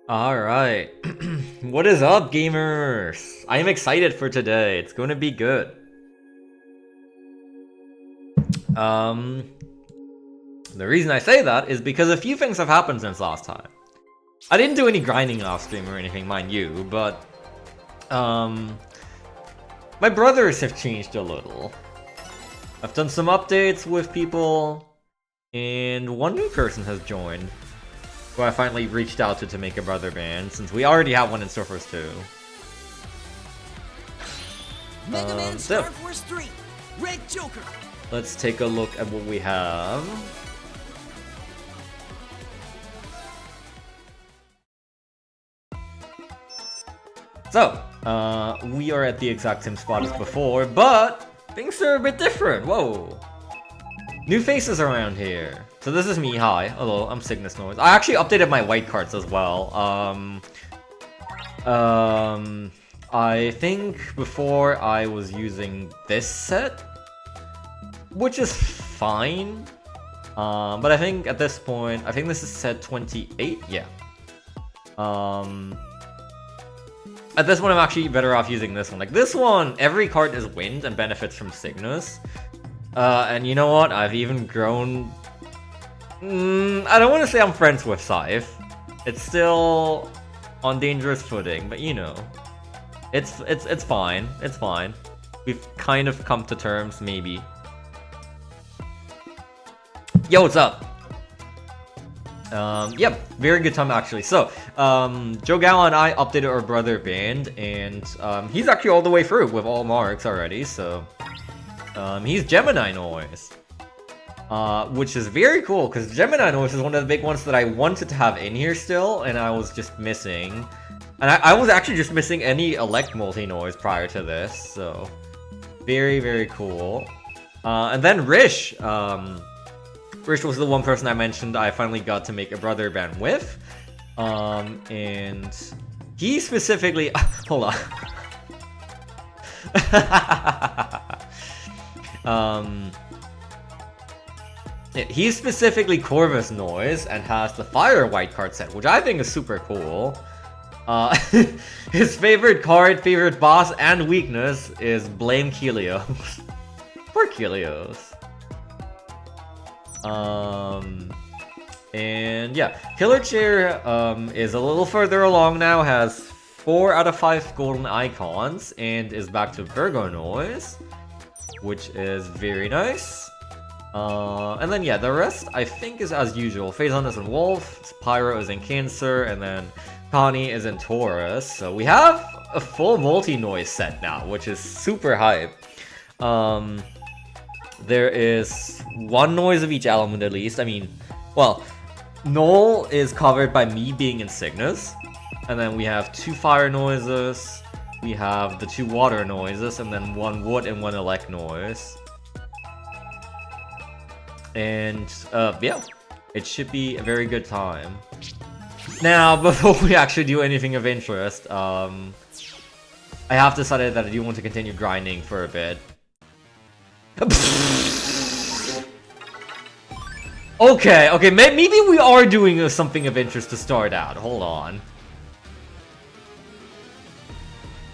Alright. What is up, gamers? I am excited for today. It's gonna be good. The reason I say that is because a few things have happened since last time. I didn't do any grinding off stream or anything, mind you, but my brothers have changed a little. I've done some updates with people, and one new person has joined, who I finally reached out to make a brother band, since we already have one in Surfers 2. Mega Man Star Force 3, Red Joker. Let's take a look at what we have. So, we are at the exact same spot as before, but things are a bit different. Whoa. New faces around here. So this is me. Hi. Hello, I'm Cygnus Noise. I actually updated my white cards as well. I think before I was using this set, which is fine. But I think at this point, I think this is set 28. Yeah. At this point, I'm actually better off using this one. Like this one, every card is wind and benefits from Cygnus. And you know what? I've even grown. I don't want to say I'm friends with Scythe. It's still on dangerous footing, but you know, it's fine. It's fine. We've kind of come to terms, maybe. Yo, what's up? Yep, very good time actually. So, Joe Gala and I updated our brother band, and he's actually all the way through with all marks already. So, he's Gemini Noise, which is very cool because Gemini Noise is one of the big ones that I wanted to have in here still, and I was just missing. And I was actually just missing any Elect multi-noise prior to this, so very, very cool. And then Rish, Rish was the one person I mentioned I finally got to make a brother band with. And he specifically... hold on. He's specifically Corvus Noise and has the Fire White card set, which I think is super cool. His favorite card, favorite boss, and weakness is Blame Kelios. Poor Kelios. And yeah, Killer Chair is a little further along now, has 4 out of 5 golden icons, and is back to Virgo Noise, which is very nice. And then yeah, the rest I think is as usual. Phazon is in Wolf, Pyro is in Cancer, and then Connie is in Taurus. So we have a full multi-noise set now, which is super hype. There is one noise of each element at least. I mean, well, Null is covered by me being in Cygnus. And then we have 2 fire noises. We have the 2 water noises, and then 1 wood and 1 elect noise. And yeah, it should be a very good time. Now, before we actually do anything of interest, I have decided that I do want to continue grinding for a bit. Okay, maybe we are doing something of interest to start out. Hold on.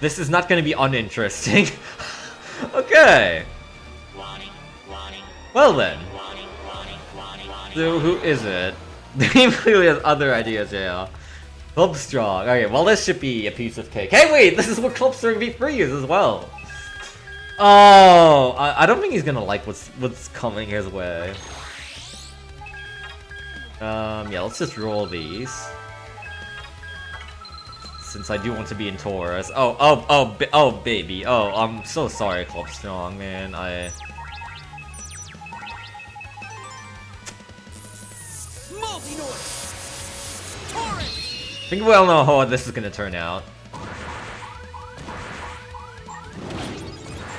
This is not going to be uninteresting. Okay. Well then. So who is it? He clearly has other ideas, yeah. Club Strong. Okay, well this should be a piece of cake. Hey wait, this is what Club Strong V3 is as well. Oh, I don't think he's gonna like what's coming his way. Yeah, let's just roll these. Since I do want to be in Taurus. Oh, baby. Oh, I'm so sorry, Club Strong, man. I think we all know how this is gonna turn out.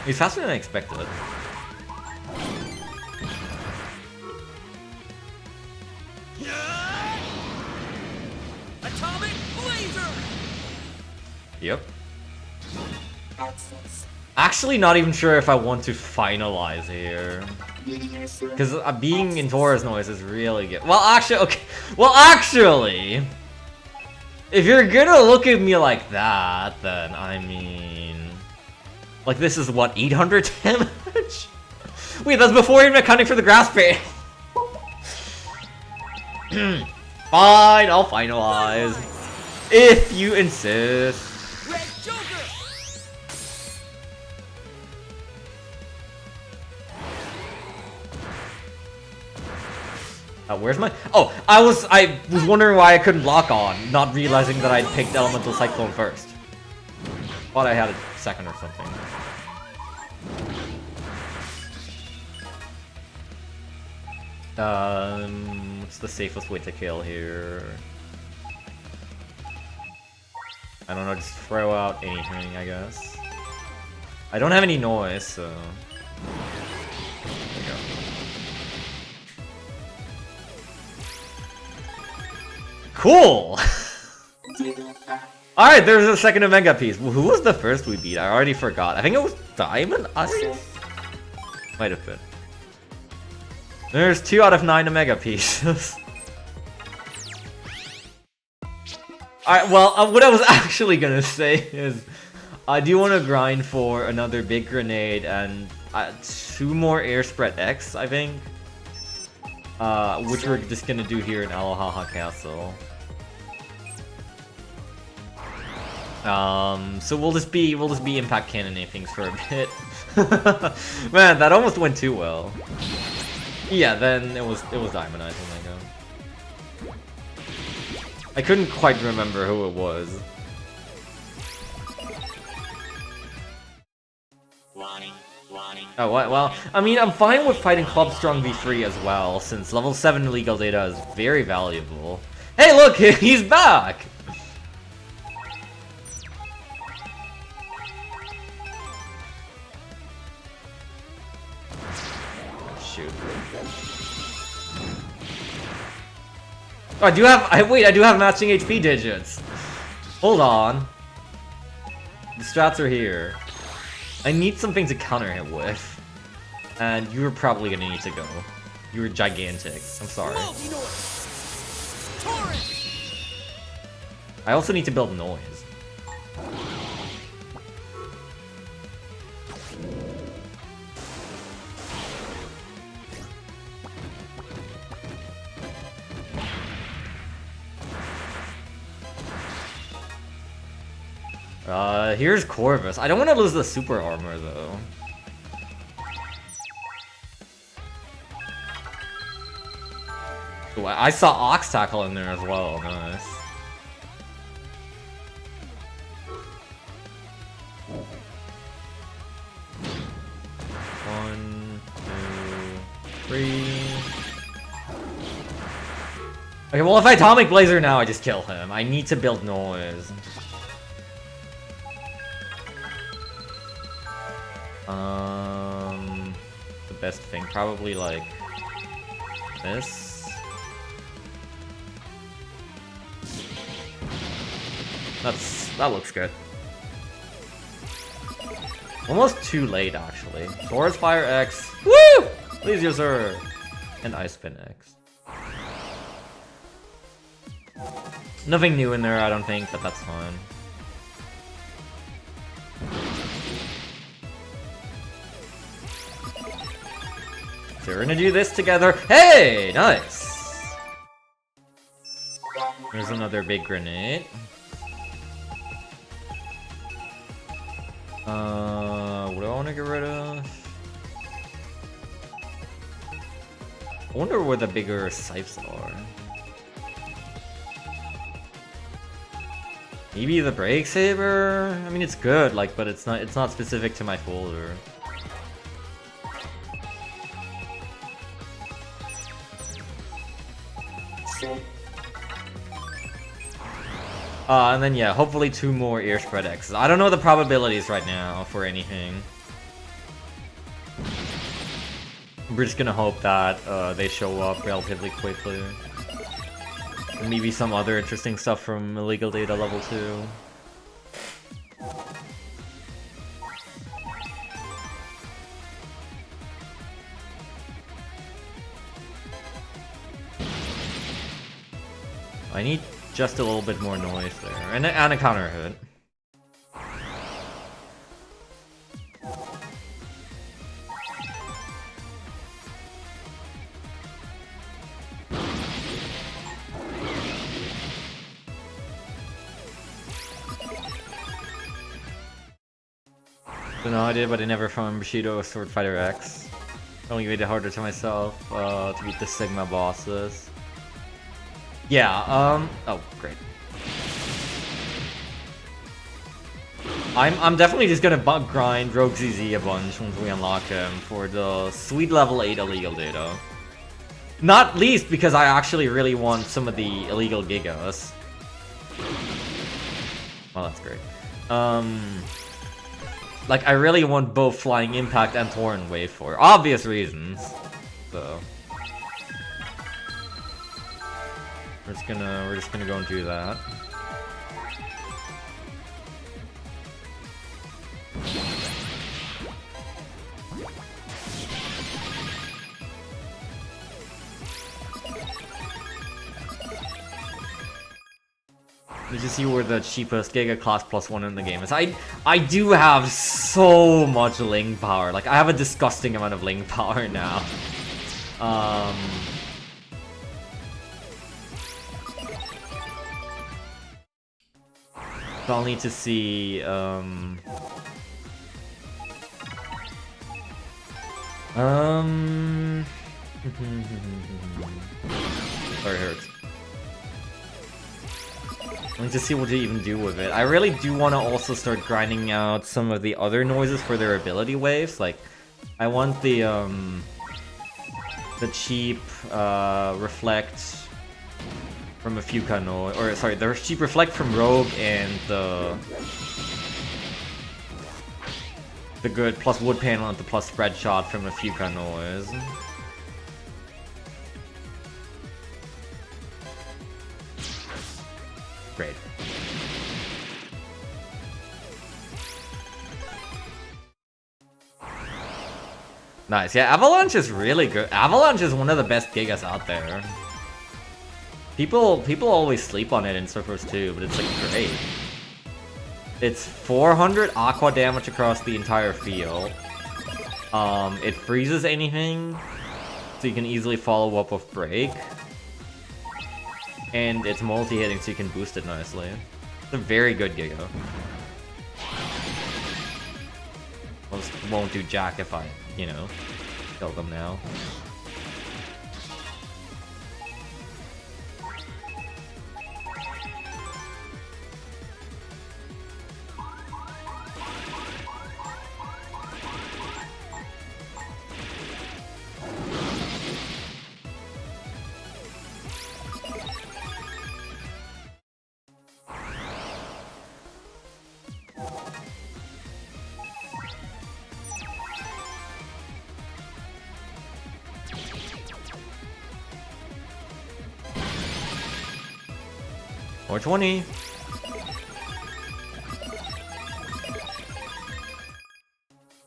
He's faster than I expected. Atomic Laser. Yep. Actually, not even sure if I want to finalize here. Because being in Taurus Noise is really good. Well, actually, okay. Well, actually, If you're gonna look at me like that, then I mean... Like, this is what, 800 damage? Wait, that's before even accounting for the grass bait. Fine, I'll finalize. If you insist. Red Joker. Where's my... Oh, I was wondering why I couldn't lock on, not realizing that I'd picked Elemental Cyclone first. Thought I had a second or something. What's the safest way to kill here? I don't know, just throw out anything, I guess. I don't have any noise, so... There we go. Cool! Alright, there's a second Omega piece. Who was the first we beat? I already forgot. I think it was Diamond Ice? Might have been. There's 2 out of 9 Omega pieces. Alright, well, what I was actually gonna say is... I do want to grind for another big grenade and 2 more air spread X, I think. Which we're just gonna do here in Alohaha Castle. So we'll just be impact cannoning things for a bit. Man, that almost went too well. Yeah, then it was Diamond Eyes, oh my god. I couldn't quite remember who it was. Oh, what? Well, I mean, I'm fine with fighting Club Strong V3 as well, since level 7 legal data is very valuable. Hey, look! He's back! Shoot. Oh, I do have matching HP digits. Hold on. The strats are here. I need something to counter him with. And you're probably gonna need to go. You were gigantic. I'm sorry. I also need to build noise. Here's Corvus. I don't want to lose the super armor, though. Ooh, I saw Ox Tackle in there as well. Nice. One, two, three. Okay, well, if I Atomic Blazer now, I just kill him. I need to build noise. The best thing, probably like this. That looks good. Almost too late, actually. Forest Fire X. Woo! Please, yes, sir. And Ice Spin X. Nothing new in there, I don't think, but that's fine. So we're gonna do this together. Hey! Nice! There's another big grenade. What do I want to get rid of? I wonder where the bigger scythes are. Maybe the Break Saber? I mean, it's good, like, but it's not specific to my folder. And then yeah, hopefully 2 more Ear Spread X's. I don't know the probabilities right now for anything. We're just gonna hope that they show up relatively quickly. And maybe some other interesting stuff from Illegal Data level 2. I need just a little bit more noise there. And a counter hit. So no idea, but I never found Bushido or Sword Fighter X. Only made it harder to myself to beat the Sigma bosses. Yeah, oh, great. I'm definitely just gonna grind Rogue ZZ a bunch once we unlock him for the sweet level 8 illegal data. Not least because I actually really want some of the illegal Gigas. Well, that's great. Like, I really want both Flying Impact and Torrent Wave for obvious reasons. So we're just gonna go and do that. You just see where the cheapest Giga class +1 in the game is. I do have so much Ling power. Like, I have a disgusting amount of Ling power now. So I'll need to see, Sorry, hurts. I need to see what to even do with it. I really do want to also start grinding out some of the other noises for their ability waves. Like, I want the cheap reflect from a few noise, or sorry, the cheap reflect from Rogue and the good plus wood panel and the plus spread shot from a few noise. Great. Nice. Yeah, Avalanche is really good. Avalanche is one of the best Gigas out there. People always sleep on it in Surfers 2, but it's like great. It's 400 aqua damage across the entire field. It freezes anything, so you can easily follow up with Break. And it's multi-hitting, so you can boost it nicely. It's a very good Giga. Most won't do jack if I, you know, kill them now. Or 20.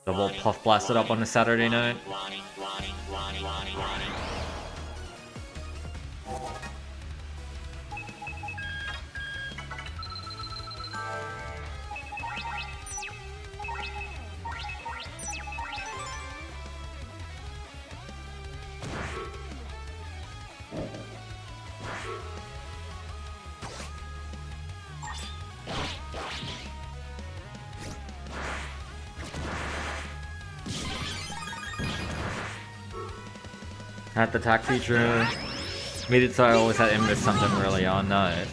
Double puff blasted up on a Saturday night. Had the attack feature. Made it so I always had to miss something really on. Nice.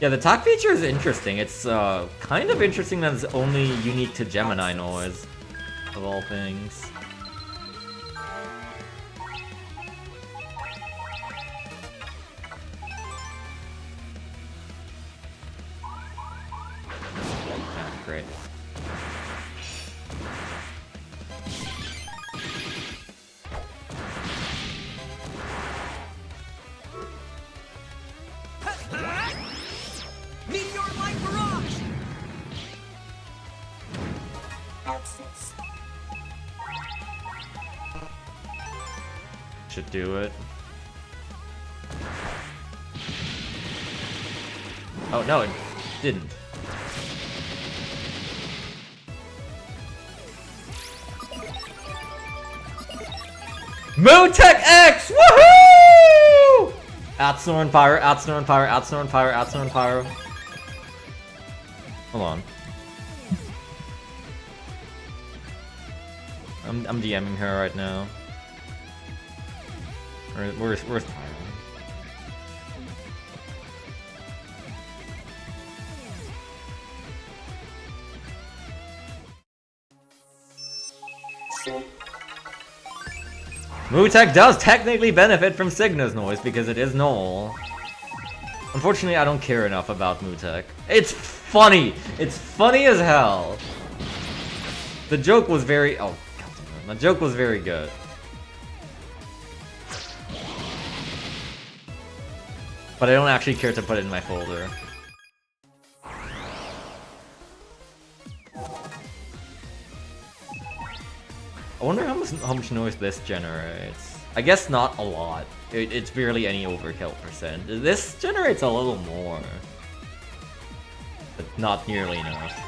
Yeah, the attack feature is interesting. It's kind of interesting that it's only unique to Gemini noise, of all things. Ah, great. Should do it. Oh, no, it didn't. Mootech X! Woohoo! At Snore and Pyro, at Snore and Pyro, at Snore and Pyro, at Snore and Pyro. Hold on. I'm DMing her right now. Where's Pyro? Mootech does technically benefit from Cygna's noise because it is null. Unfortunately, I don't care enough about Mootech. It's funny! It's funny as hell! The joke was very... Oh, goddammit. The joke was very good. But I don't actually care to put it in my folder. I wonder how much noise this generates. I guess not a lot. It's barely any overkill percent. This generates a little more. But not nearly enough.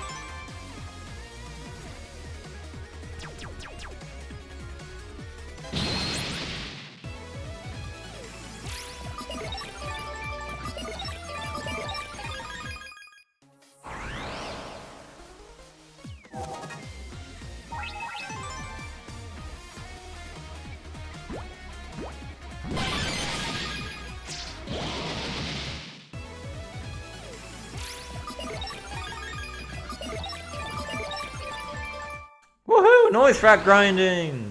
Woohoo! Noise frac grinding!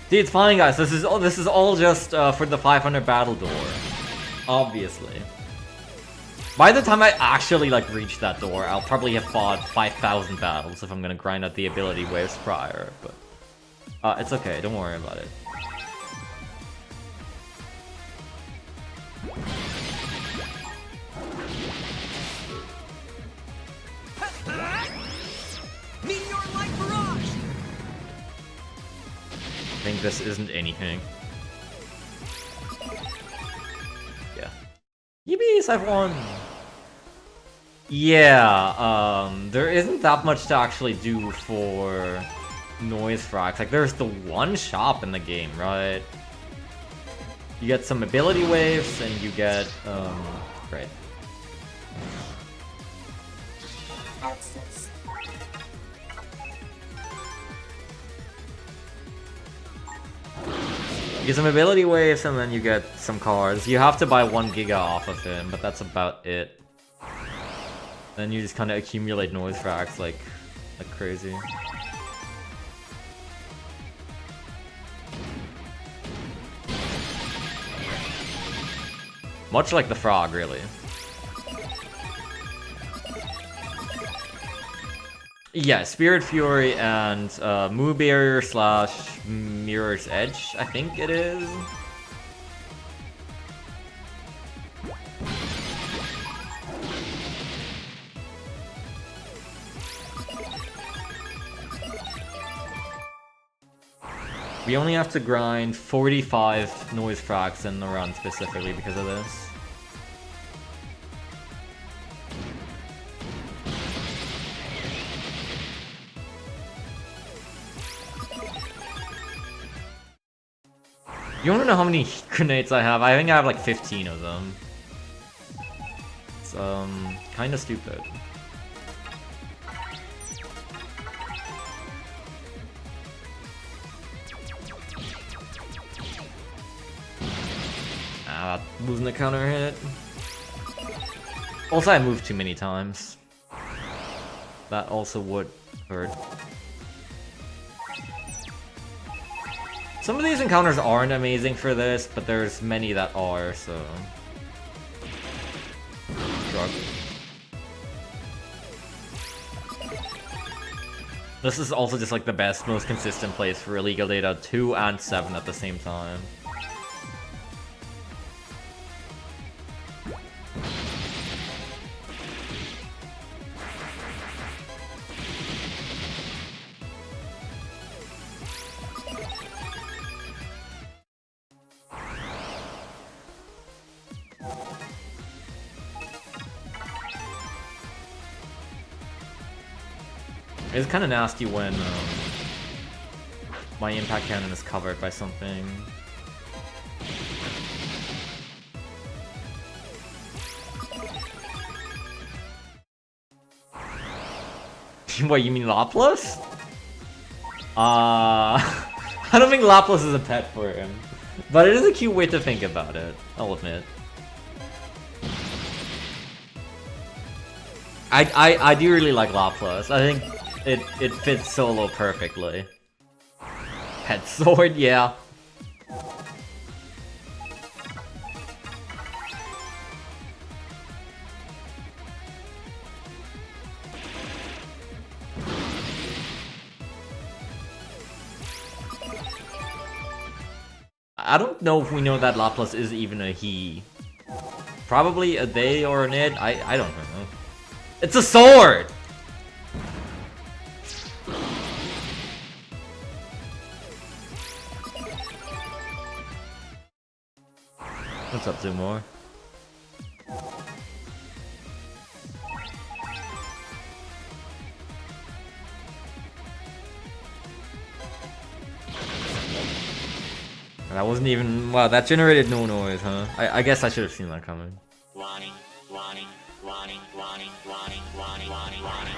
See, it's fine, guys. This is all just for the 500 battle door, obviously. By the time I actually like reach that door, I'll probably have fought 5,000 battles if I'm gonna grind out the ability waves prior. But it's okay. Don't worry about it. I think this isn't anything. Yeah. Yibbies, I've won! Yeah, there isn't that much to actually do for noise fracs. Like, there's the one shop in the game, right? You get some ability waves, and you get, right. You get some ability waves and then you get some cards. You have to buy 1 giga off of him, but that's about it. Then you just kind of accumulate noise fracs like crazy. Much like the frog, really. Yeah, Spirit Fury and Moo Barrier / Mirror's Edge, I think it is. We only have to grind 45 noise fracs in the run specifically because of this. You wanna know how many grenades I have? I think I have like 15 of them. It's kinda stupid. Losing the counter hit. Also, I moved too many times. That also would hurt. Some of these encounters aren't amazing for this, but there's many that are, so... Drug. This is also just like the best, most consistent place for illegal data 2 and 7 at the same time. It's kind of nasty when my impact cannon is covered by something. What, you mean Lapras? I don't think Lapras is a pet for him, but it is a cute way to think about it, I'll admit. I do really like Lapras. I think it fits solo perfectly. Pet sword, yeah. I don't know if we know that Lapras is even a he. Probably a they or an it. I don't know. It's a sword! What's up, Zumor? That wasn't even... Wow, that generated no noise, huh? I guess I should have seen that coming. Warning, warning, warning, warning, warning, warning, warning, warning.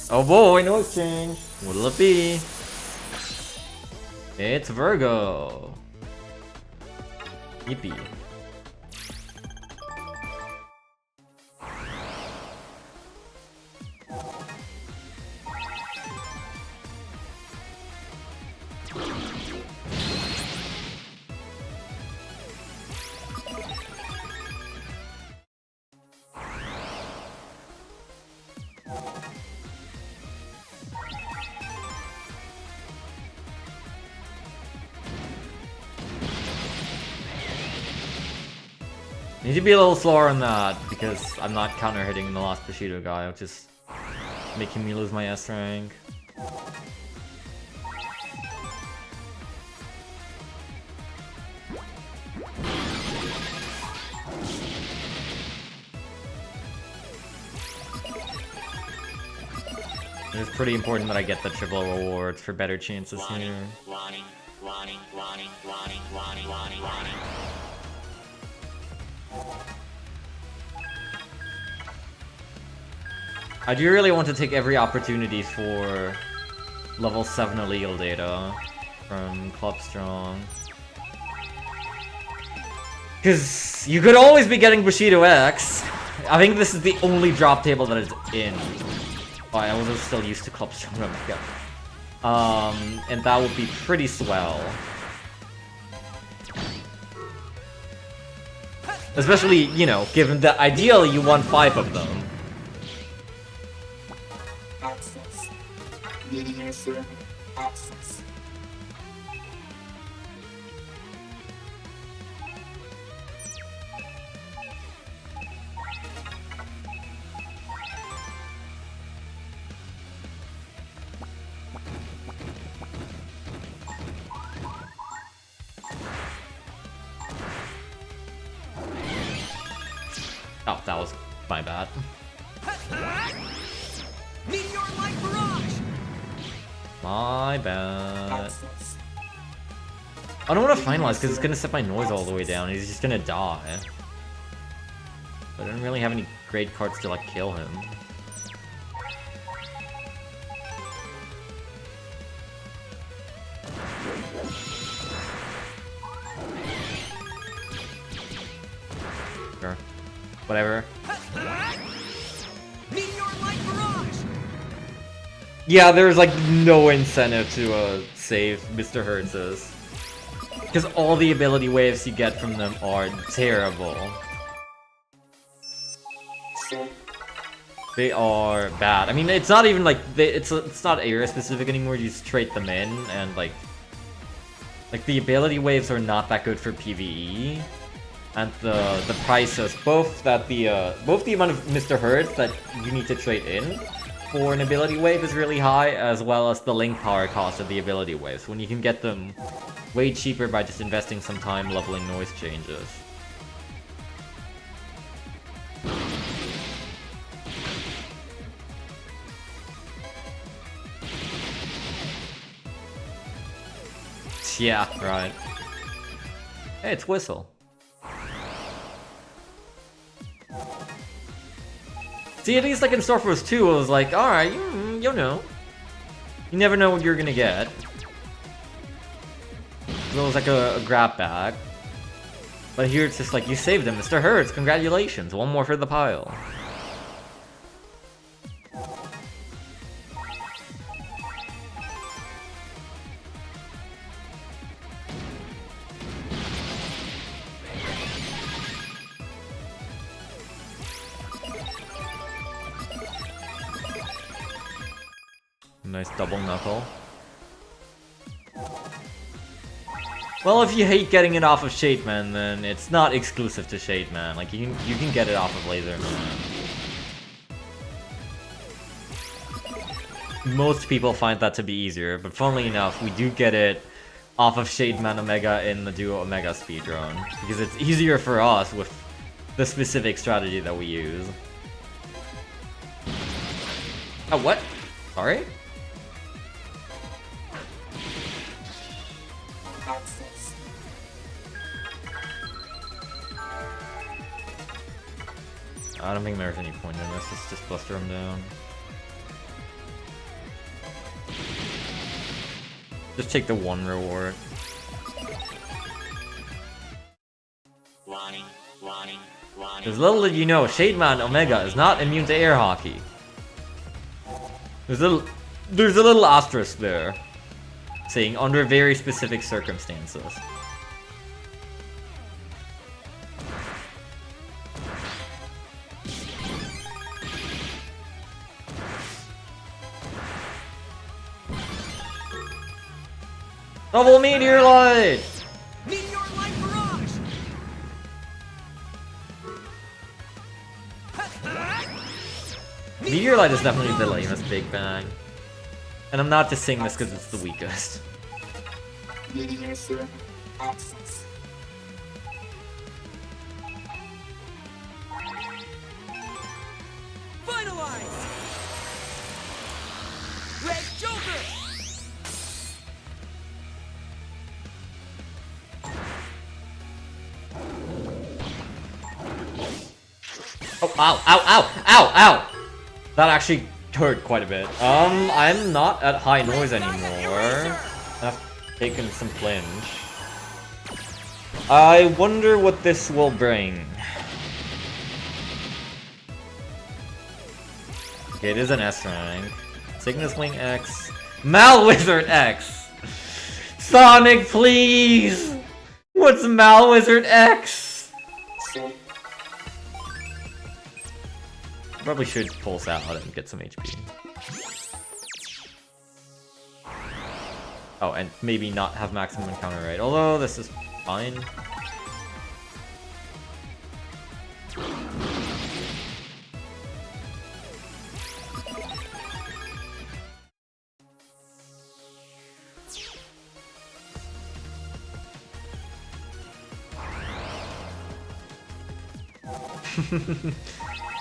Oh boy, no exchange. What'll it be? It's Virgo. Yippee. Need to be a little slower on that because I'm not counter hitting the last Bushido guy, which is making me lose my S rank. It's pretty important that I get the triple rewards for better chances here. Warning, warning, warning, warning, warning, warning, warning. I do really want to take every opportunity for level 7 illegal data from Club Strong. Because you could always be getting Bushido X. I think this is the only drop table that is in. Oh, I was still used to Club Strong. And that would be pretty swell. Especially, you know, given that ideally you want 5 of them. Access. Media server access. Oh, that was my bad. Meteor light barrage! My bad. Access. I don't want to finalize because it's gonna set my noise all the way down. He's just gonna die. But I don't really have any great cards to like kill him. Sure. Whatever. Meteor light barrage! Yeah, there's like no incentive to save Mr. Hertz's. Because all the ability waves you get from them are terrible. They are bad. I mean, it's not even like it's not area specific anymore. You just trade them in, and like the ability waves are not that good for PvE. and the prices, both the amount of Mr. Hertz that you need to trade in for an ability wave is really high, as well as the link power cost of the ability waves, when you can get them way cheaper by just investing some time leveling noise changes. Yeah, right. Hey, it's Whistle. See, at least like in Star Wars 2, I was like, alright, you know. You never know what you're gonna get. It was like a grab bag. But here it's just like, you saved him, Mr. Hertz, congratulations, one more for the pile. Nice double knuckle. Well, if you hate getting it off of Shademan, then it's not exclusive to Shademan. Like you can get it off of Laserman. Most people find that to be easier, but funnily enough, we do get it off of Shademan Omega in the Duo Omega speedrun, because it's easier for us with the specific strategy that we use. Oh, what? Sorry? I don't think there's any point in this, let's just buster him down. Just take the one reward. Because little did you know, Shademan Omega is not immune to air hockey. There's a little asterisk there, saying under very specific circumstances. Double Meteor Light! Meteor Light Barrage! Meteor Light is definitely the lamest Big Bang. And I'm not just saying this because it's the weakest. Meteor Serum access. Finalize! Red Joker! Oh, ow, ow, ow, ow, ow! That actually hurt quite a bit. I'm not at high noise anymore. I've taken some flinch. I wonder what this will bring. Okay, it is an S rank. Cygnus Wing X. Malwizard X! Sonic, please! What's Malwizard X? So, Probably should pulse out and get some HP. Oh, and maybe not have maximum encounter rate. Although this is fine.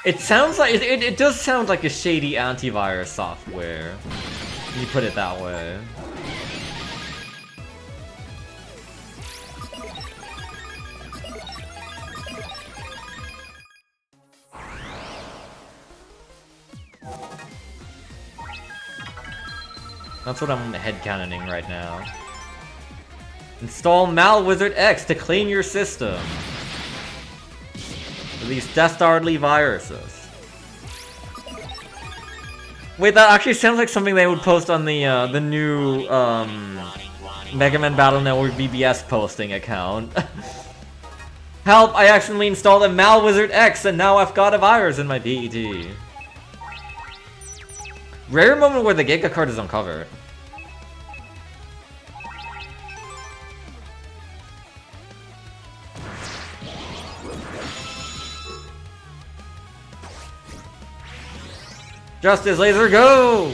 It sounds like it does sound like a shady antivirus software. You put it that way. That's what I'm headcanoning right now. Install Malwizard X to clean your system. These dastardly viruses. Wait, that actually sounds like something they would post on the new Mega Man Battle Network BBS posting account. Help! I accidentally installed a Malwizard X and now I've got a virus in my PET. Rare moment where the Giga card is uncovered. Justice Laser, go!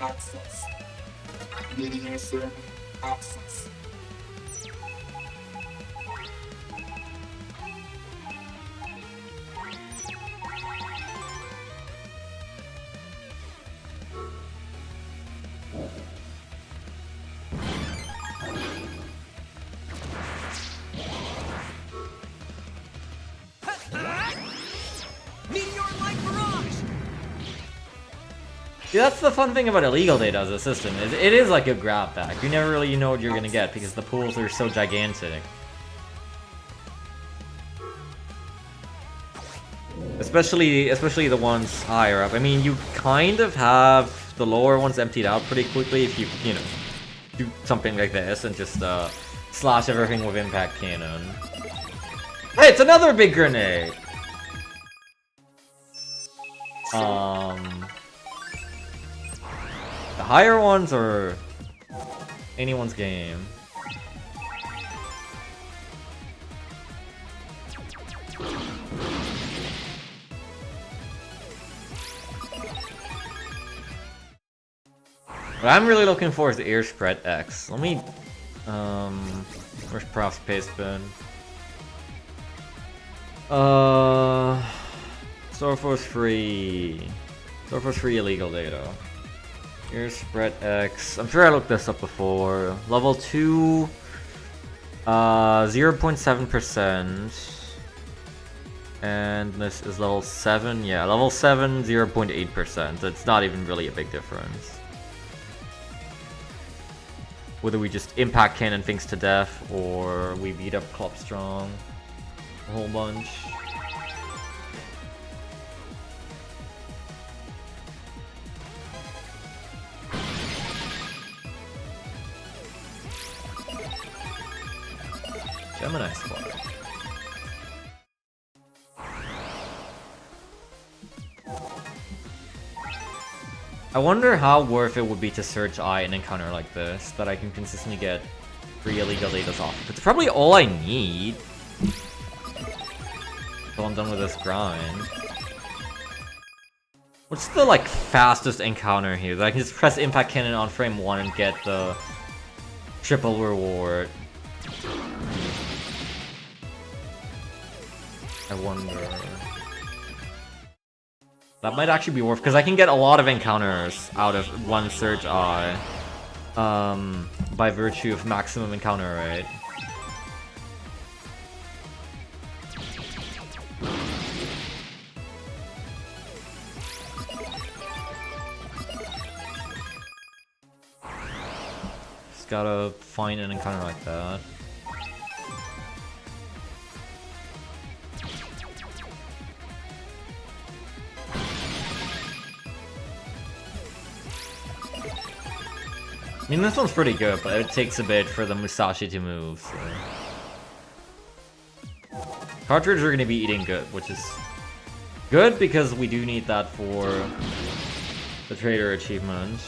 Access. Media server access. Meteor Light Barrage! See, that's the fun thing about illegal data as a system. It is like a grab pack. You never really know what you're gonna get because the pools are so gigantic. Especially the ones higher up. I mean, you kind of have the lower ones emptied out pretty quickly if you know, do something like this and just slash everything with impact cannon. Hey, it's another big grenade. The higher ones are anyone's game. What I'm really looking for is the Ear Spread X. Let me, where's Prof's paste bin? Storeforce free illegal data. Ear Spread X. I'm sure I looked this up before. Level 2, 0.7%. And this is level 7. Yeah, level 7, 0.8%. It's not even really a big difference. Whether we just impact cannon things to death, or we beat up Club Strong a whole bunch. Gemini Squad. I wonder how worth it would be to search I an encounter like this, that I can consistently get free illegal datas off. It's probably all I need. So I'm done with this grind. What's the like fastest encounter here? That I can just press impact cannon on frame 1 and get the triple reward. I wonder. That might actually be worth, because I can get a lot of encounters out of one search eye, by virtue of maximum encounter rate. Just gotta find an encounter like that. I mean, this one's pretty good, but it takes a bit for the Musashi to move, so... Cartridges are gonna be eating good, which is good because we do need that for the trader achievement.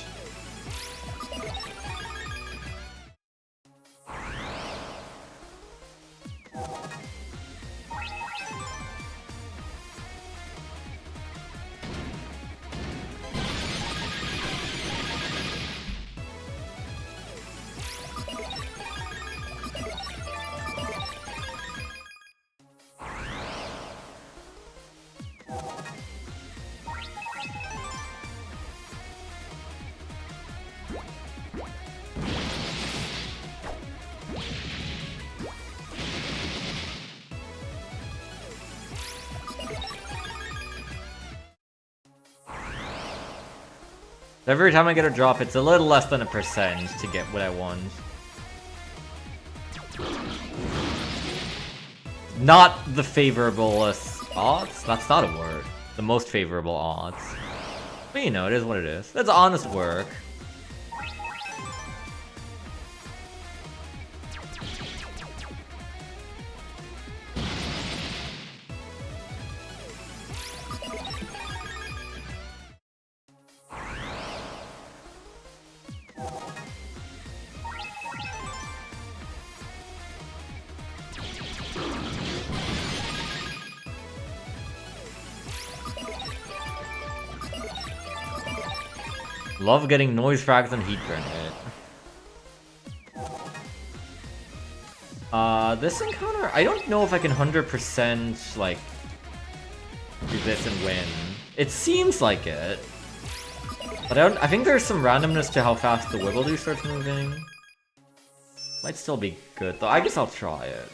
Every time I get a drop, it's a little less than 1% to get what I want. Not the favorablest odds? That's not a word. The most favorable odds. But you know, it is what it is. That's honest work. Love getting noise frags and heat grenade. This encounter, I don't know if I can 100% like do this and win. It seems like it, but I think there's some randomness to how fast the Wibbledy starts moving. Might still be good though. I guess I'll try it.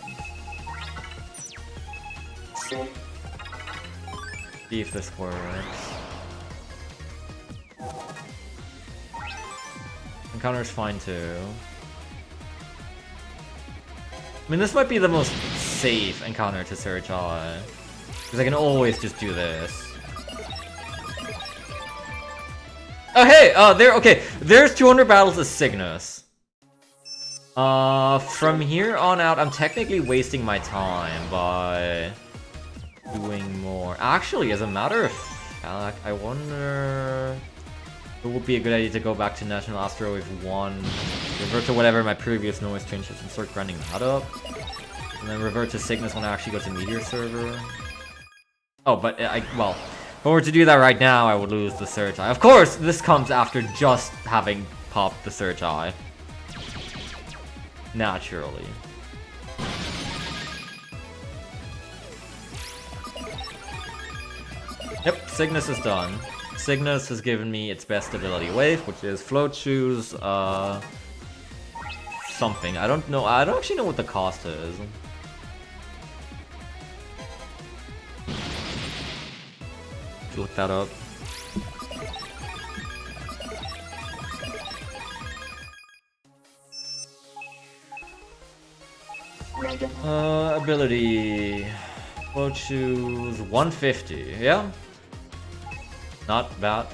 See if this works. Encounter's fine too. I mean, this might be the most safe encounter to Search Eye, because I can always just do this. Oh hey, okay, there's 200 battles as Cygnus. From here on out, I'm technically wasting my time by doing more. Actually, as a matter of fact, I wonder... It would be a good idea to go back to National Asteroid 1, revert to whatever my previous noise change is and start grinding that up. And then revert to Cygnus when I actually go to Meteor Server. Oh, but well, if I were to do that right now, I would lose the Search Eye. Of course, this comes after just having popped the Search Eye. Naturally. Yep, Cygnus is done. Cygnus has given me its best ability wave, which is Float Shoes, something. I don't know. I don't actually know what the cost is. Look that up. Ability. Float Shoes, 150. Yeah. Not bad.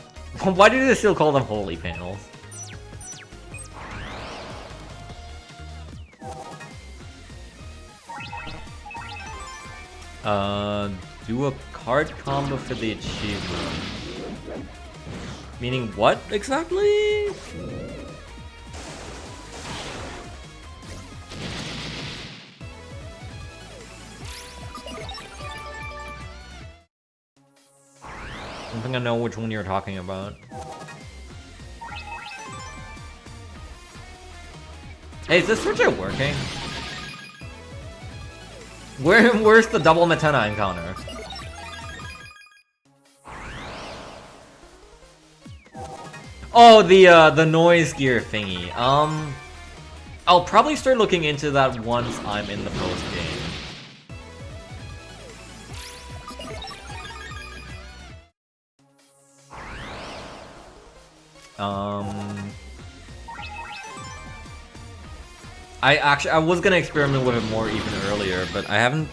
Why do they still call them holy panels? Do a card combo for the achievement. Meaning what exactly? I don't think I know which one you're talking about. Hey, is this switch working? Where's the double Metena encounter? Oh, the noise gear thingy. I'll probably start looking into that once I'm in the post game. I was gonna experiment with it more even earlier, but I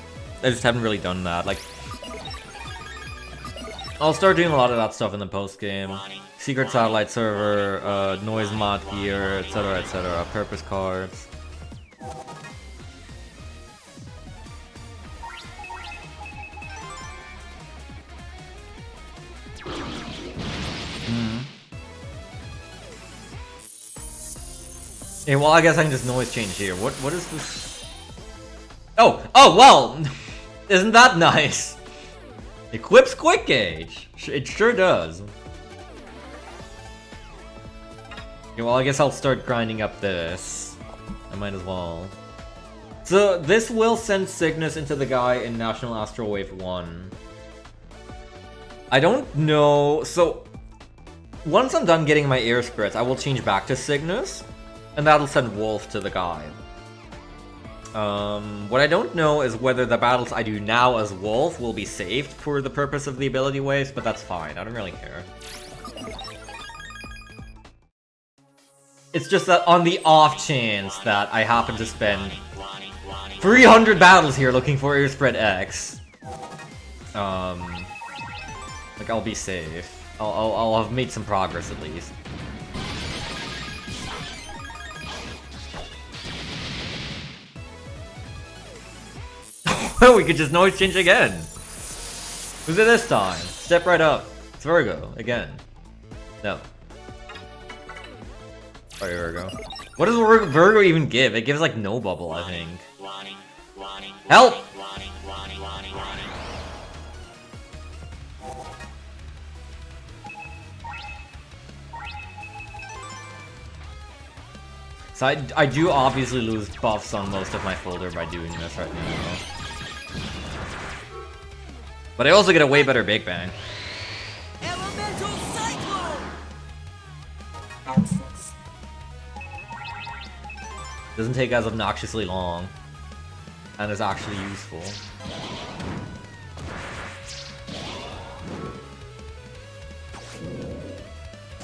just haven't really done that. Like, I'll start doing a lot of that stuff in the post game. Secret satellite server, noise mod gear, etc., purpose cards. Yeah, well, I guess I can just noise change here. What is this? Oh, well, isn't that nice? Equips quick gauge. It sure does. Yeah, well, I guess I'll start grinding up this. I might as well. So this will send Cygnus into the guy in National Astral Wave 1. I don't know. So once I'm done getting my air spirits, I will change back to Cygnus. And that'll send Wolf to the guy. What I don't know is whether the battles I do now as Wolf will be saved for the purpose of the ability waves, but that's fine. I don't really care. It's just that on the off chance that I happen to spend 300 battles here looking for Air Spread X, like, I'll be safe. I'll have made some progress at least. We could just noise change again. Who's it this time? Step right up. It's Virgo again. No. Sorry, Virgo. What does Virgo even give? It gives like no bubble, I think. Help! So I do obviously lose buffs on most of my folder by doing this right now. But I also get a way better Big Bang. Elemental Cyclone! Access. Doesn't take as obnoxiously long. And is actually useful.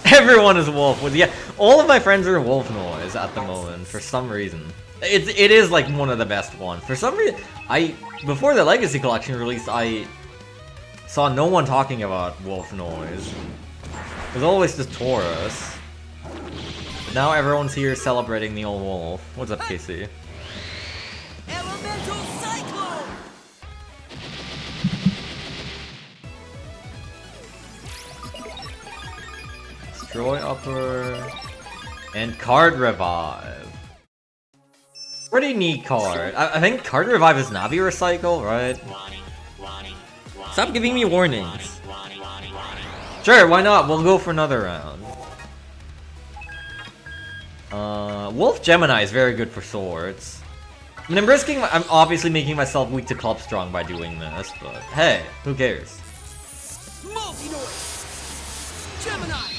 Everyone is wolf. Yeah, all of my friends are wolf noise at the moment for some reason. It is like one of the best ones. For some reason, before the Legacy Collection released, I saw no one talking about wolf noise. It was always just Taurus. But now everyone's here celebrating the old wolf. What's up, Casey? Elemental Cyclone! Destroy upper and card revive. Pretty neat card. I think card revive is Navi recycle, right? Stop giving me warnings. Sure, why not? We'll go for another round. Wolf Gemini is very good for swords. I mean, I'm obviously making myself weak to Club Strong by doing this, but hey, who cares? Multi-noise! Gemini!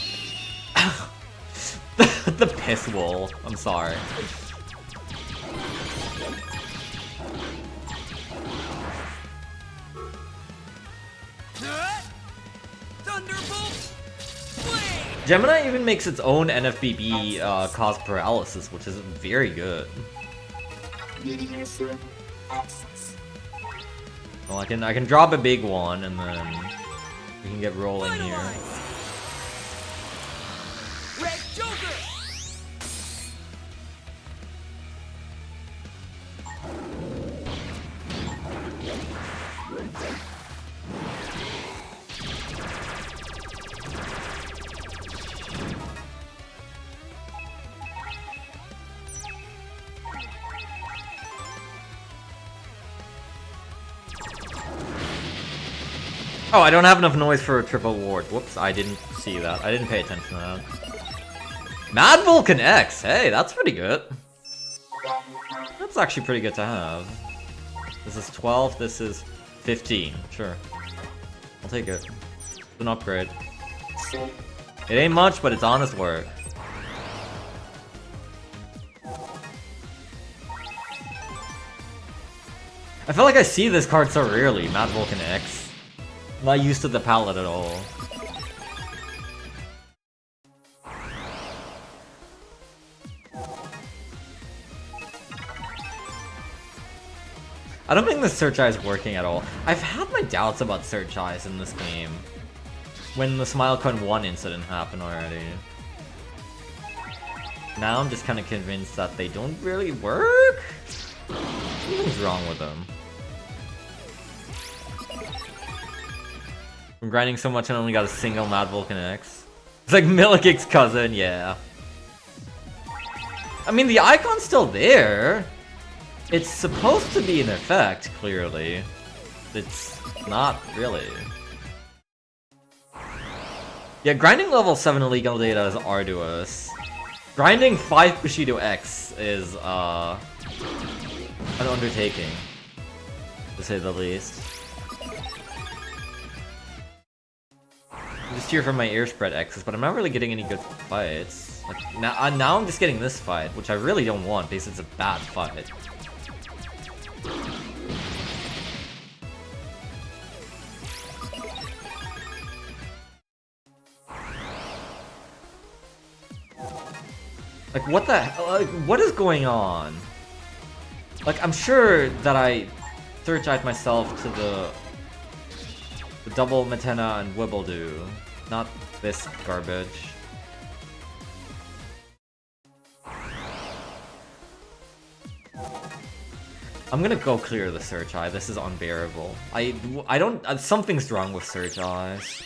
The piss wool. I'm sorry. Thunderbolt! Blade! Gemini even makes its own NFBB cause paralysis, which is very good. Meteor Sim. Access. Well, I can drop a big one and then we can get rolling here. Finalize! Red Joker! Oh, I don't have enough noise for a triple ward. Whoops, I didn't see that. I didn't pay attention to that. Mad Vulcan X! Hey, that's pretty good. That's actually pretty good to have. This is 12, this is 15. Sure. I'll take it. It's an upgrade. Sim. It ain't much, but it's honest work. I feel like I see this card so rarely, Mad Vulcan X. I'm not used to the palette at all. I don't think the Search Eye is working at all. I've had my doubts about Search Eyes in this game. When the SmileCon 1 incident happened already. Now I'm just kind of convinced that they don't really work? Something's wrong with them. I'm grinding so much and only got a single Mad Vulcan X. It's like Milikic's cousin, yeah. I mean, the icon's still there. It's supposed to be in effect, clearly. It's not really. Yeah, grinding level 7 illegal data is arduous. Grinding 5 Bushido X is, an undertaking, to say the least. I'm just here for my air spread X's, but I'm not really getting any good fights. Like, now I'm just getting this fight, which I really don't want because it's a bad fight. Like, what the hell? Like, what is going on? Like, I'm sure that I search-eyed myself to the double Matena and Wibbledoo, not this garbage. I'm gonna go clear the Search Eye. This is unbearable. I don't. Something's wrong with Search Eyes.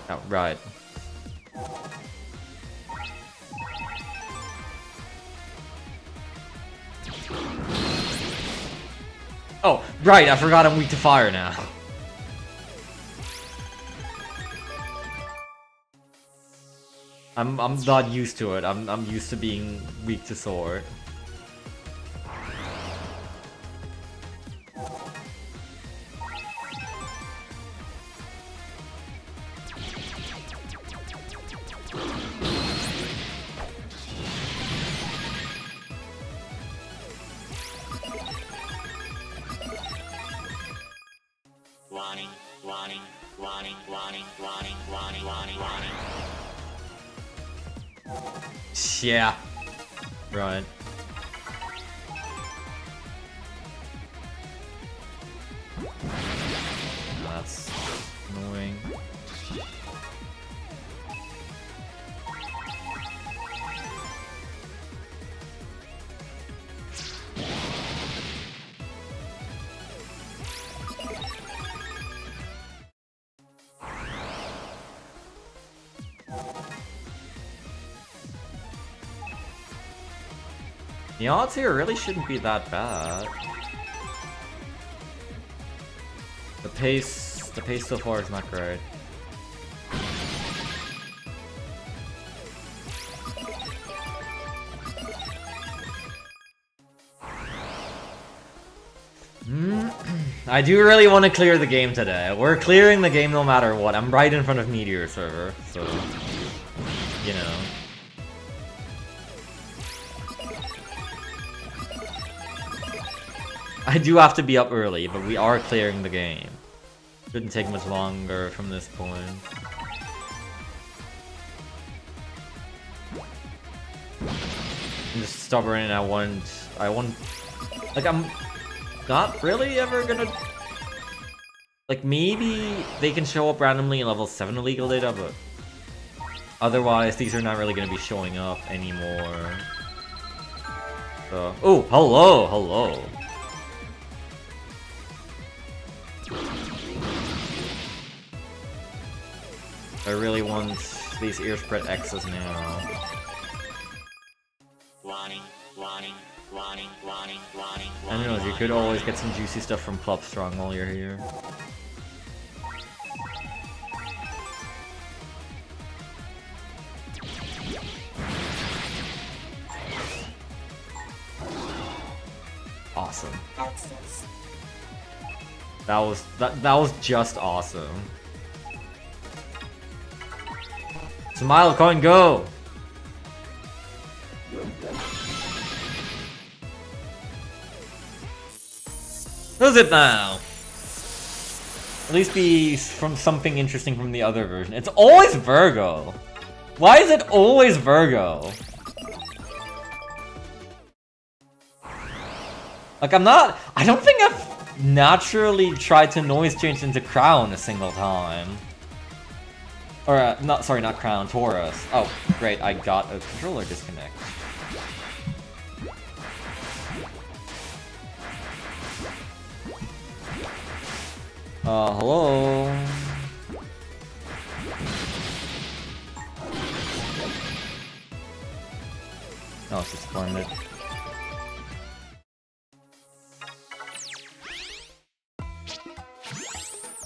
Oh, right. Oh, right, I forgot I'm weak to fire now. I'm not used to it. I'm used to being weak to sword. Warning, warning, warning, warning, warning, warning, warning, warning. Yeah. Right. That's annoying. The odds here really shouldn't be that bad. The pace so far is not great. I do really want to clear the game today. We're clearing the game no matter what. I'm right in front of Meteor server, so you know. I do have to be up early, but we are clearing the game. Shouldn't take much longer from this point. I'm just stubborn and I want, like I'm not really ever gonna, like maybe they can show up randomly in level 7 illegal data, but otherwise these are not really gonna be showing up anymore. So, oh, hello, hello. I really want these ear spread X's now. Warning, warning, warning, warning, warning, I don't know, you could always get some juicy stuff from Club Strong while you're here. Awesome. Access. That was just awesome. Smile coin go! Who's it now? At least be from something interesting from the other version. It's always Virgo! Why is it always Virgo? Like I don't think I've naturally tried to noise change into Crown a single time. Or, not Crown, Taurus. Oh, great, I got a controller disconnect. Hello? Oh, it's just splendid.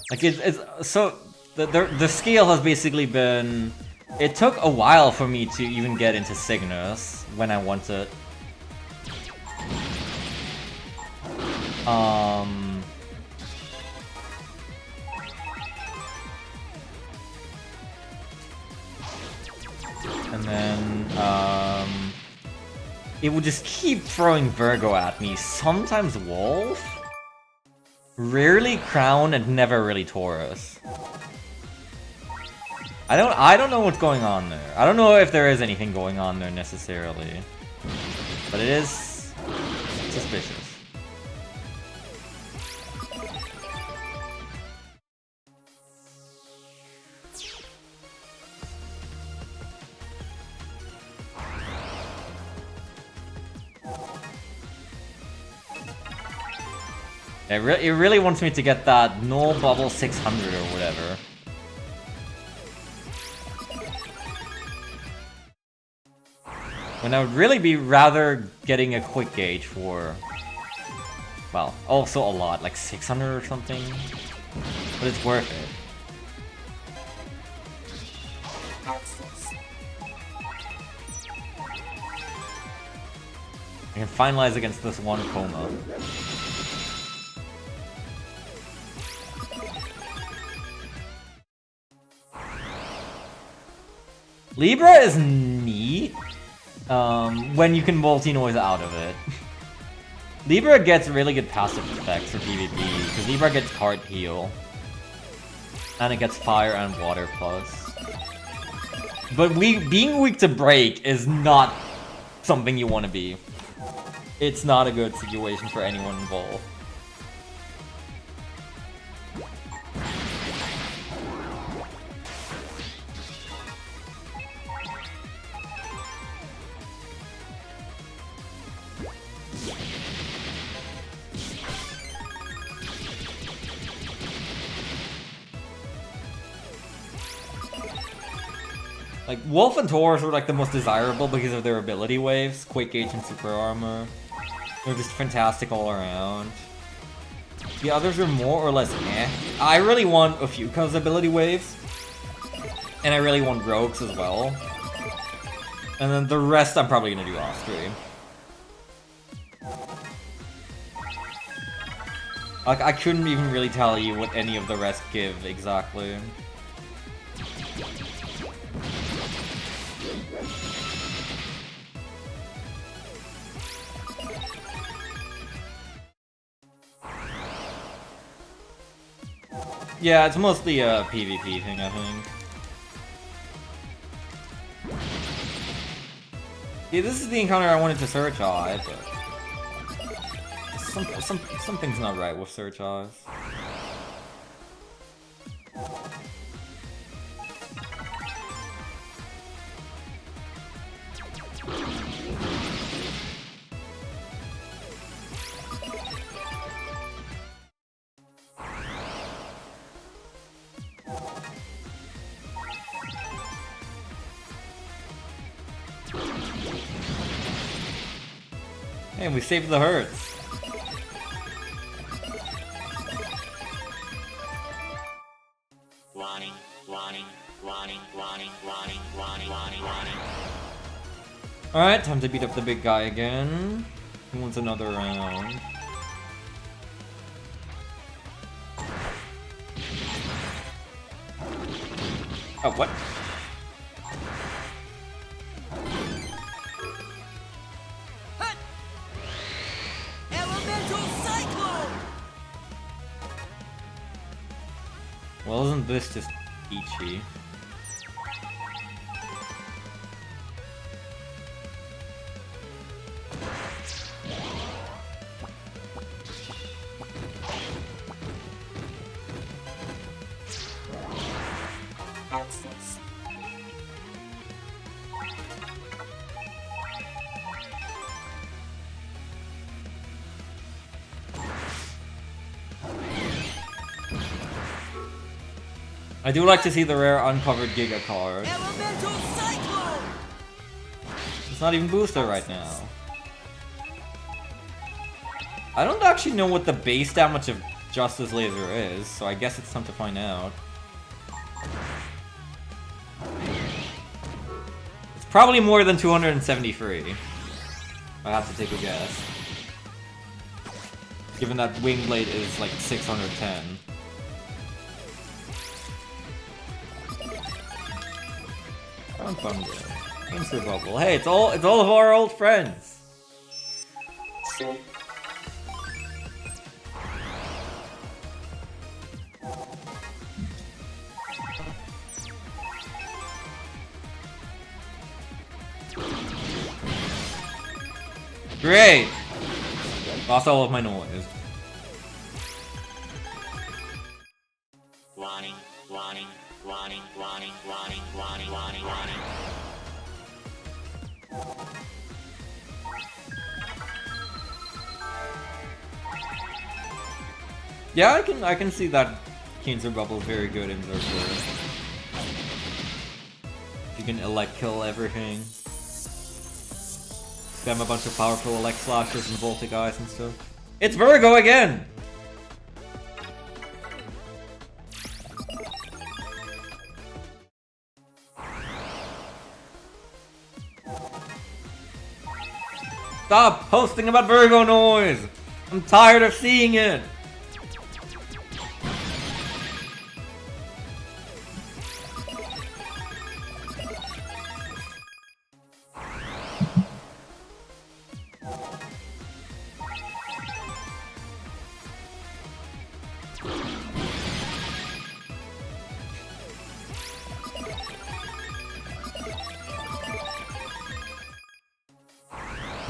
Like, it's so... The scale has basically been... It took a while for me to even get into Cygnus when I wanted. And then, it would just keep throwing Virgo at me. Sometimes Wolf? Rarely Crown and never really Taurus. I don't know what's going on there. I don't know if there is anything going on there necessarily. But it is suspicious. It really wants me to get that null bubble 600 or whatever. When I would really be rather getting a quick gauge for, well, also a lot, like 600 or something. But it's worth it. Access. I can finalize against this one Coma. Libra is neat when you can multi-noise out of it. Libra gets really good passive effects for PvP, because Libra gets card heal. And it gets fire and water plus. But being weak to break is not something you want to be. It's not a good situation for anyone involved. Like, Wolf and Taurus are like the most desirable because of their ability waves, Quick Gauge and Super Armor. They're just fantastic all around. The others are more or less eh. I really want Ofuka's ability waves. And I really want Rogue's as well. And then the rest I'm probably gonna do off stream. Like, I couldn't even really tell you what any of the rest give exactly. Yeah, it's mostly a PvP thing, I think. Yeah, this is the encounter I wanted to Search Eye, but something's not right with Search Eyes. Hey, we saved the Hertz. Warning, warning, warning, warning, warning, warning, warning, warning. Alright, time to beat up the big guy again. He wants another round. Oh, what? Hut! Elemental Cyclone! Well, isn't this just Ichi? Access. I do like to see the rare uncovered Giga card. Elemental Cyclone! It's not even booster right now. I don't actually know what the base damage of Justice Laser is, so I guess it's time to find out. It's probably more than 273. I have to take a guess. Given that Wingblade is like 610. Fun Answer Bubble. Hey, it's all of our old friends. So, Great! Lost all of my noise. Warning, warning, warning, warning, warning, warning, warning, warning. Yeah, I can see that Cancer Bubble is very good in Zerker. You can elect kill everything. Spam a bunch of powerful elect slashes and Voltic Eyes and stuff. It's Virgo again! stop posting about Virgo noise! I'm tired of seeing it!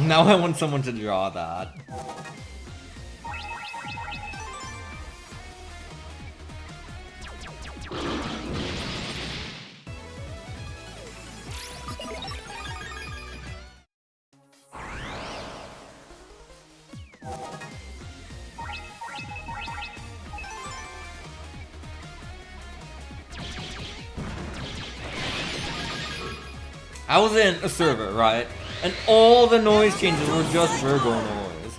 Now I want someone to draw that. I was in a server, right? And all the noise changes were just Virgo noise.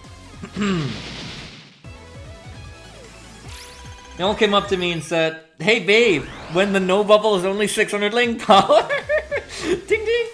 They all came up to me and said, "Hey babe, when the no bubble is only 600 link power." Ding ding.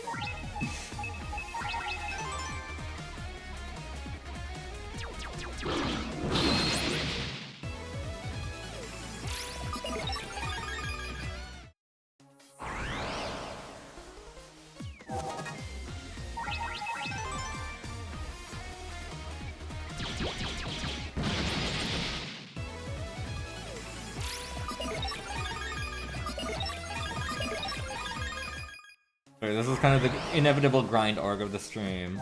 Okay, this is kind of the inevitable grind arc of the stream.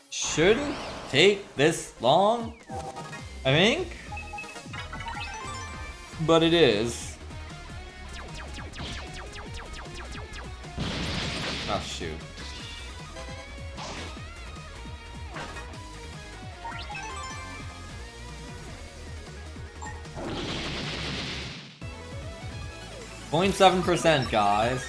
Shouldn't take this long, I think, but it is. Oh shoot. .7%, guys.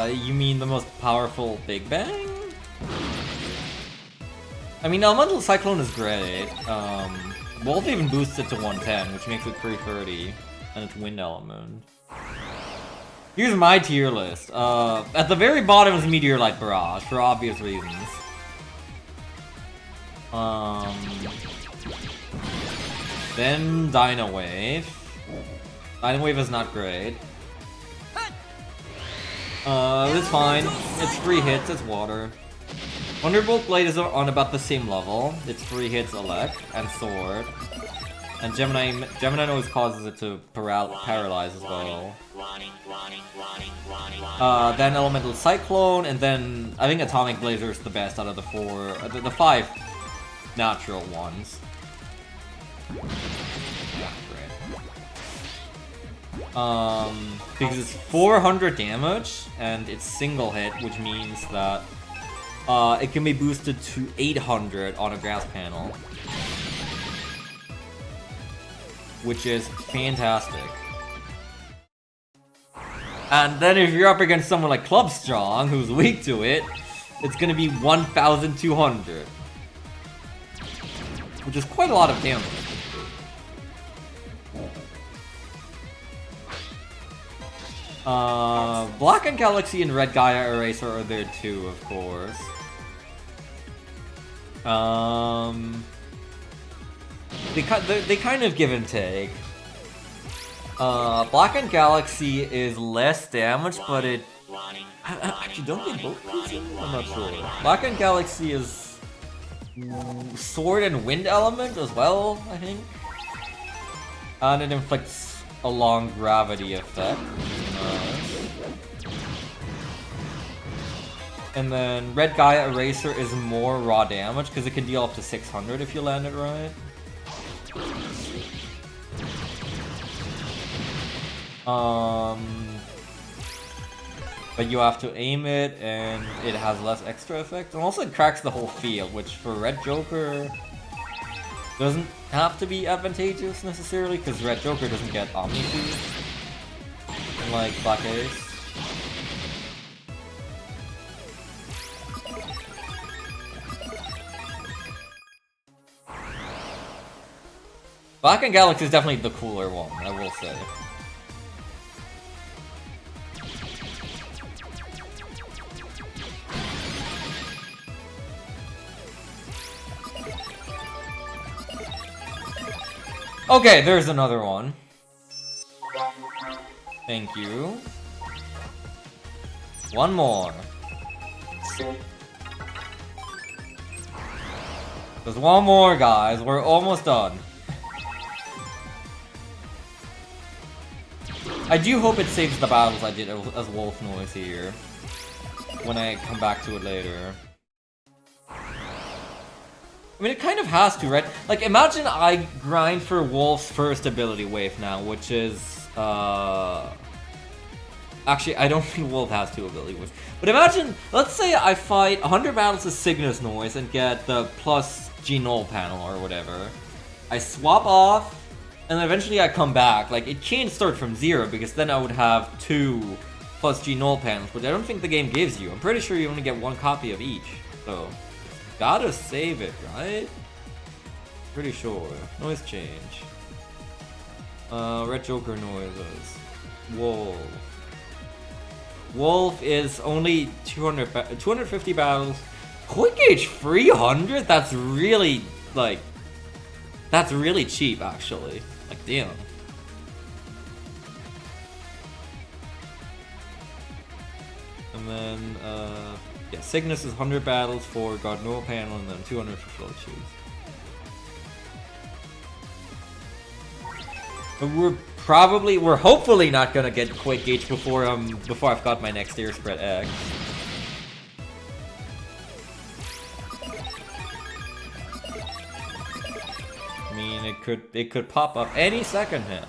You mean the most powerful Big Bang? I mean, Elemental Cyclone is great. Wolf even boosts it to 110, which makes it 330, and it's Wind Element. Here's my tier list. At the very bottom is Meteorite Barrage, for obvious reasons. Then Dino Wave. Dino Wave is not great. It's fine. It's 3 hits, it's water. Thunderbolt Blade is on about the same level. It's 3 hits Elect and Sword. And Gemini always causes it to paralyze as well. Then Elemental Cyclone, and then I think Atomic Blazer is the best out of the 5 natural ones. Because it's 400 damage, and it's single hit, which means that it can be boosted to 800 on a grass panel. Which is fantastic. And then if you're up against someone like Club Strong, who's weak to it, it's gonna be 1,200. Which is quite a lot of damage. Black and Galaxy and Red Gaia Eraser are there too, of course. They kind of give and take. Black and Galaxy is less damage, but it... Actually, don't they both use it? I'm not sure. Black and Galaxy is... Sword and Wind Element as well, I think. And it inflicts a long gravity effect. And then Red Gaia Eraser is more raw damage because it can deal up to 600 if you land it right. But you have to aim it, and it has less extra effect. And also it cracks the whole field, which for Red Joker doesn't have to be advantageous necessarily, because Red Joker doesn't get Omni Food, unlike Black Ace. Black and Galaxy is definitely the cooler one, I will say. Okay, there's another one. Thank you. One more. There's one more, guys. We're almost done. I do hope it saves the battles I did as Wolf Noise here, when I come back to it later. I mean, it kind of has to, right? Like, imagine I grind for Wolf's first ability wave now, which is, Actually, I don't think Wolf has 2 ability waves. But imagine, let's say I fight 100 battles as Cygnus Noise and get the plus G-Null panel or whatever. I swap off, and then eventually I come back. Like, it can't start from 0, because then I would have 2 plus G-Null panels, which I don't think the game gives you. I'm pretty sure you only get 1 copy of each, so... Gotta save it, right? Pretty sure. Noise change. Red Joker noises. Wolf. Wolf is only 250 battles. Quick Gauge 300? That's really, like... That's really cheap, actually. Like, damn. And then, yeah, Cygnus is 100 battles for God No Panel, and then 200 for Float Shoes. But we're hopefully not gonna get Quake Gauge before I've got my next Air Spread X. I mean, it could pop up any second now.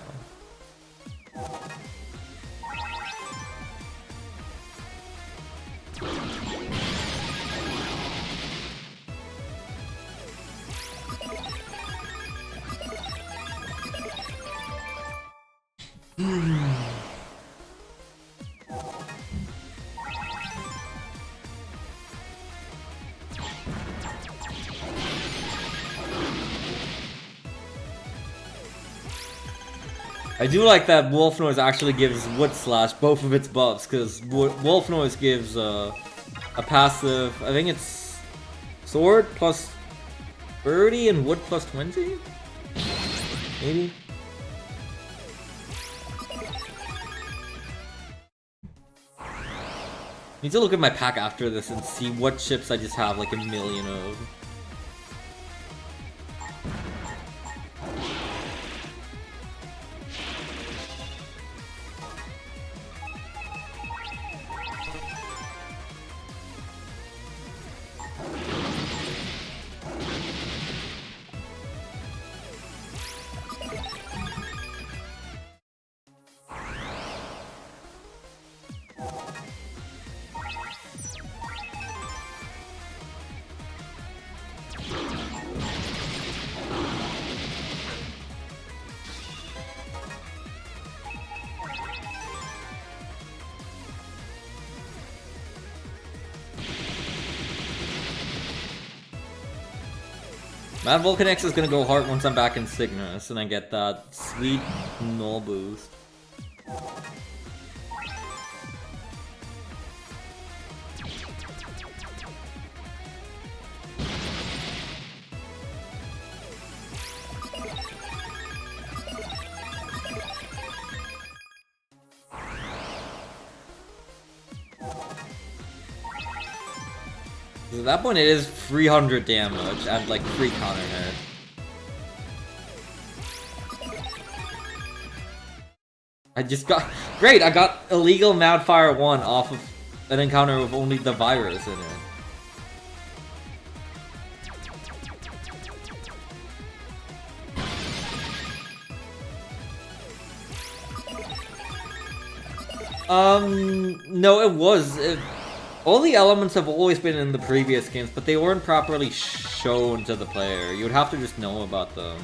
I do like that Wolf Noise actually gives Wood Slash both of its buffs, because Wolf Noise gives a passive, I think it's Sword plus 30 and Wood plus 20? Maybe? Need to look at my pack after this and see what chips I just have like a million of. Mad Vulcan X is gonna go hard once I'm back in Cygnus and I get that sweet null boost. At that point, it is 300 damage and like 3 counter hit. I just got great. I got illegal Mad Fire 1 off of an encounter with only the virus in it. No, it was. All the elements have always been in the previous games, but they weren't properly shown to the player. You would have to just know about them.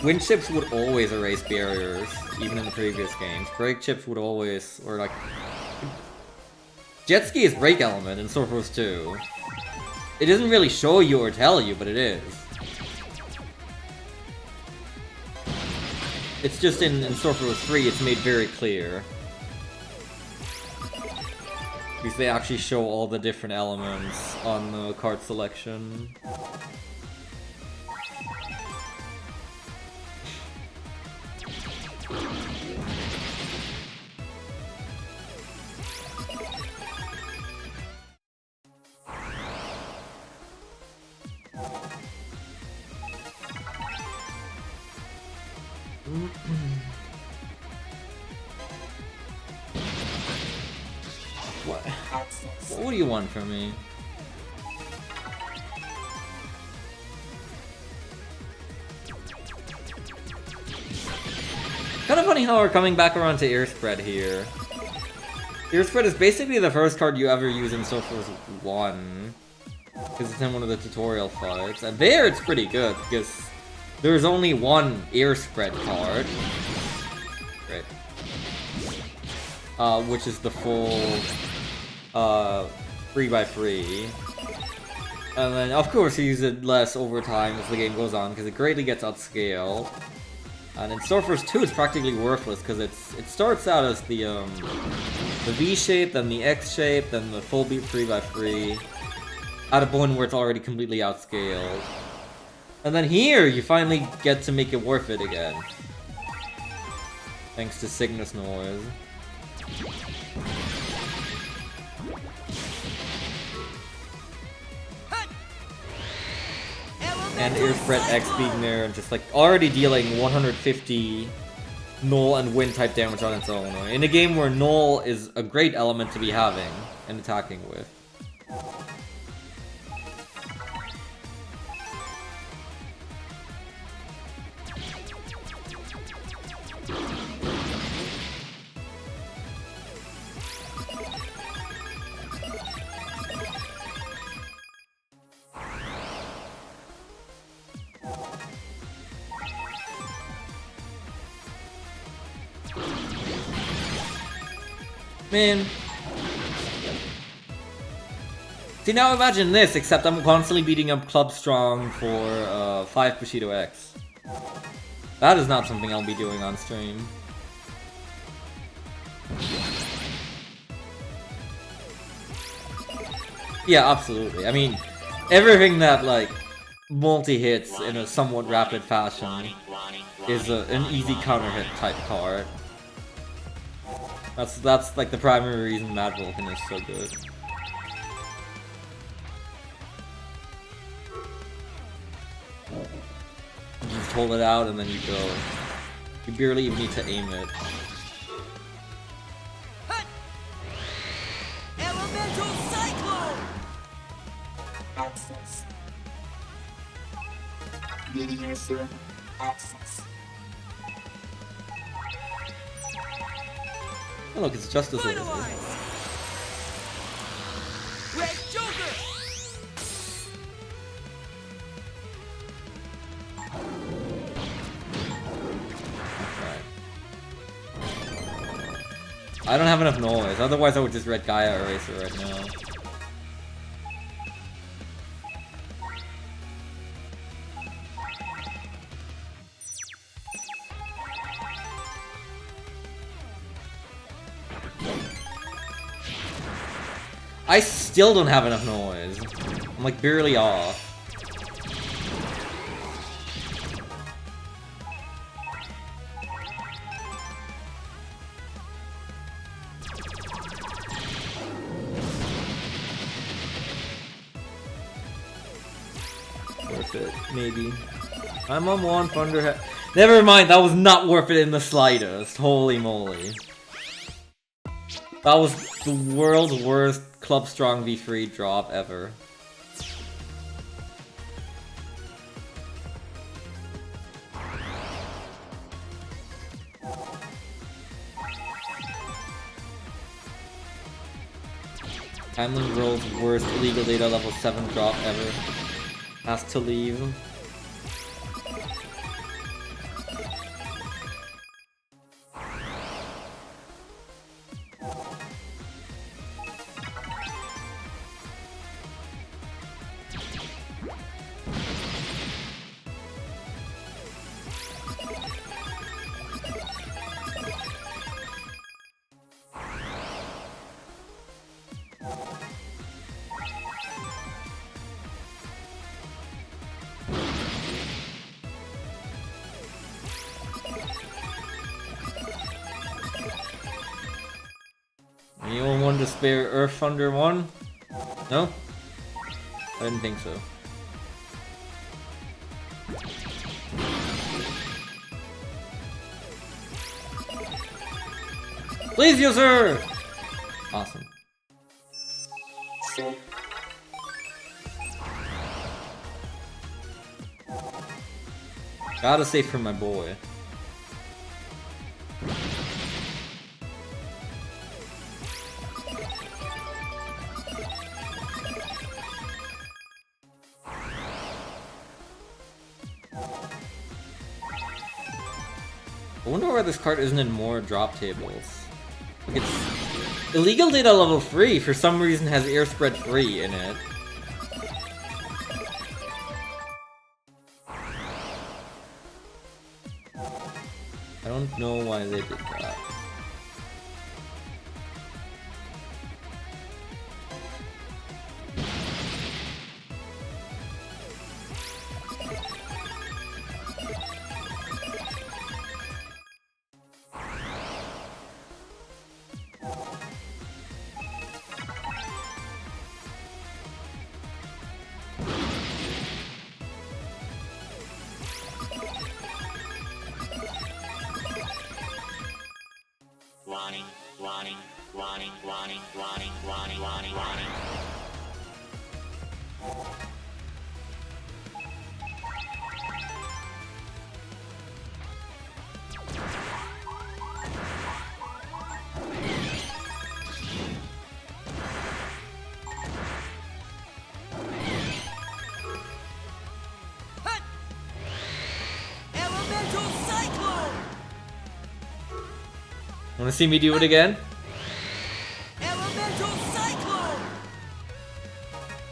Wind chips would always erase barriers, even in the previous games. Brake chips would always, or like... Jet ski is brake element in Surfers 2. It doesn't really show you or tell you, but it is. It's just in Surfers 3, it's made very clear. Because they actually show all the different elements on the card selection. What do you want from me? Kind of funny how we're coming back around to Ear Spread here. Ear Spread is basically the first card you ever use in Surfers 1. Because it's in one of the tutorial fights. And there it's pretty good, because there's only one Ear Spread card. Right. Which is the full 3x3. And then, of course, you use it less over time as the game goes on, because it greatly gets outscaled. And in Surfers 2, it's practically worthless, because it starts out as the V shape, then the X shape, then the full beat 3x3, at a point where it's already completely outscaled. And then here, you finally get to make it worth it again. Thanks to Cygnus Noise. And Ear Spread X being there and just like already dealing 150 null and wind type damage on its own. In a game where null is a great element to be having and attacking with. Man. See, now imagine this, except I'm constantly beating up Club Strong for 5 Bushido X. That is not something I'll be doing on stream. Yeah, absolutely. I mean, everything that, like, multi-hits in a somewhat rapid fashion is an easy counter-hit type card. That's like the primary reason Mad Vulcan is so good. You just hold it out and then you go. You barely even need to aim it. Elemental Cyclone! Access. User access. Oh look, it's Justice League. Finalize! Red Joker! I don't have enough noise, otherwise I would just Red Gaia Eraser right now. I still don't have enough noise. I'm like barely off. Worth it, maybe. I'm on one Thunderhead. Never mind, that was not worth it in the slightest. Holy moly. That was the world's worst Club Strong V3 drop ever. Timeline World's worst illegal data level 7 drop ever. Has to leave. Anyone want to spare Earth Thunder 1? No? I didn't think so. Please, user! Awesome. So, Gotta save for my boy. I wonder why this card isn't in more drop tables. Like it's illegal data level 3 for some reason has air spread 3 in it. I don't know why they did that. Warning, warning, warning, warning, warning, warning, warning, warning. Hut! Elemental Cyclone! Wanna see me do it again? Elemental Cyclone!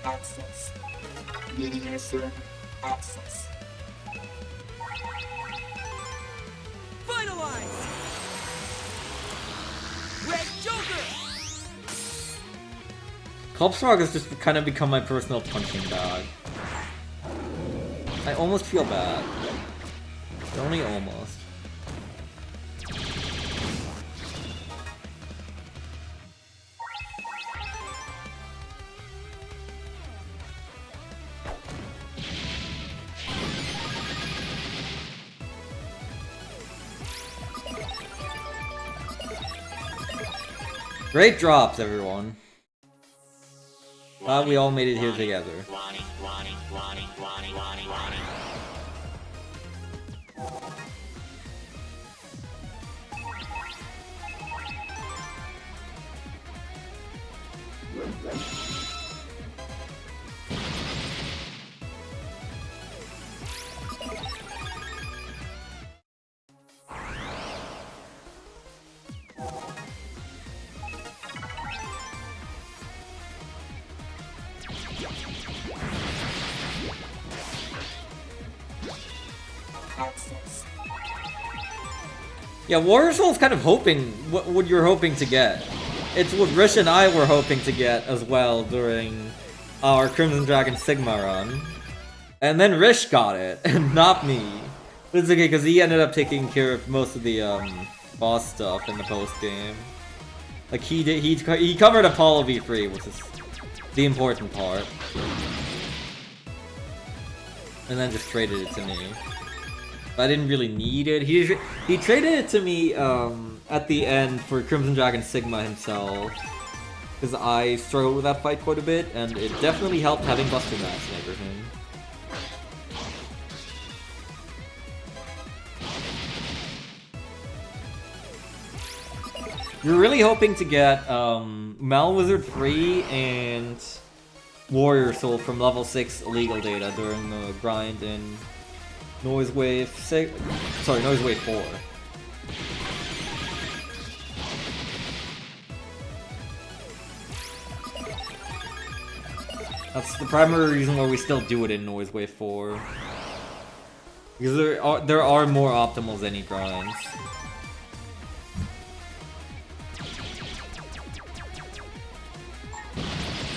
access. User access. Finalize! Red Joker! Clubsfrog has just kind of become my personal punching bag. I almost feel bad. But only almost. Great drops, everyone. Glad we all made it here together. Warning, warning, warning, warning, warning, warning. Access. Yeah, Warrior Soul's kind of hoping what you're hoping to get. It's what Rish and I were hoping to get as well during our Crimson Dragon Sigma run. And then Rish got it, and not me. But it's okay, because he ended up taking care of most of the boss stuff in the post-game. Like, he covered Apollo V3, which is the important part. And then just traded it to me. I didn't really need it. He traded it to me at the end for Crimson Dragon Sigma himself. Because I struggled with that fight quite a bit, and it definitely helped having Buster Max and everything. You're really hoping to get Malwizard free and Warrior Soul from level 6 illegal data during the grind in Noise Wave 6. Sorry, Noise Wave 4. That's the primary reason why we still do it in Noise Wave 4. Because there are more optimals than he grinds.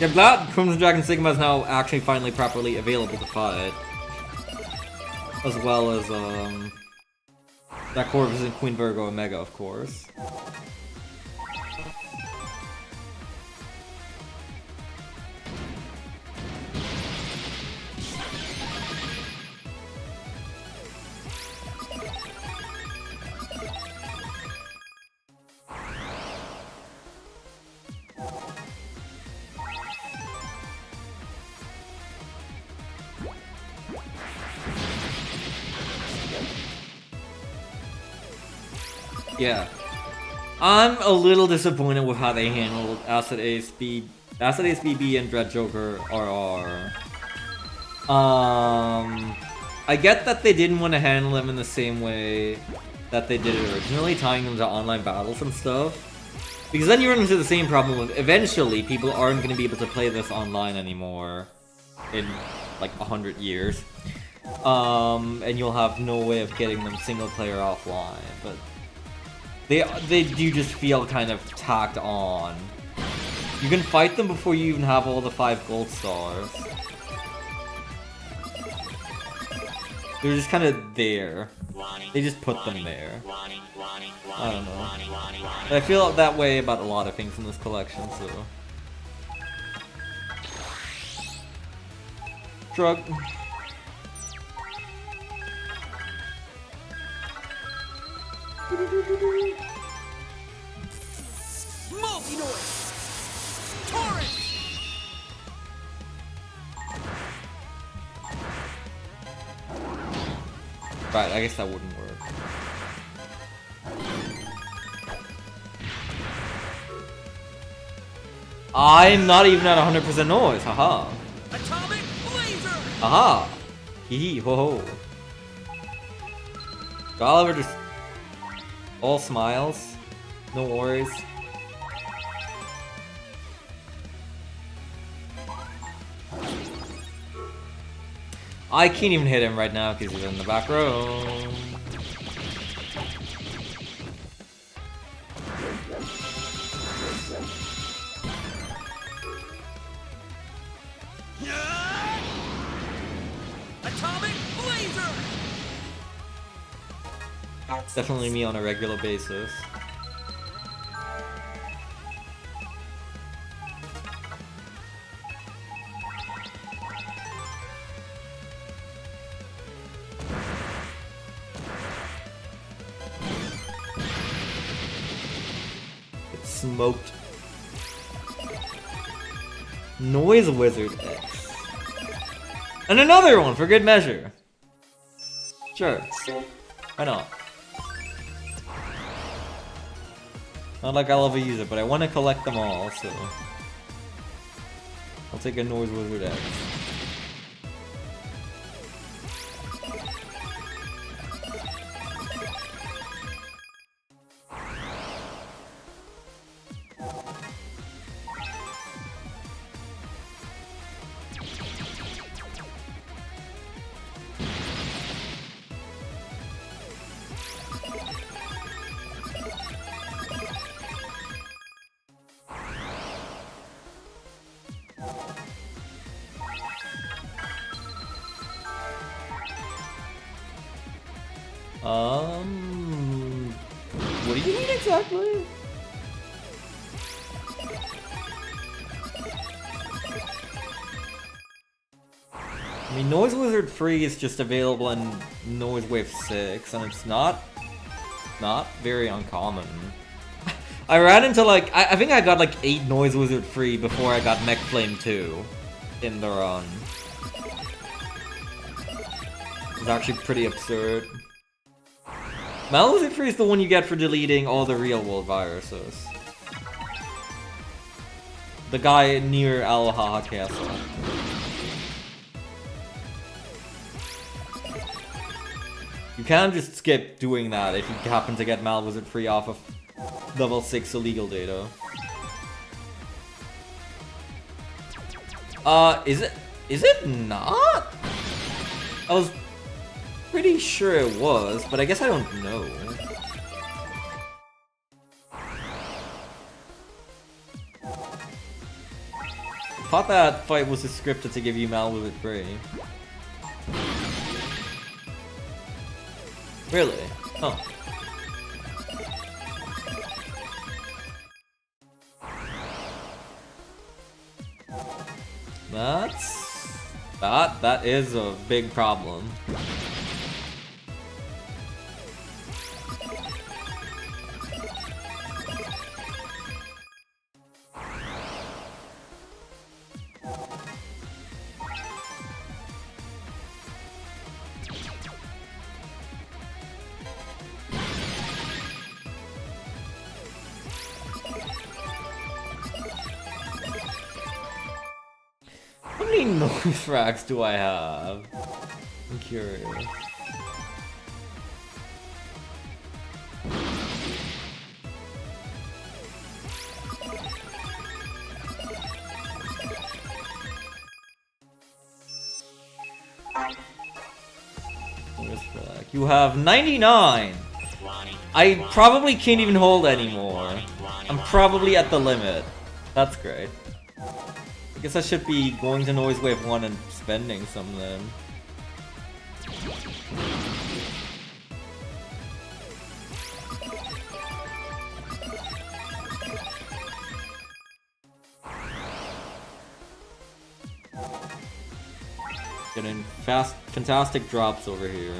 Yeah, I'm glad Crimson Dragon Sigma is now actually finally properly available to fight. As well as, that Corvus and Queen Virgo Omega, of course. Yeah. I'm a little disappointed with how they handled Acid Ace BB and Dread Joker RR. I get that they didn't want to handle them in the same way that they did it originally, tying them to online battles and stuff. Because then you run into the same problem with eventually people aren't going to be able to play this online anymore in like 100 years. And you'll have no way of getting them single player offline, but they do just feel kind of tacked on. You can fight them before you even have all the 5 gold stars. They're just kind of there. They just put them there. I don't know. But I feel that way about a lot of things in this collection, so... Shrug. Multi-noise! Torrent! Right, I guess that wouldn't work. I'm not even at 100% noise, haha. Atomic Blazer! Aha! Hee hee ho ho. Oliver just all smiles. No worries. I can't even hit him right now because he's in the back row. Atomic Blazer! Definitely me on a regular basis. Smoked. Noise Wizard X. And another one for good measure. Sure. Why not? Not like I'll ever use it, but I want to collect them all, so... I'll take a Noise Wizard X. What do you mean exactly? I mean, Noise Wizard Free is just available in Noise Wave 6, and it's not very uncommon. I ran into like, I think I got like 8 Noise Wizard Free before I got Mech Flame 2 in the run. It's actually pretty absurd. Mal Wizard Free is the one you get for deleting all the real world viruses. The guy near Al-Haha Castle. You can just skip doing that if you happen to get Malwizard free off of level 6 illegal data. Is it not? I was pretty sure it was, but I guess I don't know. I thought that fight was scripted to give you Malwizard free. Really? Oh. That is a big problem. How many noise racks do I have? I'm curious. Noise rack. You have 99! I probably can't even hold anymore. I'm probably at the limit. That's great. I guess I should be going to Noise Wave 1 and spending some then. Getting fantastic drops over here.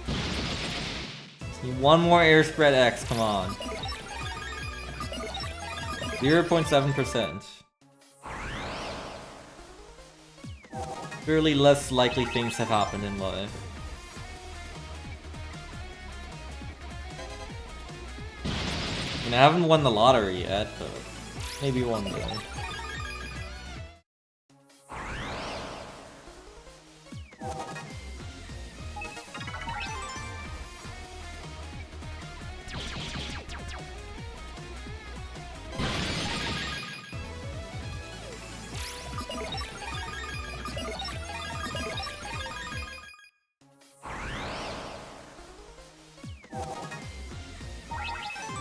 Just need one more air spread X, come on. 0.7%. Clearly less likely things have happened in life. I mean, I haven't won the lottery yet, but maybe one day.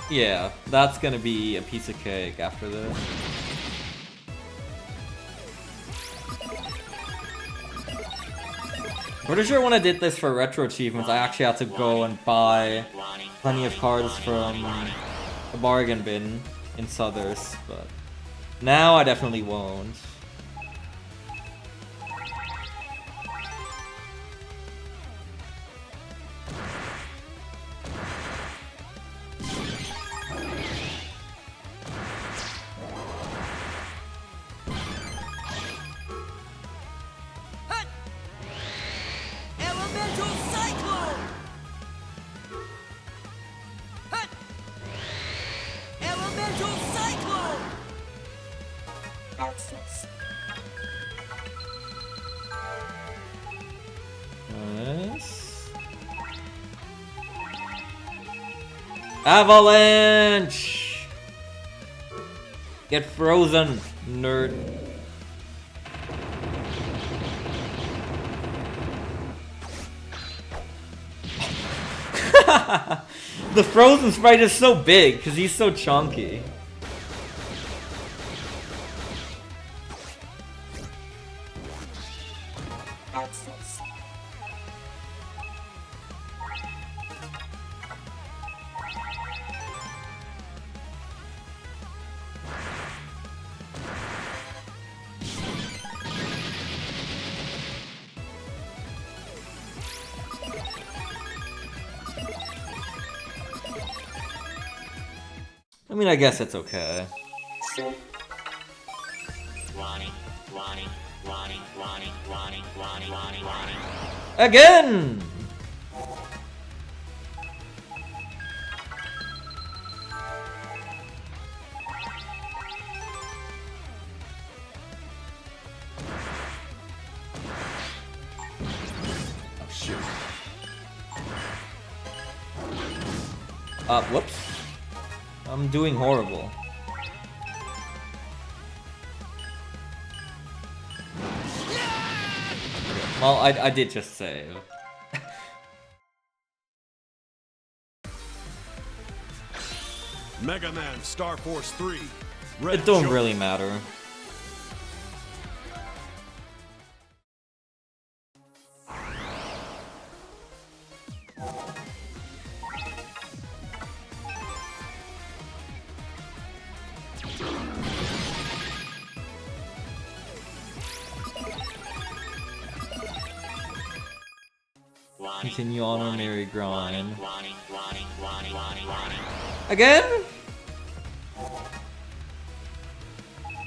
Yeah, that's gonna be a piece of cake after this. Pretty sure when I did this for retro achievements, I actually had to go and buy plenty of cards from the bargain bin in Southers, but now I definitely won't. Nice. Avalanche! Get frozen, nerd. The frozen sprite is so big because he's so chunky. mean, I guess it's okay. Sir. Warning, warning, warning, warning, warning, warning, warning, warning. Again! Oh, shoot. Whoops. I'm doing horrible. Well, I did just save. Mega Man Star Force 3. Red It don't Joker. really matter. Warning, Continue on our warning, merry grind. warning, warning, warning, warning, warning. Again?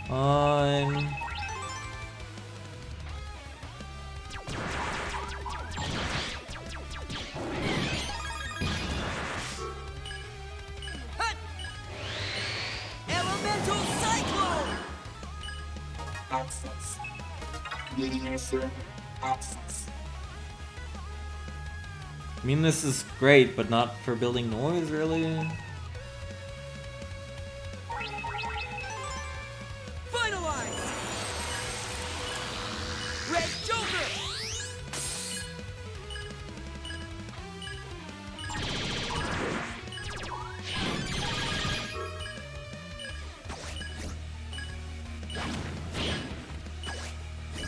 On. Hut! Elemental Cyclone! Access. Meteor Zone. Access. I mean, this is great, but not for building noise, really. Finalize! Red Joker!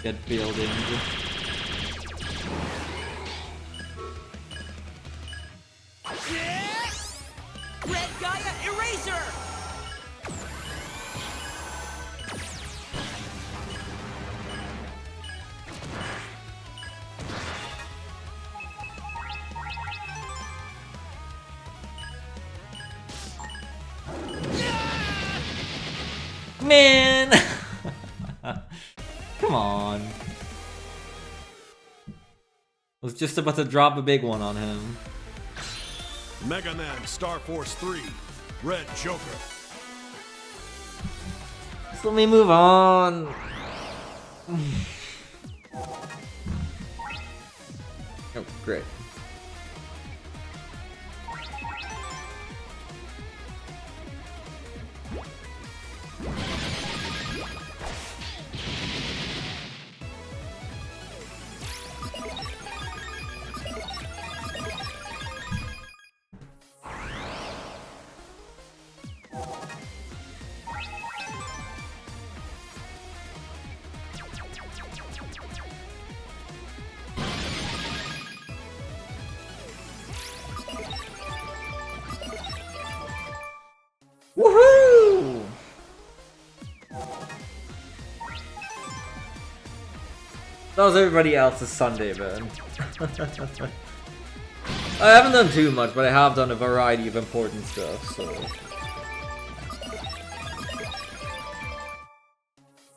Get building. Yeah! Red Gaia Eraser! Man! Come on. Was just about to drop a big one on him. Mega Man Star Force 3. Red Joker. Just let me move on. Oh, great. Woohoo! That was everybody else's Sunday, man. I haven't done too much, but I have done a variety of important stuff, so...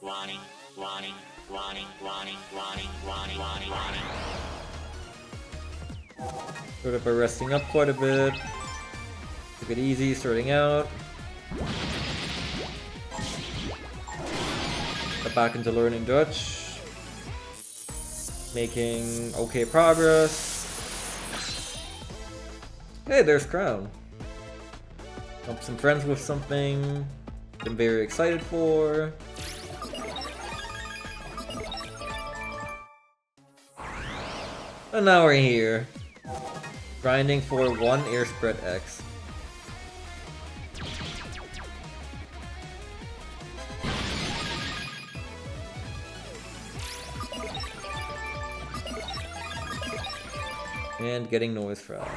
Warning, warning, warning, warning, warning, warning, warning, warning. Started by resting up quite a bit. Took it easy, starting out. Got back into learning Dutch. Making okay progress. Hey, there's Crown. Help some friends with something I'm very excited for. And now we're here. Grinding for 1 air spread X. And getting noise fries.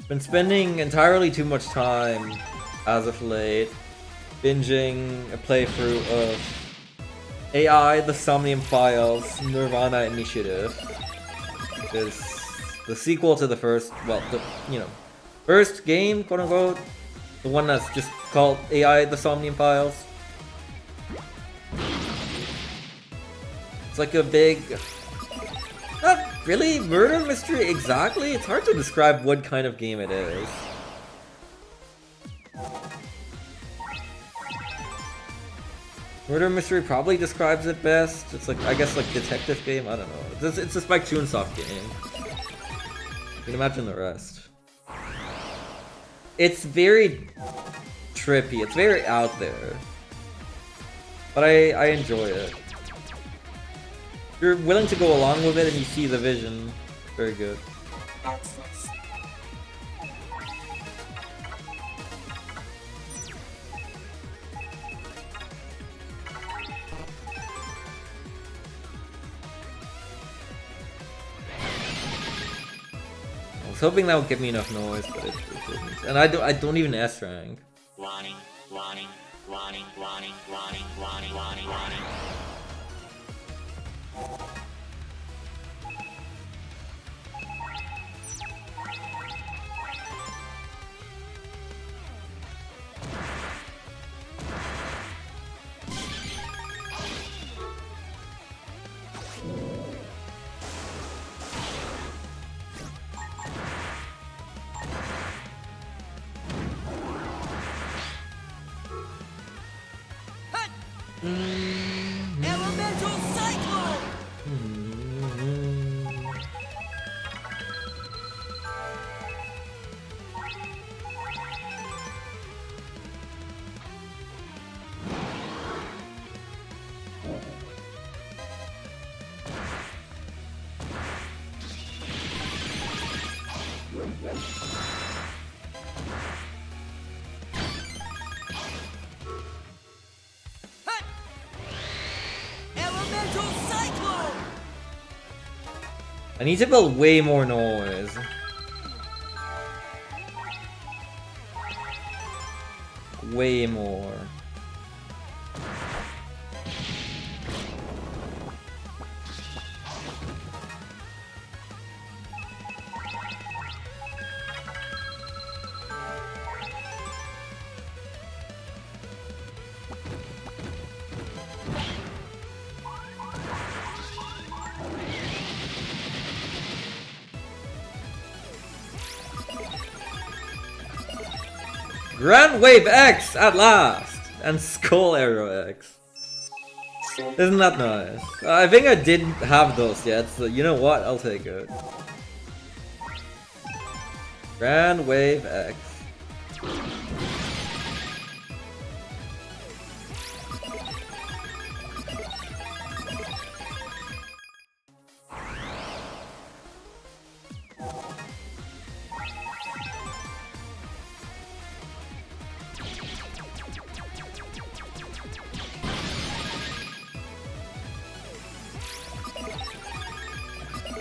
Been spending entirely too much time as of late binging a playthrough of AI The Somnium Files Nirvana Initiative. Is the sequel to the first, well, the, you know, first game, quote unquote. The one that's just called AI The Somnium Files. It's like a big, not really murder mystery exactly. It's hard to describe what kind of game it is. Murder mystery probably describes it best. It's like, I guess, like detective game. I don't know. It's a Spike Chunsoft game. You can imagine the rest. It's very trippy. It's very out there, but I enjoy it. If you're willing to go along with it and you see the vision, very good. Access. I was hoping that would give me enough noise, but it didn't. And I don't even S rank. Warning, warning, warning, warning, warning, warning, warning, warning. Hut! Elemental Cyclone! Hut! Elemental Cyclone! I need to build way more noise. Way more. Grand Wave X at last! And Skull Arrow X. Isn't that nice? I think I didn't have those yet, so you know what? I'll take it. Grand Wave X.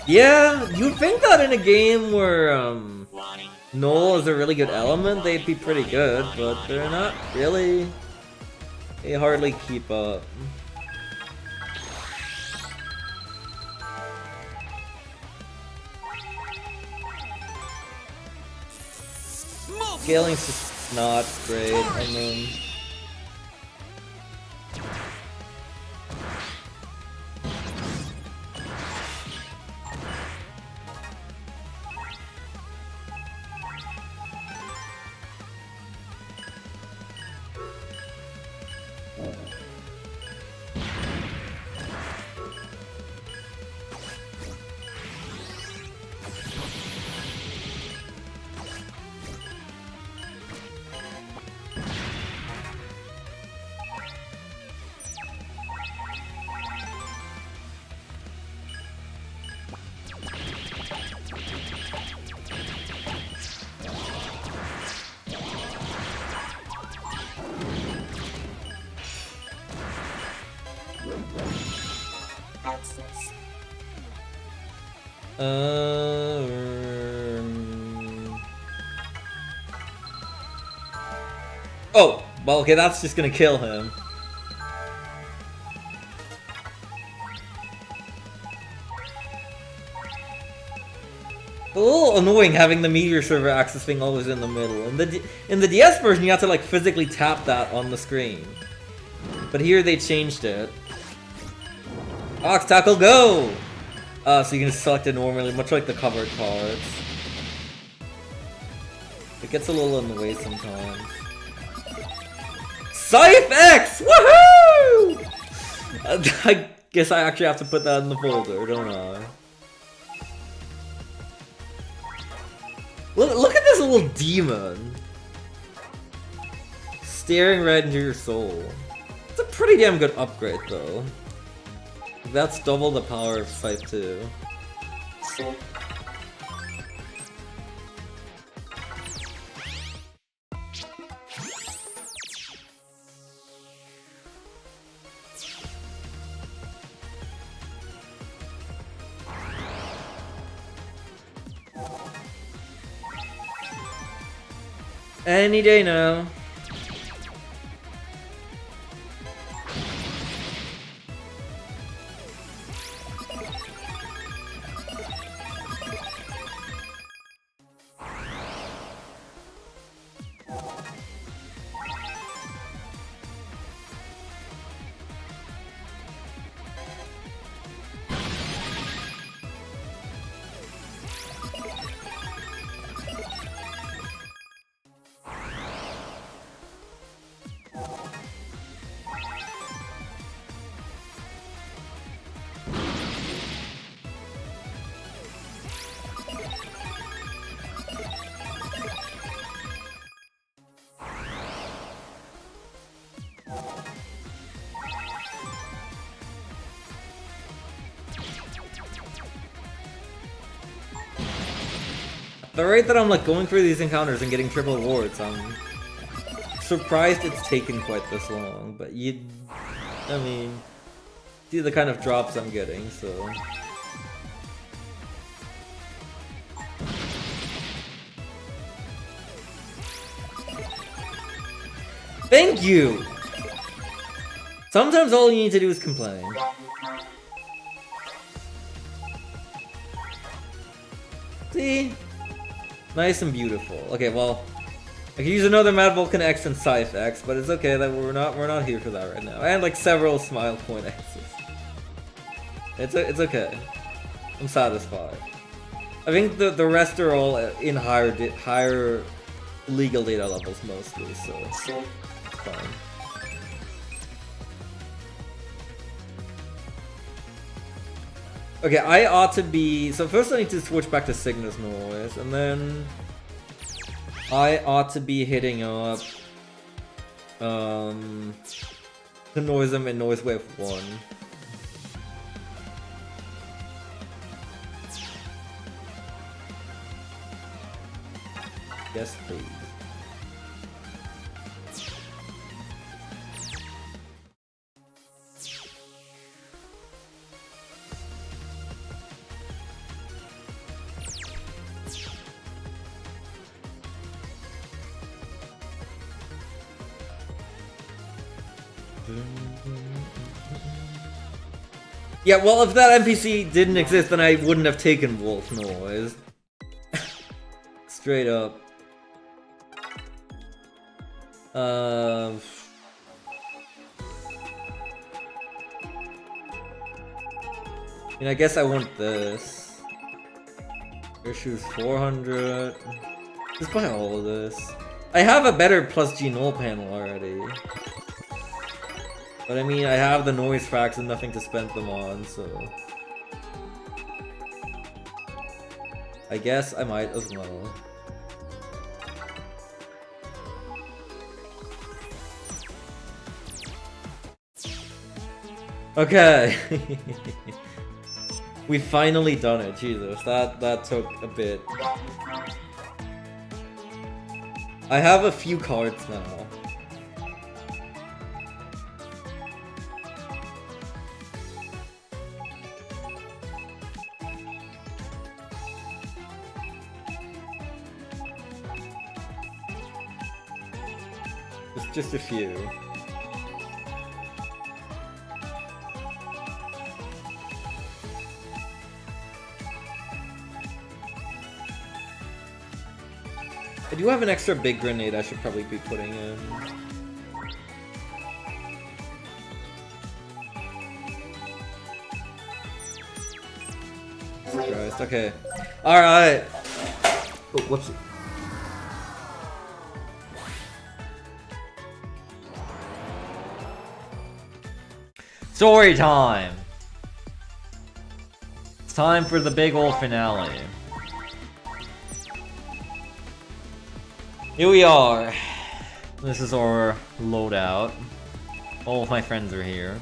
Yeah, you'd think that in a game where Warning. Null is a really good element, they'd be pretty good, but they're not really. They hardly keep up. Scaling's just not great on them. Access. Oh, well, okay, that's just gonna kill him. A little annoying having the meteor server access thing always in the middle. In the DS version, you have to like physically tap that on the screen. But here they changed it. Ox Tackle, go! So you can select it normally, much like the covered cards. It gets a little in the way sometimes. Scythe X! Woohoo! I guess I actually have to put that in the folder, don't I? Look at this little demon. Staring right into your soul. It's a pretty damn good upgrade though. That's double the power of Scythe 2. Any day now. The rate that I'm like going through these encounters and getting triple rewards, I'm surprised it's taken quite this long. But I mean, see the kind of drops I'm getting, so. Thank you! Sometimes all you need to do is complain. See? Nice and beautiful. Okay, well, I can use another Mad Vulcan X and Scythe X, but it's okay that we're not here for that right now. And like several Smile Point X's. It's okay. I'm satisfied. I think the rest are all in higher legal data levels mostly, so it's fine. Okay, I ought to be... So first I need to switch back to Cygnus Noise, and then... I ought to be hitting up... the Noisem and Noise Wave 1. Yes, please. Yeah, well, if that NPC didn't exist, then I wouldn't have taken Wolf Noise. Straight up. I mean, I guess I want this. Issues 400. Just buy all of this. I have a better plus G null panel already. But I mean, I have the noise facts and nothing to spend them on, so... I guess I might as well. Okay. We finally done it, Jesus. That took a bit. I have a few cards now. It's just a few. I do have an extra big grenade I should probably be putting in. Christ, okay. Alright! Oh, whoops. Story time! It's time for the big old finale. Here we are. This is our loadout. All of my friends are here.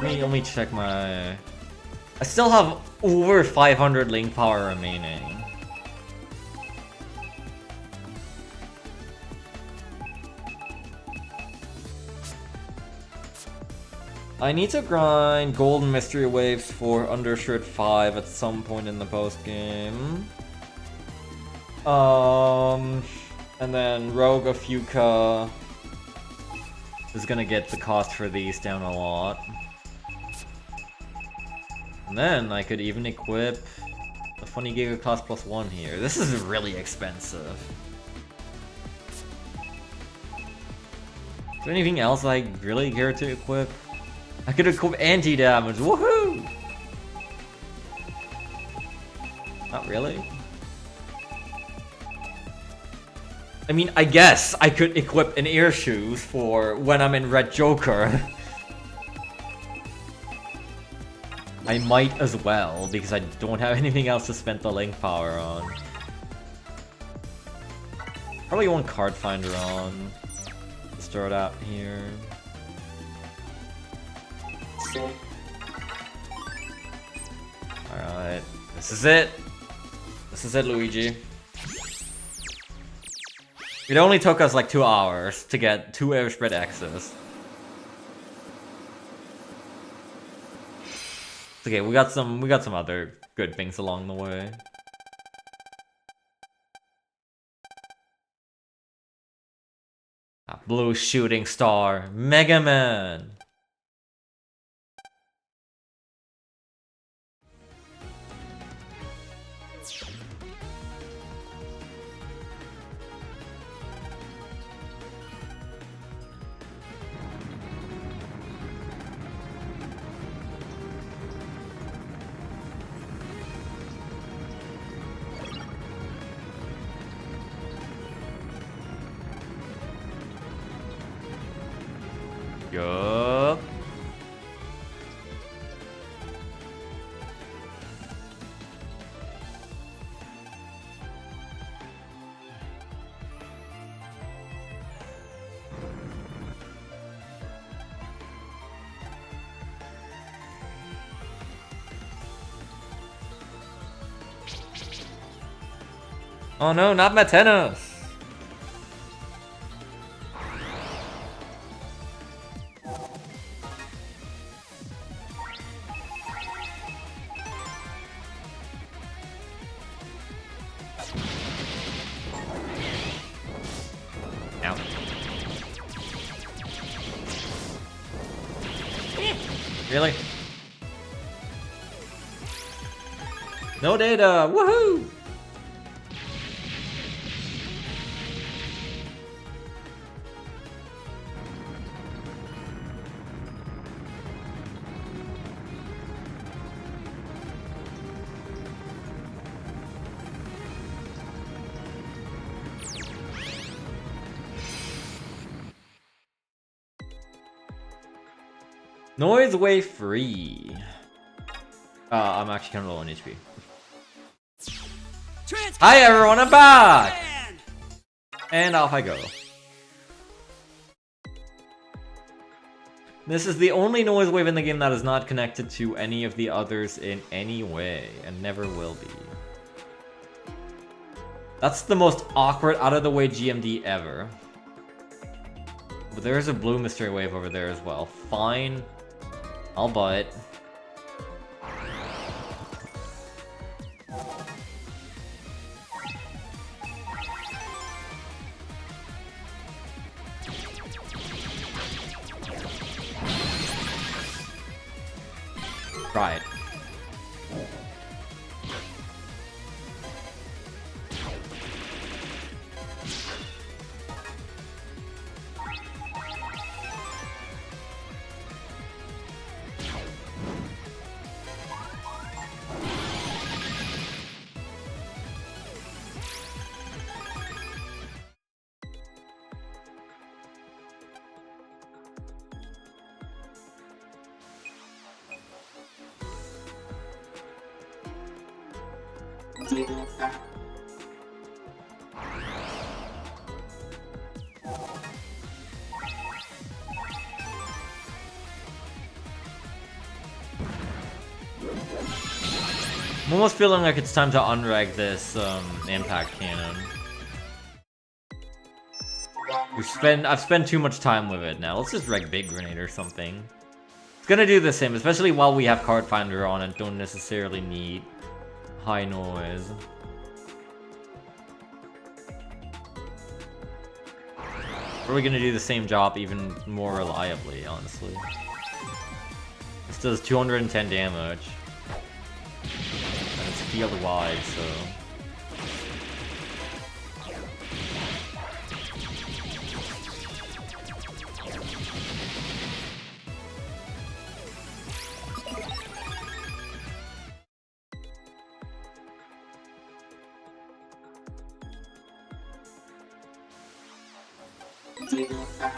Let me check my... I still have over 500 link power remaining. I need to grind golden mystery waves for Undershirt 5 at some point in the post game. And then Rogue of Fuka is gonna get the cost for these down a lot. And then I could even equip the Funny Giga cost +1 here. This is really expensive. Is there anything else I really care to equip? I could equip anti-damage, woohoo! Not really. I mean, I guess I could equip an ear shoes for when I'm in Red Joker. I might as well, because I don't have anything else to spend the link power on. Probably one card finder on. Let's throw it out here. Alright, this is it. This is it, Luigi. It only took us like 2 hours to get 2 airspread X's. It's okay, we got some other good things along the way. Blue shooting star, Mega Man. Yup. Oh no, not my tennis! Ow. Really? No data! Woohoo! Noise wave free. I'm actually kind of low on HP. Hi everyone, I'm back! And off I go. This is the only noise wave in the game that is not connected to any of the others in any way, and never will be. That's the most awkward, out of the way GMD ever. But there is a blue mystery wave over there as well. Fine. I'll buy it. Try it. Zero five. I'm almost feeling like it's time to unreg this impact cannon. I've spent too much time with it now. Let's just reg Big Grenade or something. It's gonna do the same, especially while we have Card Finder on and don't necessarily need high noise. Probably gonna do the same job even more reliably, honestly. This does 210 damage. And it's field wide, so... Zero five.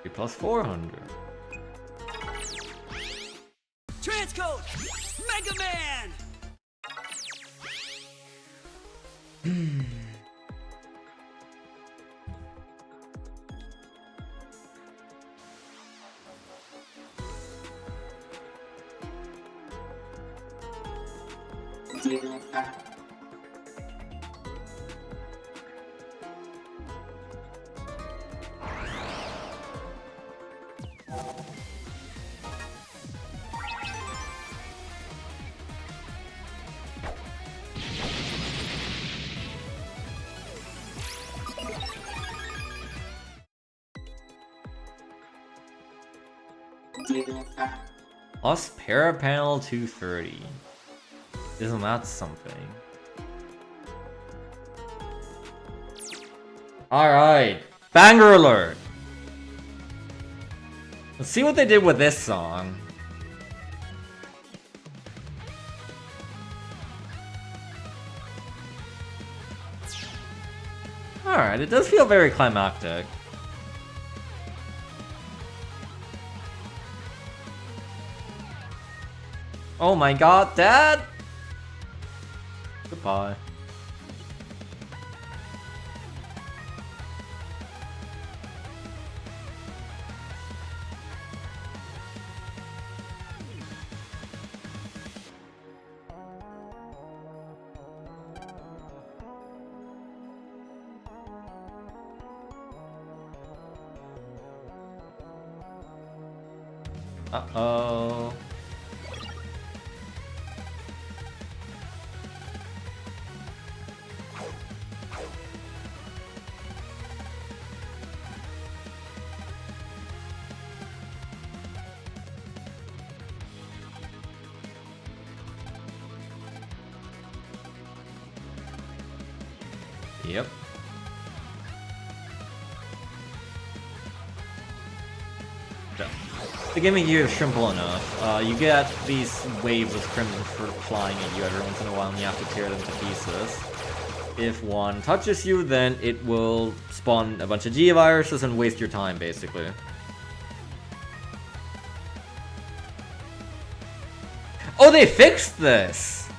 3 plus 400. Transcode! Mega Man! Zero five. Zero five. Plus Parapanel 230. Isn't that something? Alright. Banger alert! Let's see what they did with this song. Alright, it does feel very climactic. Oh my god, Dad! Goodbye. Uh-oh. Yep. The gaming gear is simple enough. You get these waves of crimson fruit flying at you every once in a while and you have to tear them to pieces. If one touches you, then it will spawn a bunch of G-viruses and waste your time, basically. Oh, they fixed this!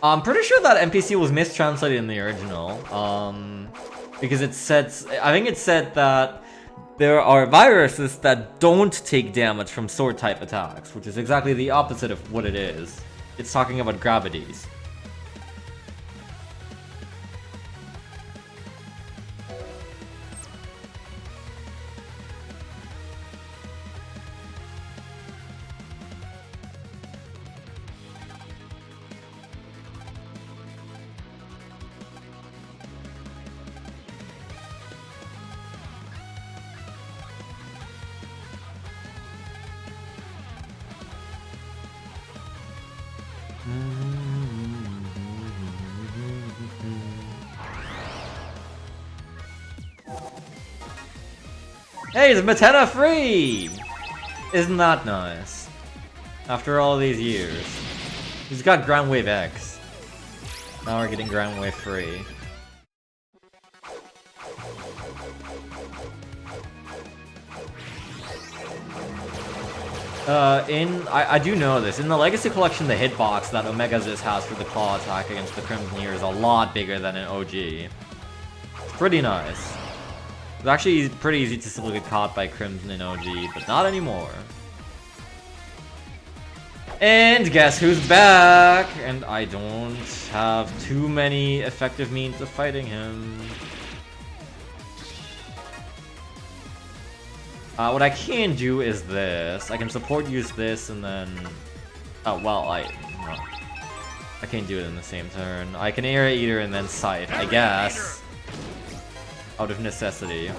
I'm pretty sure that NPC was mistranslated in the original. Because it said, I think it said that there are viruses that don't take damage from sword type attacks, which is exactly the opposite of what it is. It's talking about gravities. Hey, it's Matena free! Isn't that nice? After all these years. He's got Ground Wave X. Now we're getting Ground Wave free. I do know this. In the Legacy Collection, the hitbox that Omega Ziz has for the claw attack against the Crimson Year is a lot bigger than in OG. It's pretty nice. It's actually pretty easy to still get caught by Crimson in OG, but not anymore. And guess who's back? And I don't have too many effective means of fighting him. What I can do is this. I can support use this and then... Oh, well, I can't do it in the same turn. I can Area Eater and then Scythe, I guess. Out of necessity.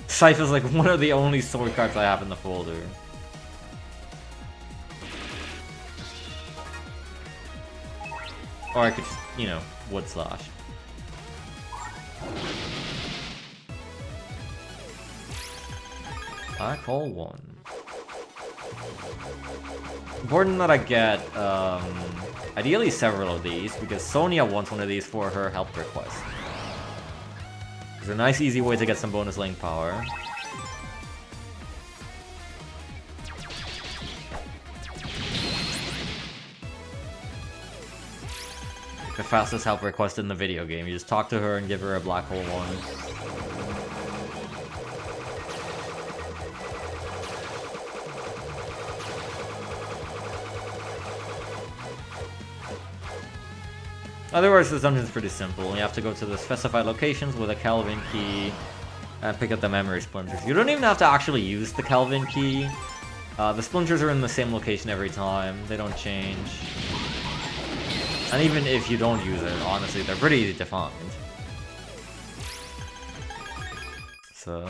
Scythe is like one of the only sword cards I have in the folder. Or I could just, you know, Wood Slash. Black Hole 1. Important that I get, ideally several of these, because Sonia wants one of these for her help request. It's a nice easy way to get some bonus link power. The fastest help request in the video game. You just talk to her and give her a Black Hole 1. Otherwise, this dungeon's pretty simple. You have to go to the specified locations with a Kelvin key and pick up the memory splinters. You don't even have to actually use the Kelvin key. The splinters are in the same location every time. They don't change. And even if you don't use it, honestly, they're pretty easy to find. So...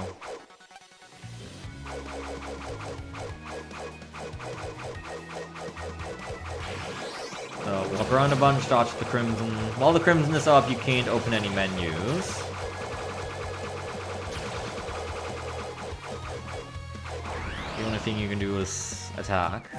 walk around a bunch, dodge the Crimson. While the Crimson is up, you can't open any menus. The only thing you can do is attack.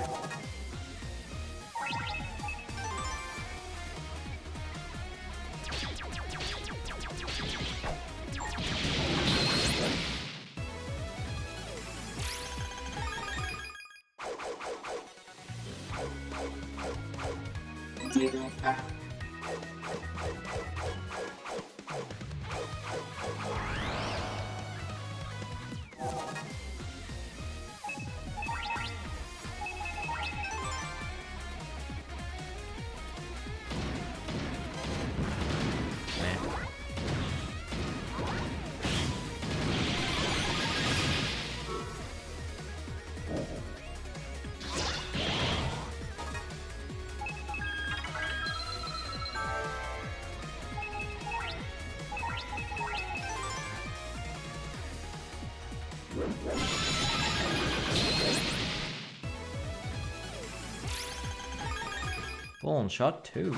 Full shot 2.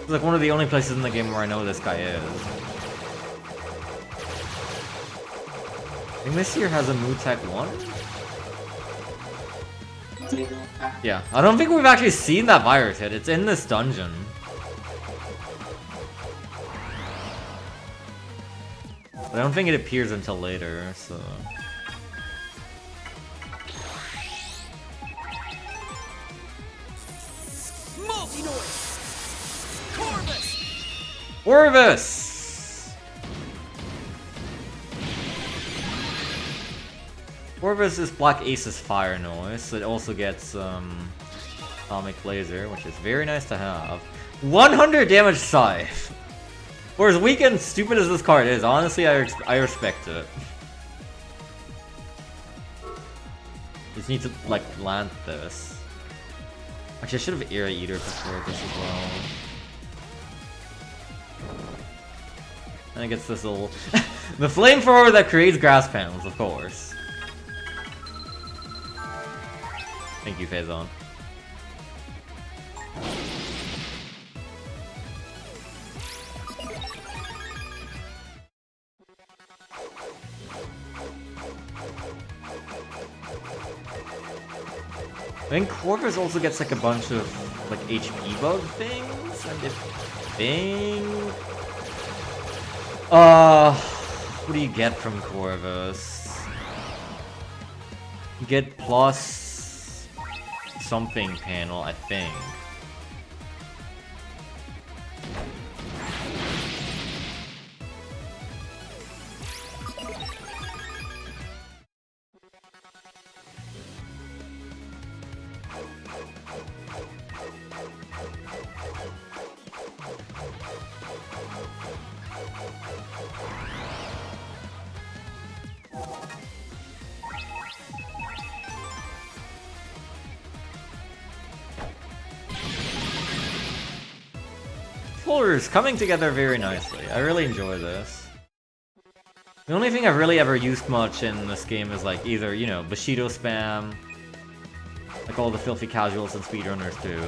It's like one of the only places in the game where I know this guy is. I think this here has a Mood Tech 1? Yeah, I don't think we've actually seen that virus hit. It's in this dungeon. But I don't think it appears until later, so... Orvis! Orvis is Black Ace's fire noise. It also gets Atomic Laser, which is very nice to have. 100 damage Scythe! For as weak and stupid as this card is, honestly, I respect it. Just need to, like, land this. Actually, I should have Area Eater before this as well. And it gets this little... the flamethrower that creates grass panels, of course. Thank you, Faison. I think Corvus also gets like a bunch of like HP bug things, and if thing. What do you get from Corvus? You get plus something panel, I think. Floors coming together very nicely. I really enjoy this. The only thing I've really ever used much in this game is like either, you know, Bushido spam, like all the filthy casuals and speedrunners do,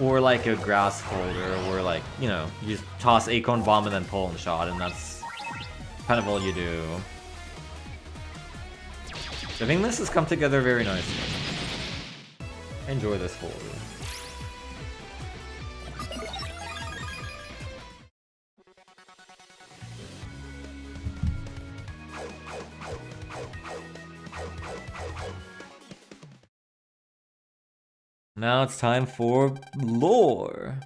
or like a grass folder where like, you know, you just toss Acorn Bomb and then pull and shot, and that's kind of all you do. I think this has come together very nicely. I enjoy this folder. Now it's time for lore.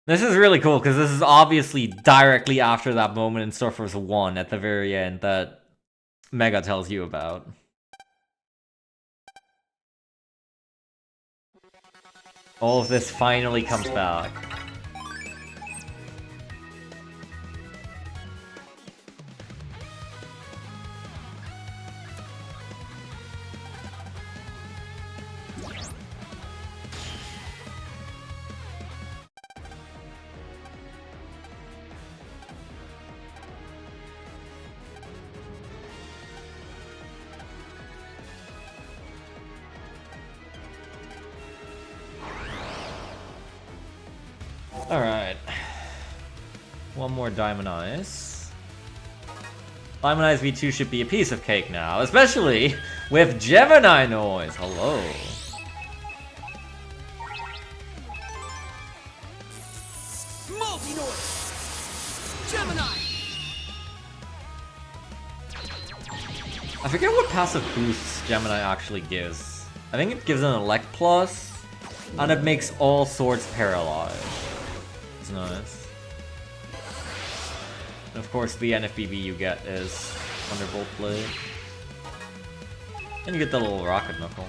This is really cool because this is obviously directly after that moment in Star Force 1 at the very end that Mega tells you about. All of this finally comes back. Alright. One more Diamond Eyes. Diamond Eyes V2 should be a piece of cake now, especially with Gemini noise. Hello. Multi-noise! Gemini! I forget what passive boosts Gemini actually gives. I think it gives an Elect Plus, and it makes all swords paralyzed. It's nice. And of course, the NFBB you get is Thunderbolt Blade. And you get the little Rocket Knuckle.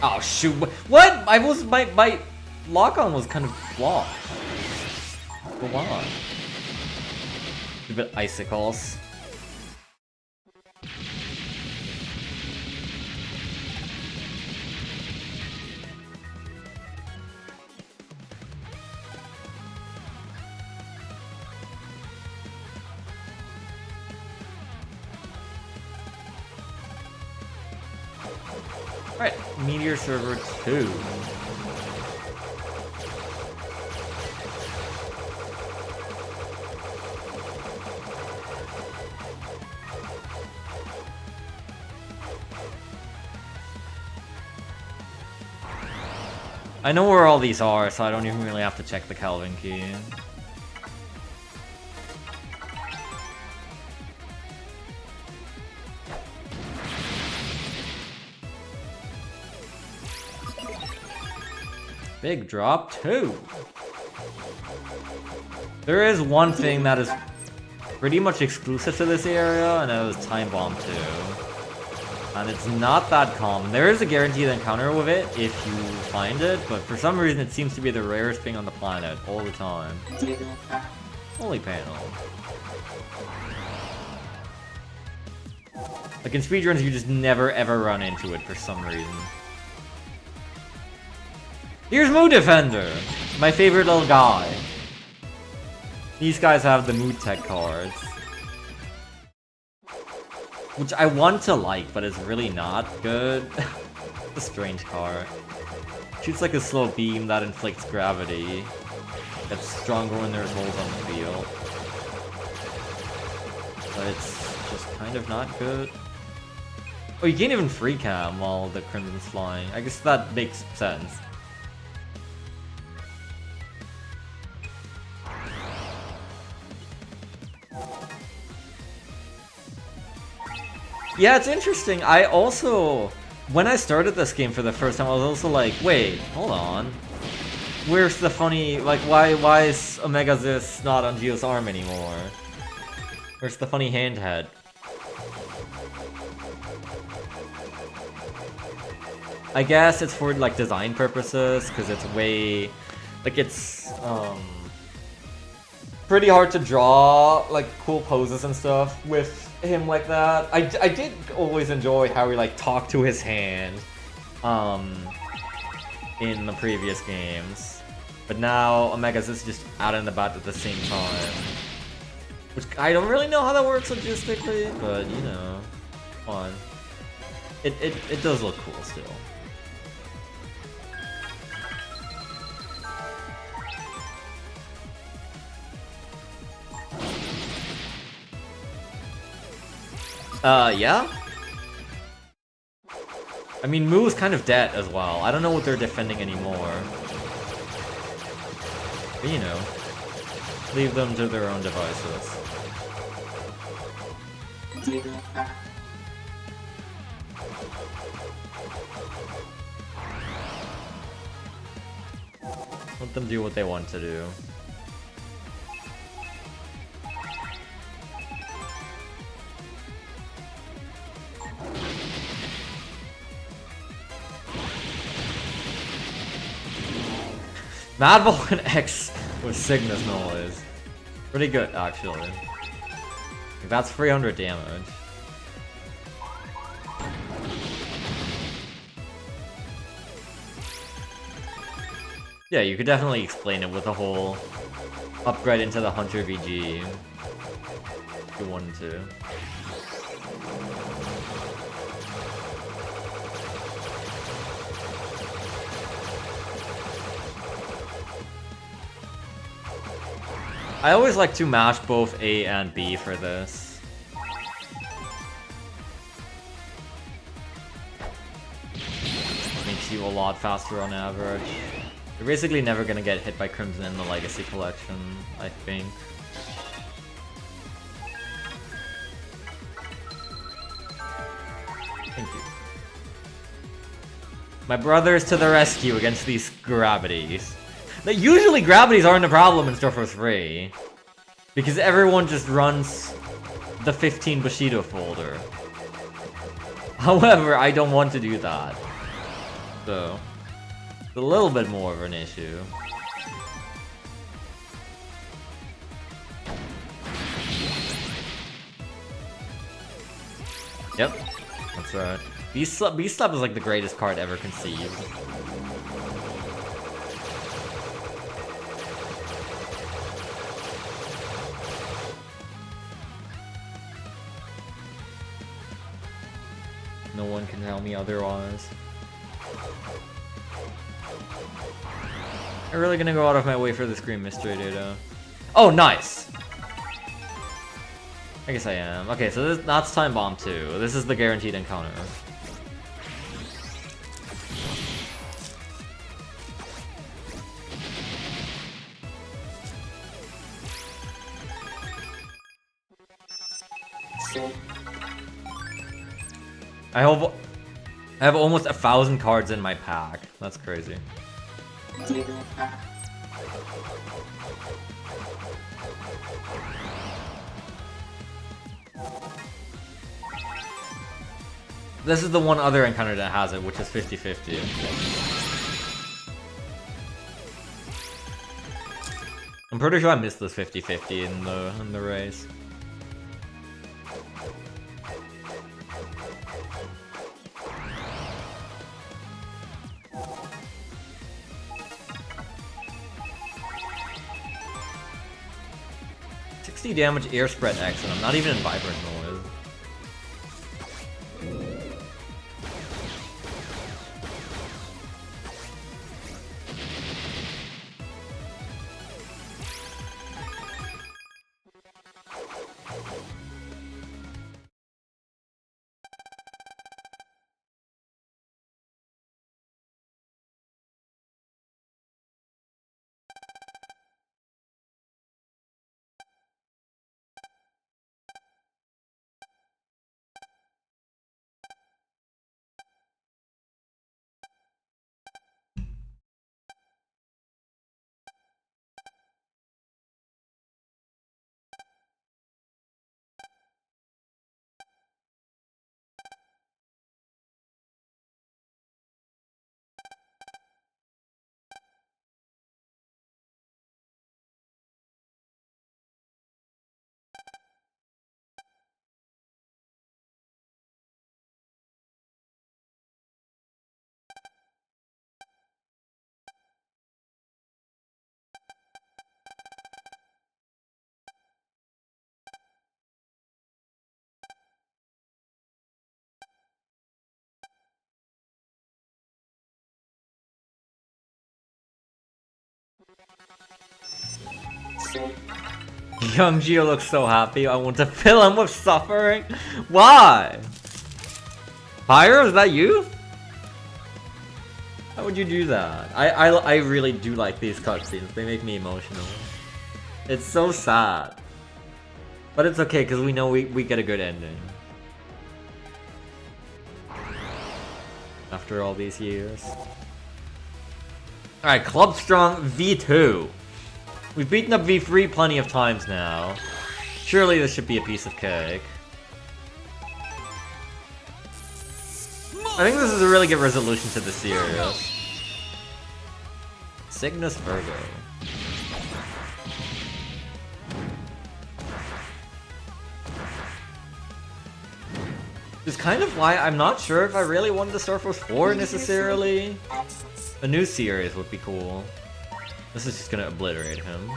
Oh shoot! What? I was my lock-on was kind of flawed. Go on. A bit icicles. Alright, Meteor Server 2. I know where all these are, so I don't even really have to check the Calvin key. Big drop 2. There is one thing that is pretty much exclusive to this area, and that is Time Bomb 2. And it's not that common. There is a guaranteed encounter with it if you find it, but for some reason it seems to be the rarest thing on the planet all the time. Holy panel. Like in speedruns, you just never ever run into it for some reason. Here's Mood Defender! My favorite little guy. These guys have the Mood Tech cards. Which I want to like, but it's really not good. It's a strange card. Shoots like a slow beam that inflicts gravity. Gets stronger when there's holes on the field. But it's just kind of not good. Oh, you can't even free cam while the Crimson's flying. I guess that makes sense. Yeah, it's interesting. I also, when I started this game for the first time, I was also like, wait, hold on. Where's the funny, like, why is Omega Zis not on Geo's arm anymore? Where's the funny hand head? I guess it's for, like, design purposes, because it's way, like, it's, pretty hard to draw, like, cool poses and stuff with him like that. I did always enjoy how he, like, talked to his hand, in the previous games. But now, Omega's is just out and about at the same time. Which, I don't really know how that works logistically, but, you know, fun. It does look cool still. Yeah? I mean, Moo's kind of dead as well. I don't know what they're defending anymore. But, you know, leave them to their own devices. Let them do what they want to do. Mad Vulcan X with Cygnus noise. Pretty good, actually. That's 300 damage. Yeah, you could definitely explain it with a whole upgrade into the Hunter VG. If you wanted to. I always like to mash both A and B for this. Makes you a lot faster on average. You're basically never gonna get hit by Crimson in the Legacy Collection, I think. Thank you. My brothers to the rescue against these gravities. Usually gravities aren't a problem in Star Force 3. Because everyone just runs the 15 Bushido folder. However, I don't want to do that. So, it's a little bit more of an issue. Yep, that's right. Beast Slap is like the greatest card ever conceived. No one can tell me otherwise. I'm really gonna go out of my way for the Scream Mystery data. Oh, nice! I guess I am. Okay, so that's Time Bomb 2. This is the guaranteed encounter. I have almost 1,000 cards in my pack. That's crazy. This is the one other encounter that has it, which is 50-50. I'm pretty sure I missed this 50-50 in the race. 60 damage air spread X, and I'm not even in vibrant mode. Young Gio looks so happy. I want to fill him with suffering. Why? Pyro, is that you? How would you do that? I really do like these cutscenes. They make me emotional. It's so sad. But it's okay, because we know we get a good ending. After all these years. Alright, Club Strong V2. We've beaten up V3 plenty of times now. Surely this should be a piece of cake. I think this is a really good resolution to the series. Cygnus Virgo. It's kind of why I'm not sure if I really wanted the Star Force 4 necessarily. A new series would be cool. This is just gonna obliterate him.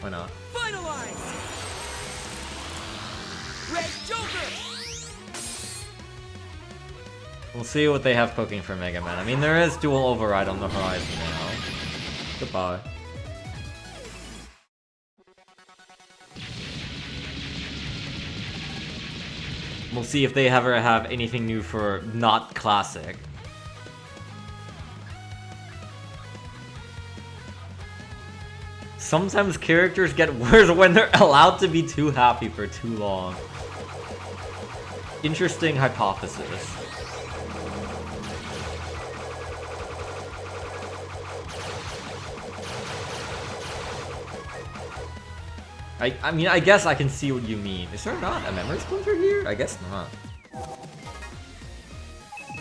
Why not? Finalize! Red Joker! We'll see what they have cooking for Mega Man. I mean, there is dual override on the horizon now. Goodbye. We'll see if they ever have anything new for not classic. Sometimes characters get worse when they're allowed to be too happy for too long. Interesting hypothesis. I mean, I guess I can see what you mean. Is there not a memory splinter here? I guess not.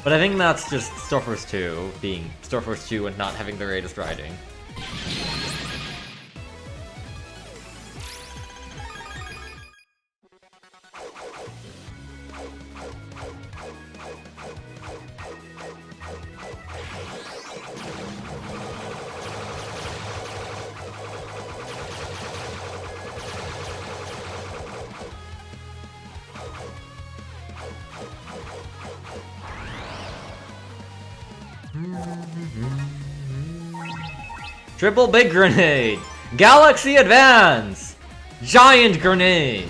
But I think that's just Star Force 2 being Star Force 2 and not having the greatest writing. Triple big grenade! Galaxy Advance! Giant grenade!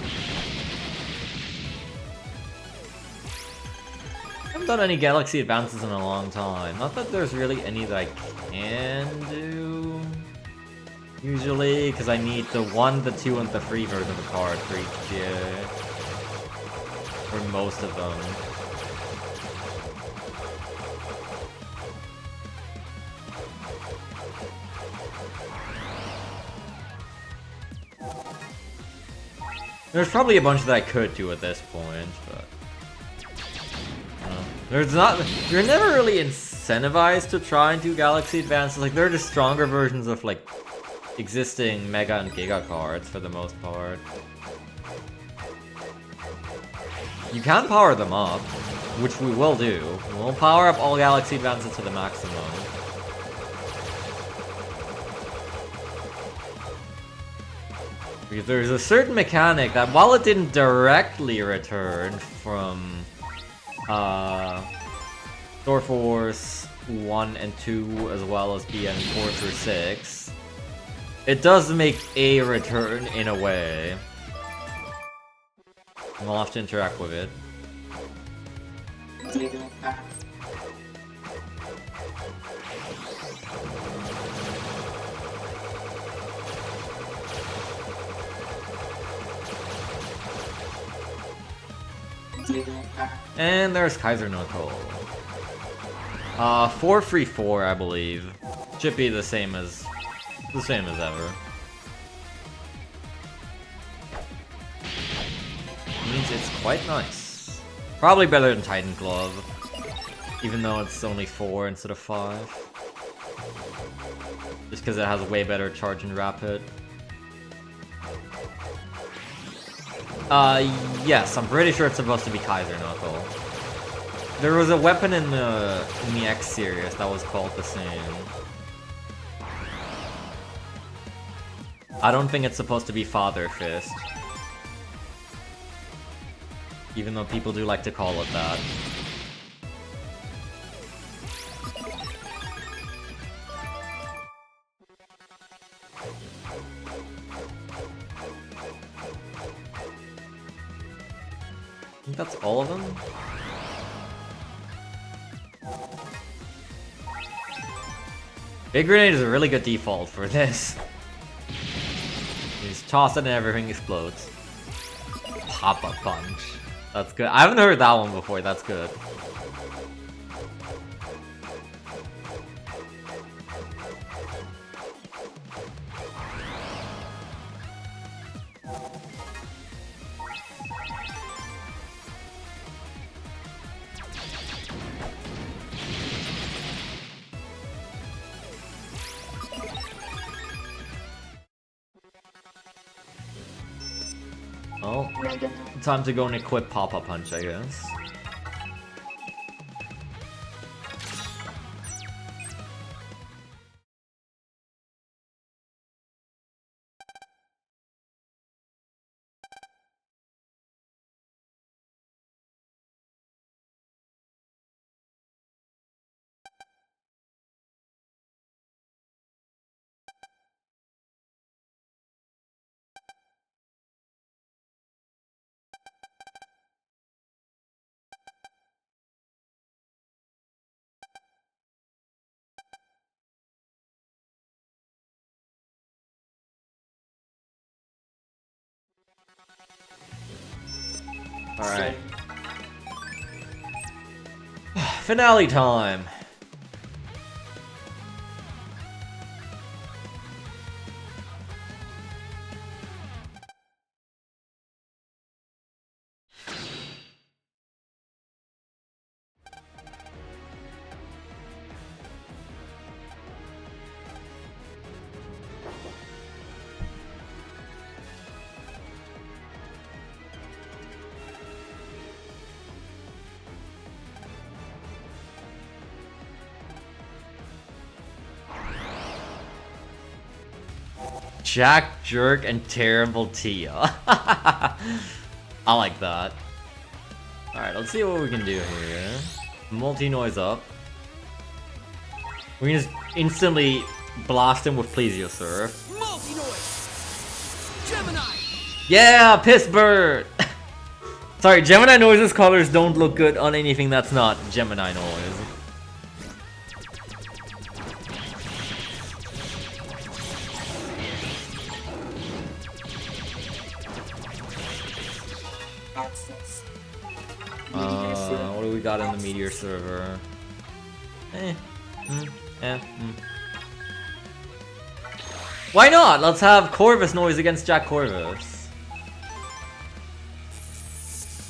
I haven't done any Galaxy Advances in a long time. Not that there's really any that I can do. Usually, because I need the 1, the 2, and the 3 version of the card for each year. For most of them. There's probably a bunch that I could do at this point, but there's not. You're never really incentivized to try and do Galaxy Advances. Like, they're just stronger versions of like existing Mega and Giga cards for the most part. You can power them up, which we will do. We'll power up all Galaxy Advances to the maximum. Because there's a certain mechanic that, while it didn't directly return from Store Force 1 and 2, as well as BN 4 through 6, it does make a return in a way. We'll have to interact with it. And there's Kaiser Knuckle. 4-3-4, I believe. Should be the same as ever. Means it's quite nice. Probably better than Titan Glove, even though it's only 4 instead of 5. Just because it has way better charge and rapid. Yes, I'm pretty sure it's supposed to be Kaiser Knuckle. There was a weapon in the X series that was called the same. I don't think it's supposed to be Father Fist. Even though people do like to call it that. I think that's all of them? Big Grenade is a really good default for this. You just toss it and everything explodes. Pop-up punch. That's good. I haven't heard that one before, that's good. Oh, time to go and equip Pop-Up Punch, I guess. Alright. Finale time! Jack, Jerk, and Terrible Tia. I like that. Alright, let's see what we can do here. Multi-noise up. We can just instantly blast him with Plesiosaur. Multi-noise! Gemini! Yeah, Piss Bird! Sorry, Gemini Noise's colors don't look good on anything that's not Gemini Noise. What do we got in the Meteor server? Why not? Let's have Corvus Noise against Jack Corvus.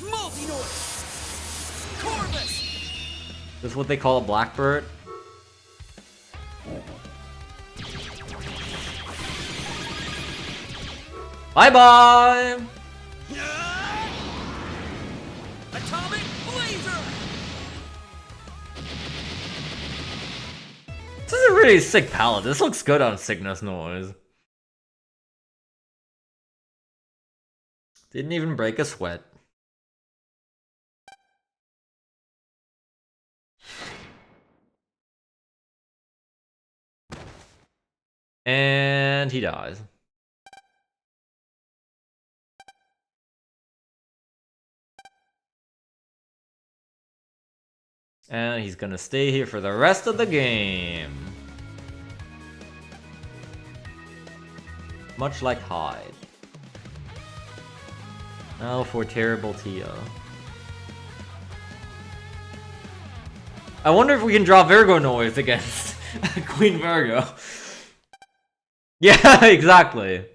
Multi-noise! Corvus! This is what they call a Blackbird. Bye-bye! Atomic Blazer! This is a really sick palette. This looks good on Cygnus Noise. Didn't even break a sweat. And he dies. And he's gonna stay here for the rest of the game. Much like Hyde. Oh, for terrible Tio. I wonder if we can draw Virgo noise against Queen Virgo. Yeah, exactly.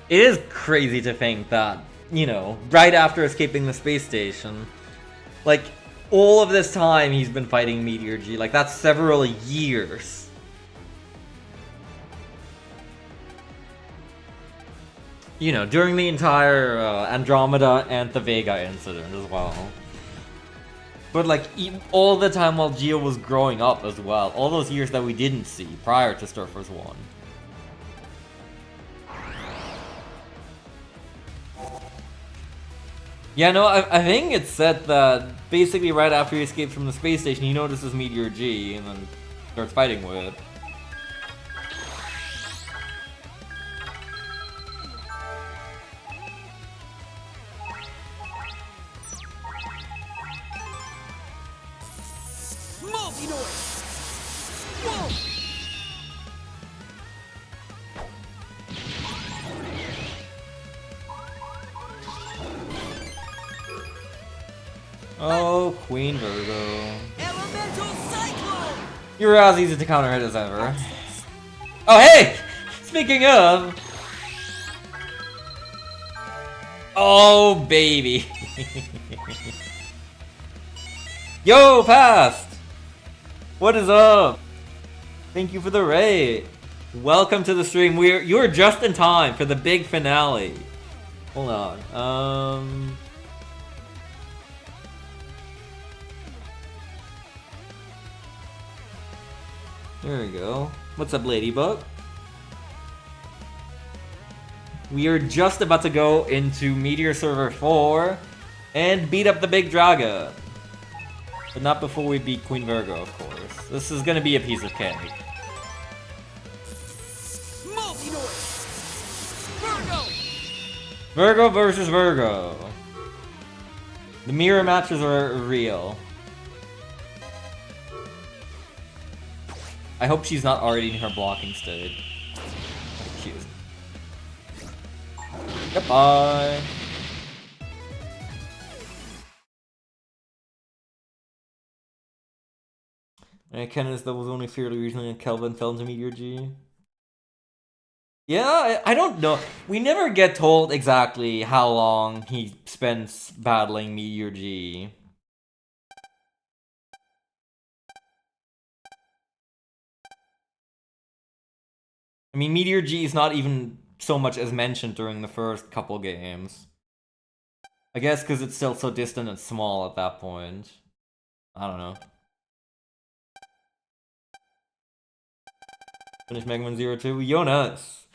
It is crazy to think that, you know, right after escaping the space station, like, all of this time he's been fighting Meteor G. Like, that's several years. You know, during the entire Andromeda and the Vega incident as well. But, like, all the time while Geo was growing up as well. All those years that we didn't see prior to Star Force 1. Yeah, no, I think it's said that basically right after he escapes from the space station, he notices Meteor G and then starts fighting with it. Multi-noise! Whoa! Oh, Queen Virgo. Elemental Cyclone! You're as easy to counter hit as ever. Oh, hey! Speaking of... Oh, baby. Yo, Past! What is up? Thank you for the raid. Welcome to the stream. You're just in time for the big finale. Hold on. There we go. What's up, Ladybug? We are just about to go into Meteor Server 4 and beat up the big dragon. But not before we beat Queen Virgo, of course. This is gonna be a piece of cake. Multi-noise! Virgo! Virgo versus Virgo. The mirror matches are real. I hope she's not already in her blocking state. She is. Goodbye. Kenneth, that was only fairly recently Kelvin fell into Meteor G. Yeah, I don't know. We never get told exactly how long he spends battling Meteor G. I mean, Meteor G is not even so much as mentioned during the first couple games. I guess because it's still so distant and small at that point. I don't know. Finish Mega Man 02. Jonas!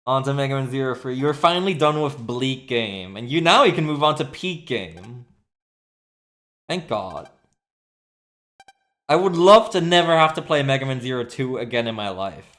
On to Mega Man 03. You're finally done with Bleak Game. And now you can move on to Peak Game. Thank God. I would love to never have to play Mega Man 02 again in my life.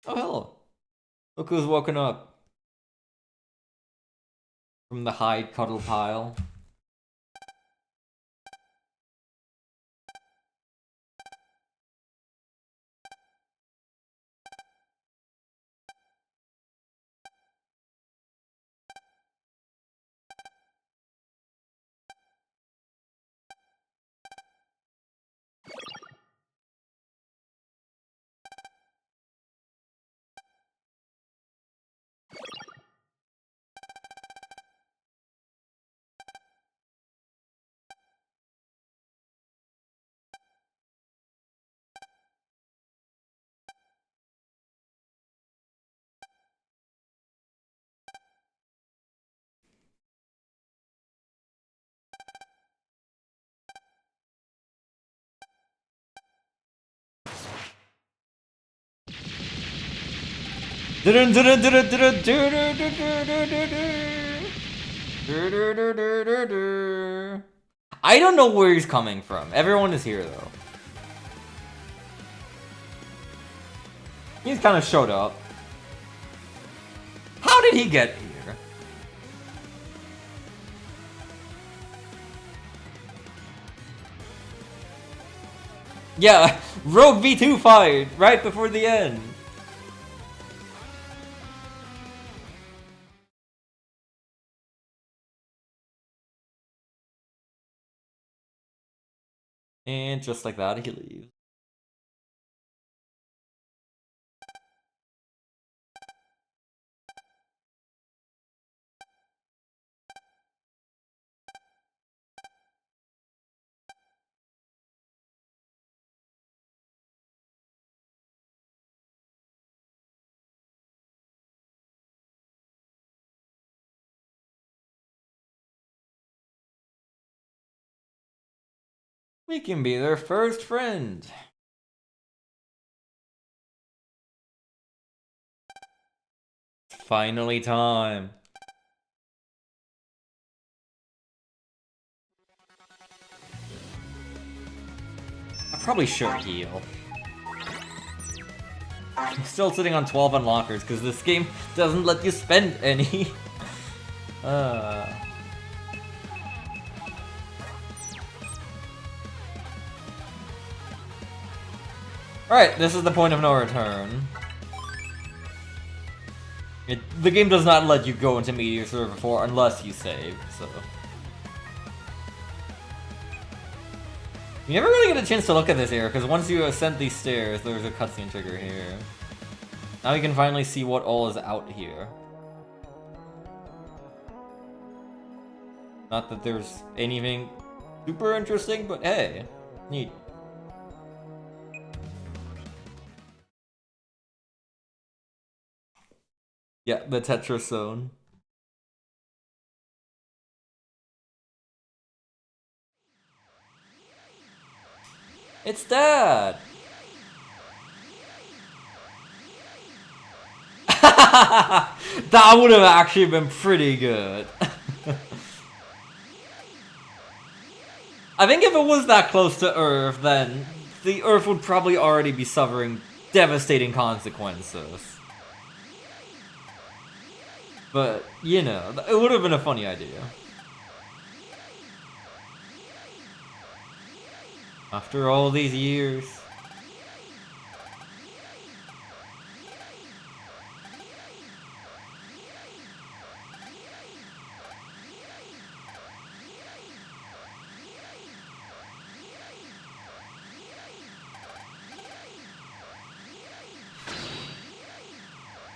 Oh, hell. Look who's woken up. From the hide cuddle pile. I don't know where he's coming from. Everyone is here though. He's kind of showed up. How did he get here? Yeah, Rogue V2 fired right before the end. And just like that, he leaves. We can be their first friend. Finally time. I probably should heal. I'm still sitting on 12 unlockers because this game doesn't let you spend any. Alright, this is the point of no return. The game does not let you go into Meteor Server 4 unless you save, so... You never really get a chance to look at this area, because once you ascend these stairs, there's a cutscene trigger here. Now you can finally see what all is out here. Not that there's anything super interesting, but hey, neat. Yeah, the Tetris zone. It's Dad! That would have actually been pretty good. I think if it was that close to Earth, then the Earth would probably already be suffering devastating consequences. But, you know, it would have been a funny idea. After all these years.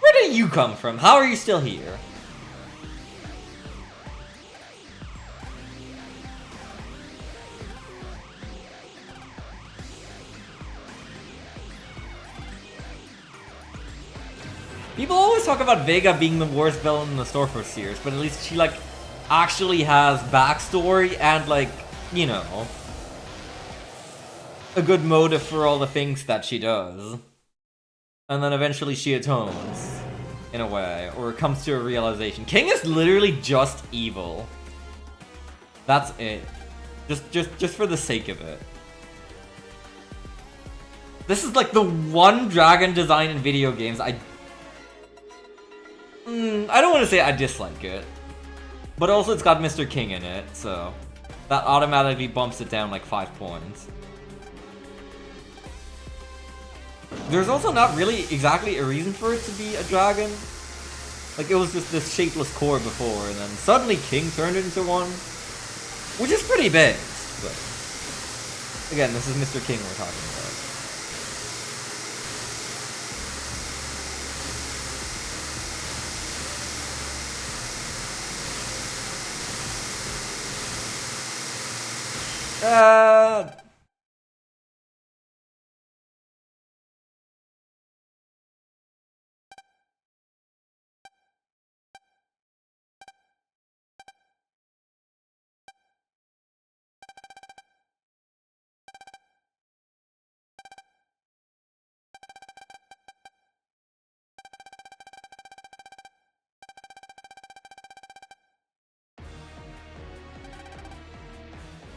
Where did you come from? How are you still here? People always talk about Vega being the worst villain in the Starforce series, but at least she, like, actually has backstory and, like, you know, a good motive for all the things that she does. And then eventually she atones, in a way, or comes to a realization. King is literally just evil. That's it. Just for the sake of it. This is like the one dragon design in video games I don't want to say I dislike it, but also it's got Mr. King in it, so that automatically bumps it down like 5 points. There's also not really exactly a reason for it to be a dragon. Like, it was just this shapeless core before, and then suddenly King turned it into one, which is pretty big, but again, this is Mr. King we're talking about.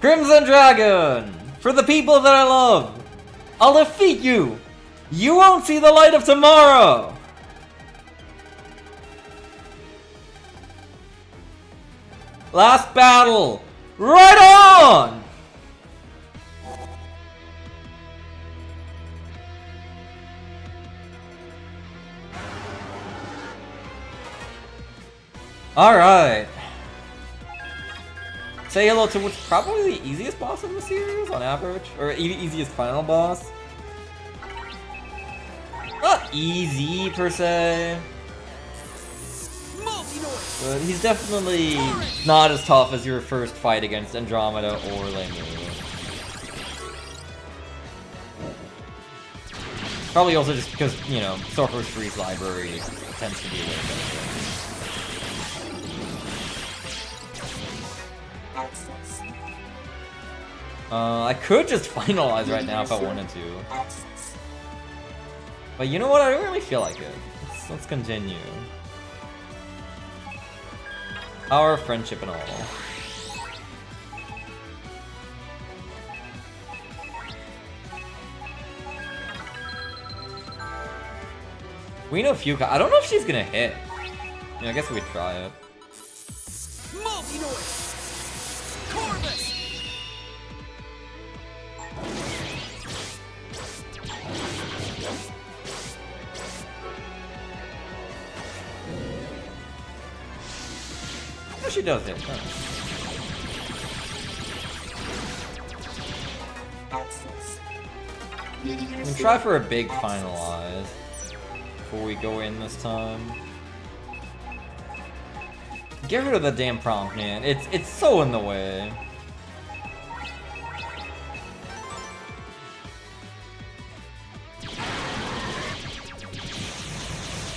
Crimson Dragon! For the people that I love! I'll defeat you! You won't see the light of tomorrow! Last battle! Right on! Alright. Say hello to what's probably the easiest boss in the series on average, or easiest final boss. Not easy per se, but he's definitely not as tough as your first fight against Andromeda or Lemu. Probably also just because, you know, Sorcerer's Free's library tends to be a little better. I could just finalize right now if I wanted to. But you know what? I don't really feel like it. Let's continue. Our friendship and all. We know Fuka. I don't know if she's gonna hit. Yeah, I guess we'd try it. Multi-noise! Corvus! Oh, she does hit. Huh. We can try for a big finalize before we go in this time. Get rid of the damn prompt, man. It's so in the way.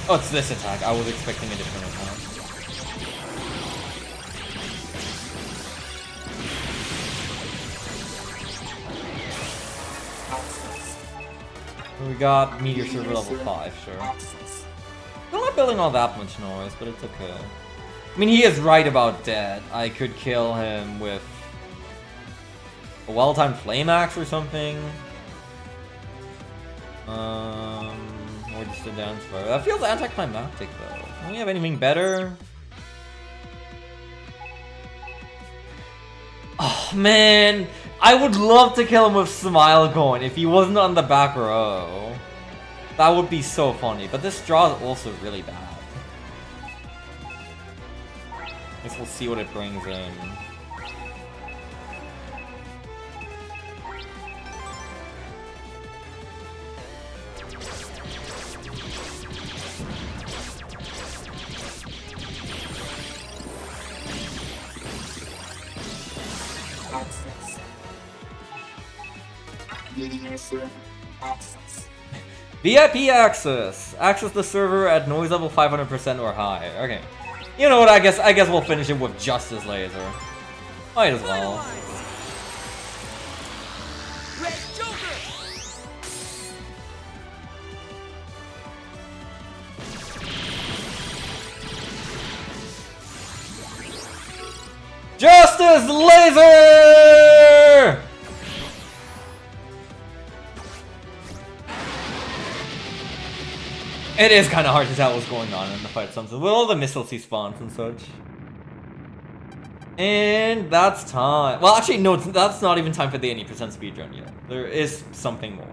Oh, it's this attack. I was expecting a different attack. We got Meteor Server level 5, sure. I'm not building all that much noise, but it's okay. I mean, he is right about dead. I could kill him with a well-timed Flame Axe or something. Or just a dance fire. That feels anticlimactic, though. Don't we have anything better? Oh, man. I would love to kill him with Smile going if he wasn't on the back row. That would be so funny. But this draw is also really bad. I guess we'll see what it brings in. VIP access! Access the server at noise level 500% or higher. Okay. You know what, I guess we'll finish it with Justice Laser. Might as well. Red Joker! Justice Laser! It is kind of hard to tell what's going on in the fight sometimes, with all the missiles he spawns and such. And that's time. Well, actually, no, that's not even time for the 80% speedrun yet. There is something more.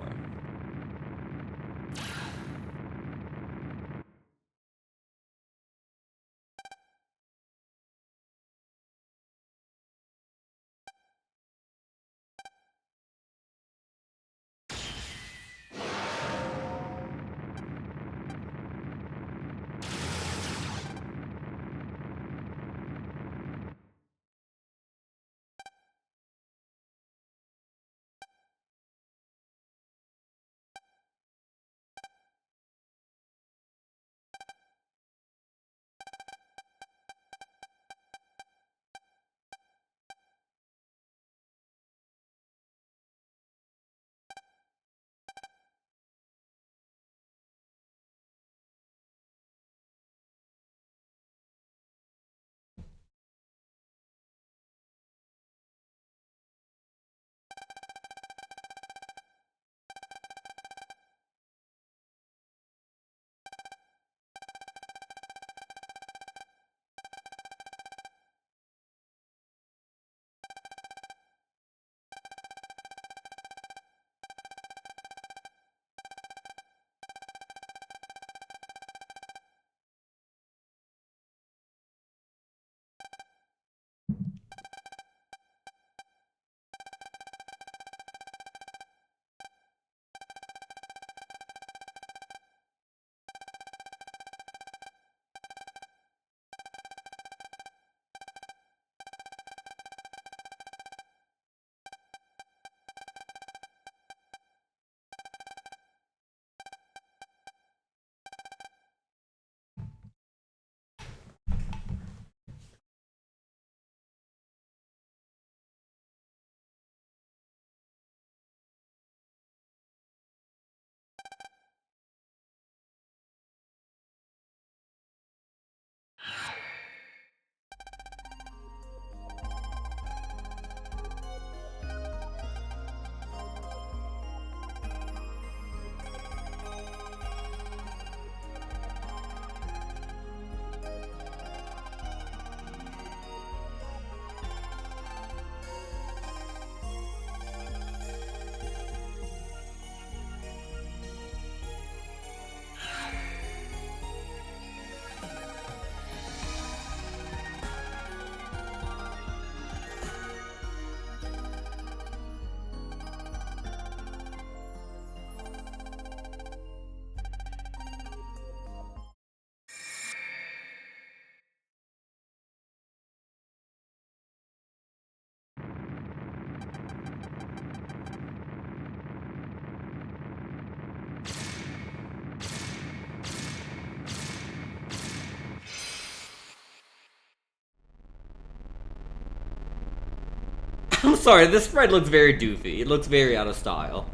I'm sorry, this spread looks very doofy. It looks very out of style.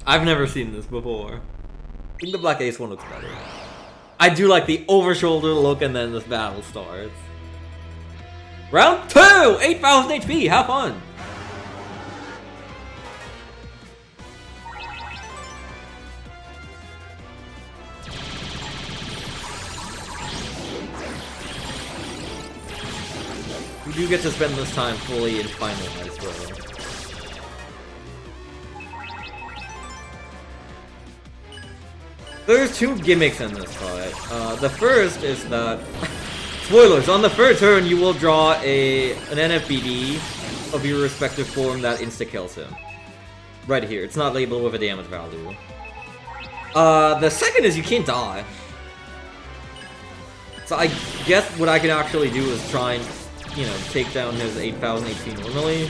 I've never seen this before. I think the Black Ace one looks better. I do like the over-shoulder look and then this battle starts. Round 2! 8,000 HP, have fun! We do get to spend this time fully in final as well. There's two gimmicks in this fight. The first is that... spoilers! On the third turn, you will draw an NFBD of your respective form that insta-kills him. Right here. It's not labeled with a damage value. The second is you can't die. So I guess what I can actually do is try and, you know, take down his 8,000 HP normally.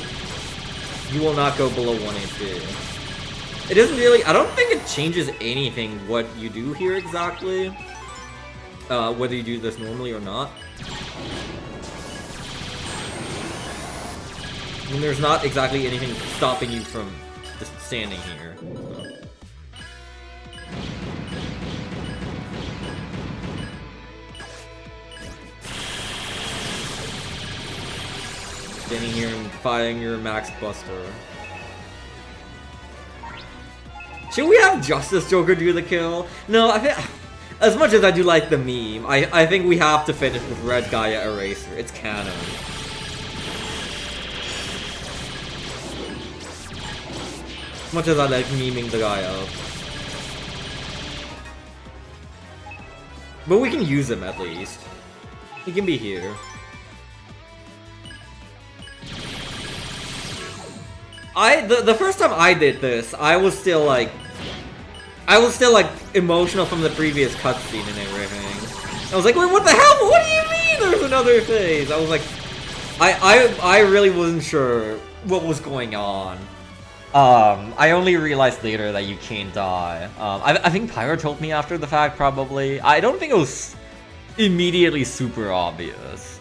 You will not go below 1 HP. It isn't really... I don't think it changes anything what you do here exactly. Whether you do this normally or not. I mean, there's not exactly anything stopping you from just standing here. So. Standing here and firing your Max Buster. Should we have Justice Joker do the kill? No, I think... As much as I do like the meme, I think we have to finish with Red Gaia Eraser. It's canon. As much as I like memeing the guy up. But we can use him at least. He can be here. The first time I did this, I was still like emotional from the previous cutscene and everything. I was like, wait, what the hell? What do you mean there's another phase? I was like, I really wasn't sure what was going on. I only realized later that you can't die. I think Pyro told me after the fact, probably. I don't think it was immediately super obvious.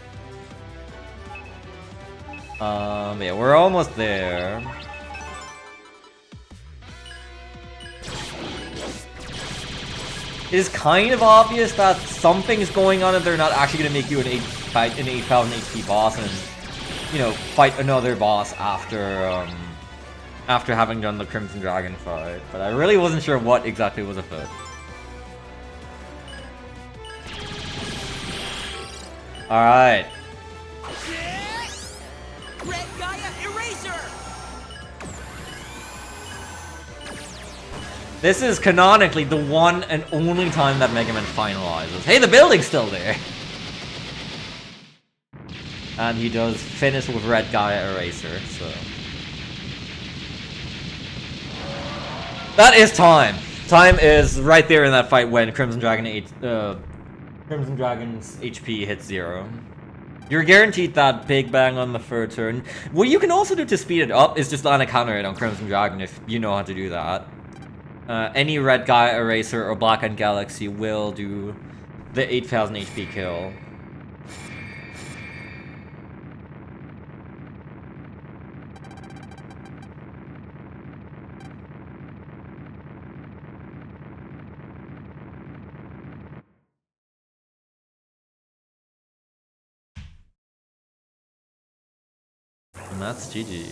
Yeah, we're almost there. It is kind of obvious that something's going on if they're not actually going to make you an 8,000 HP boss and, you know, fight another boss after after having done the Crimson Dragon fight. But I really wasn't sure what exactly was afoot. Alright. Red Gaia Eraser! This is canonically the one and only time that Mega Man finalizes. Hey, the building's still there! And he does finish with Red Gaia Eraser, so... That is time! Time is right there in that fight when Crimson Dragon's HP hits 0. You're guaranteed that Big Bang on the third turn. What you can also do to speed it up is just land a counter hit on Crimson Dragon if you know how to do that. Any Red Gaia Eraser or Black End Galaxy will do the 8,000 HP kill. And that's GG.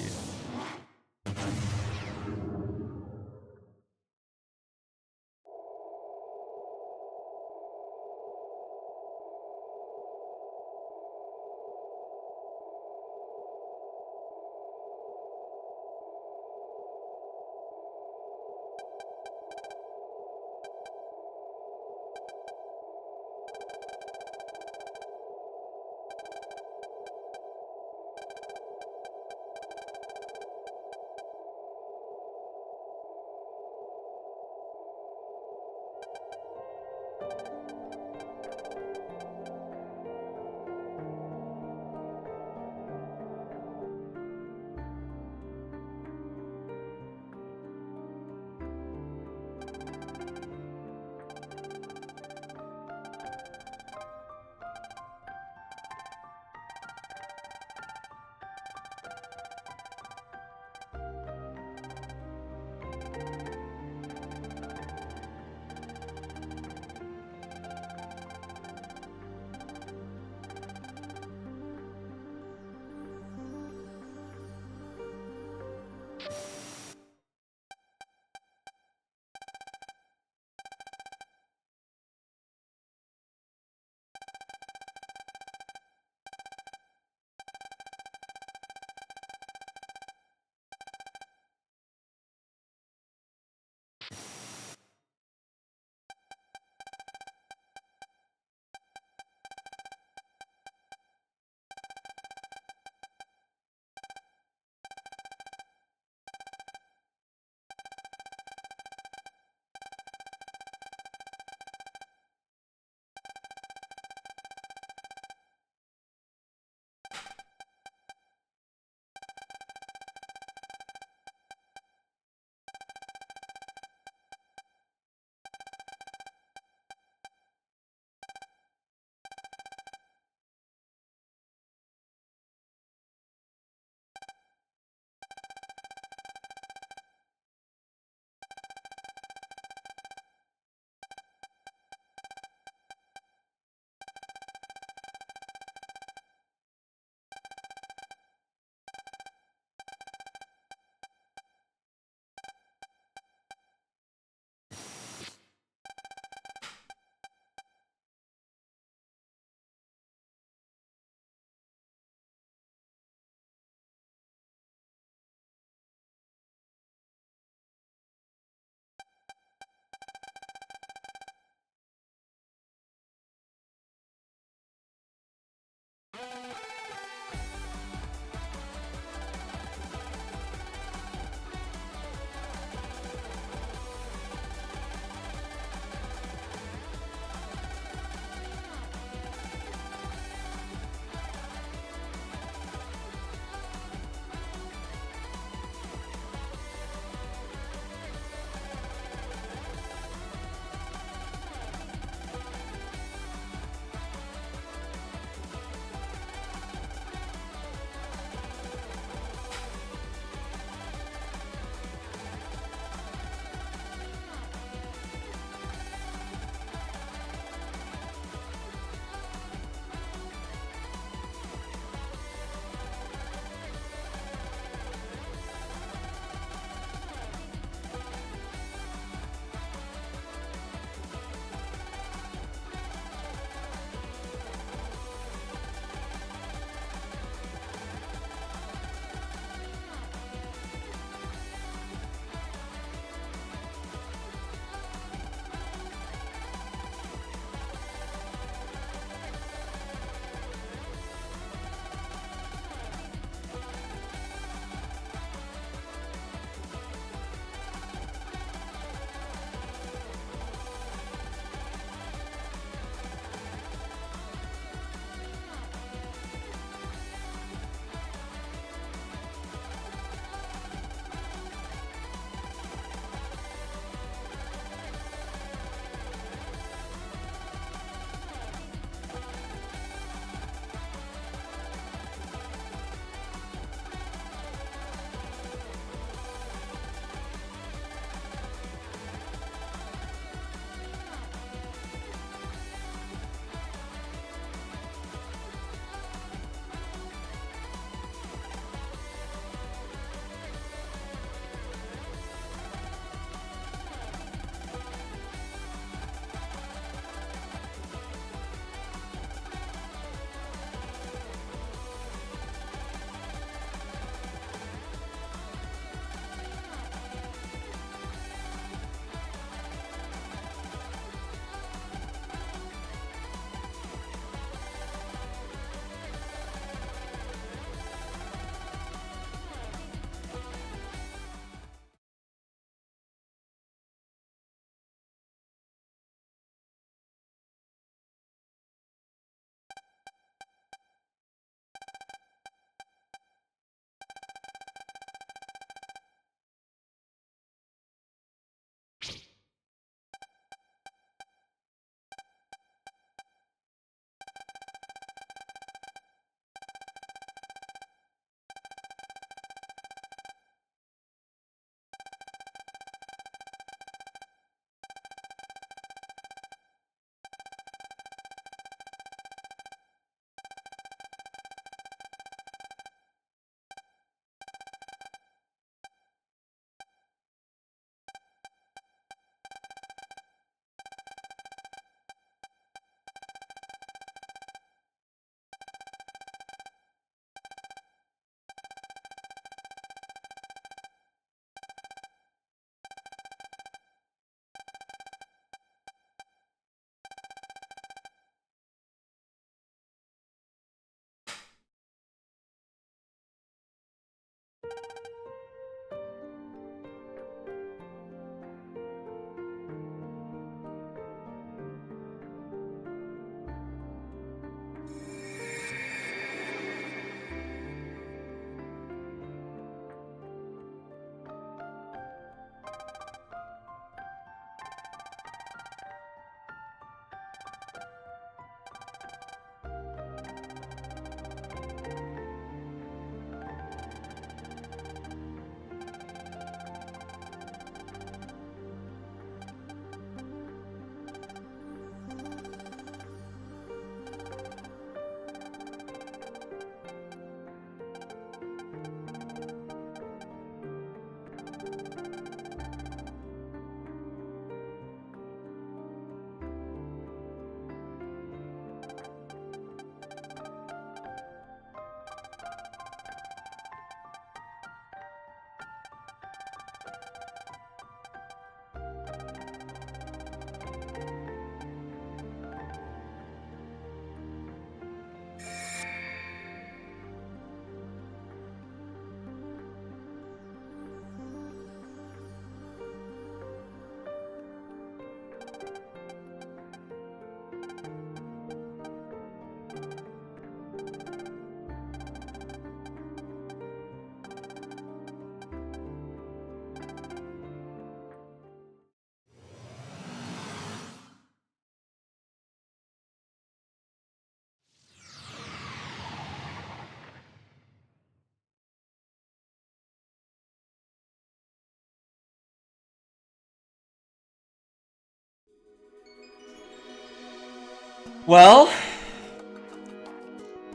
Well,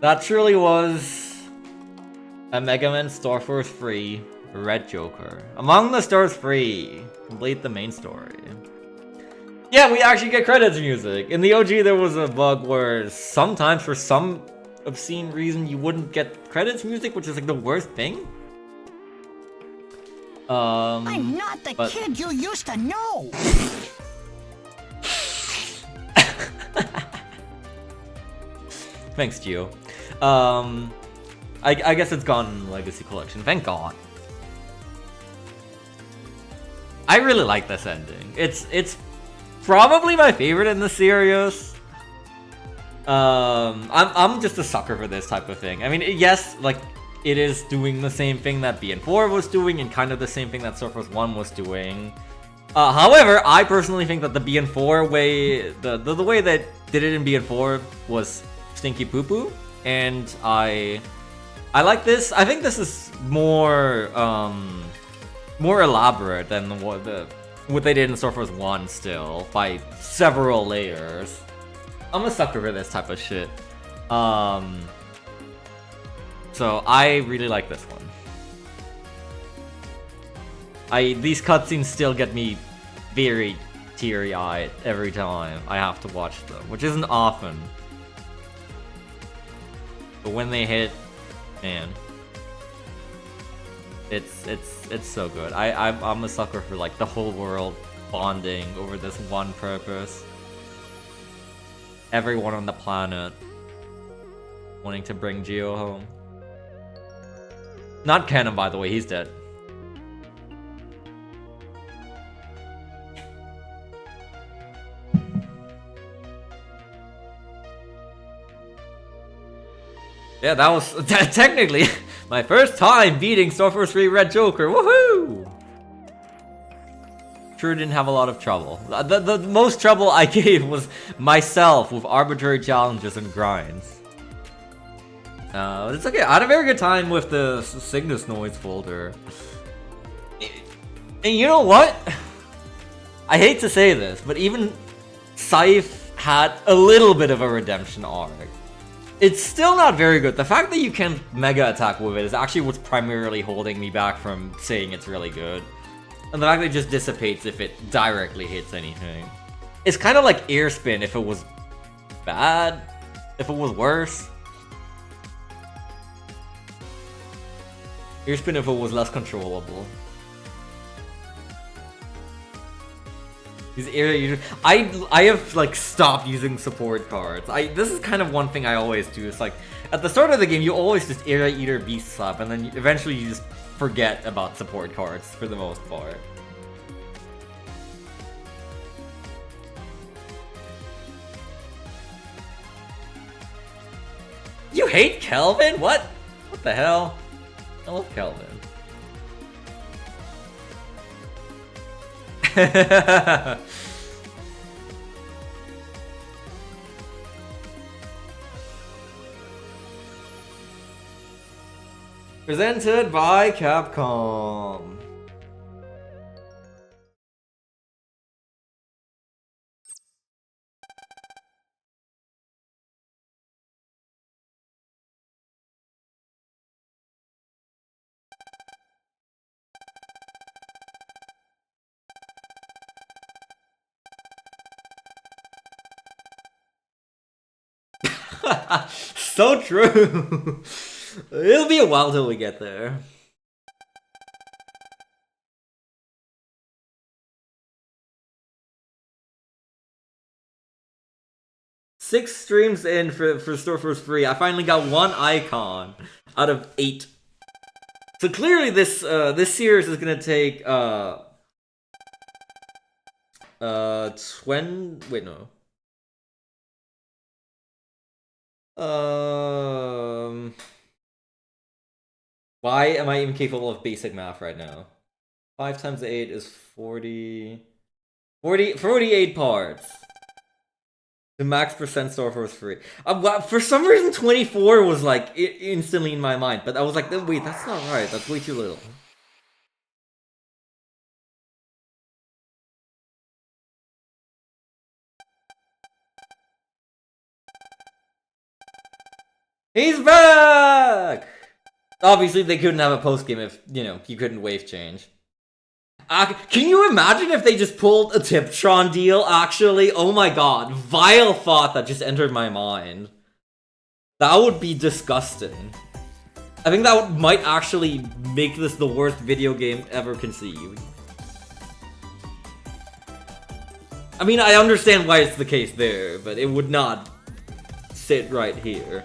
that truly was a Mega Man Star Force 3 Red Joker. Among the Stars 3, complete the main story. Yeah, we actually get credits music. In the OG, there was a bug where sometimes, for some obscene reason, you wouldn't get credits music, which is like the worst thing. I'm not the kid you used to know! Thanks, Gio. I guess it's gone in the Legacy Collection. Thank God. I really like this ending. It's probably my favorite in the series. I'm just a sucker for this type of thing. I mean, yes, like it is doing the same thing that BN4 was doing, and kind of the same thing that Star Force 1 was doing. However, I personally think that the BN4 way, the way that did it in BN4 was stinky poo poo, and I like this. I think this is more elaborate than what they did in Star Force 1 still, by several layers. I'm a sucker for this type of shit. So I really like this one. These cutscenes still get me very teary-eyed every time I have to watch them, which isn't often. But when they hit, man, it's so good. I'm a sucker for like the whole world bonding over this one purpose. Everyone on the planet wanting to bring Geo home. Not Canon, by the way, he's dead. Yeah, that was technically my first time beating Star Force 3 Red Joker. Woohoo! Sure didn't have a lot of trouble. The most trouble I gave was myself with arbitrary challenges and grinds. It's okay. I had a very good time with the Cygnus Noise folder. And you know what? I hate to say this, but even Scythe had a little bit of a redemption arc. It's still not very good. The fact that you can mega attack with it is actually what's primarily holding me back from saying it's really good. And the fact that it just dissipates if it directly hits anything. It's kind of like Air Spin if it was bad, if it was worse. Air Spin if it was less controllable. These area I have like stopped using support cards. This is kind of one thing I always do. It's like At the start of the game, you always just Area Eater Beast Slap, and then eventually you just forget about support cards for the most part. You hate Kelvin? What? What the hell? I love Kelvin. Presented by Capcom. So true. It'll be a while till we get there. Six streams in for Store Force free. I finally got 1 icon out of 8. So clearly this this series is gonna take 20. Wait, no. Why am I even capable of basic math right now? 5 times 8 is 40... 48 parts. The max percent Star Force free. For some reason 24 was like instantly in my mind, but I was like, wait, that's not right. That's way too little. He's back! Obviously, they couldn't have a post-game if, you know, you couldn't wave change. Can you imagine if they just pulled a Tiptron deal, actually? Oh my god, vile thought that just entered my mind. That would be disgusting. I think that might actually make this the worst video game ever conceived. I mean, I understand why it's the case there, but it would not sit right here.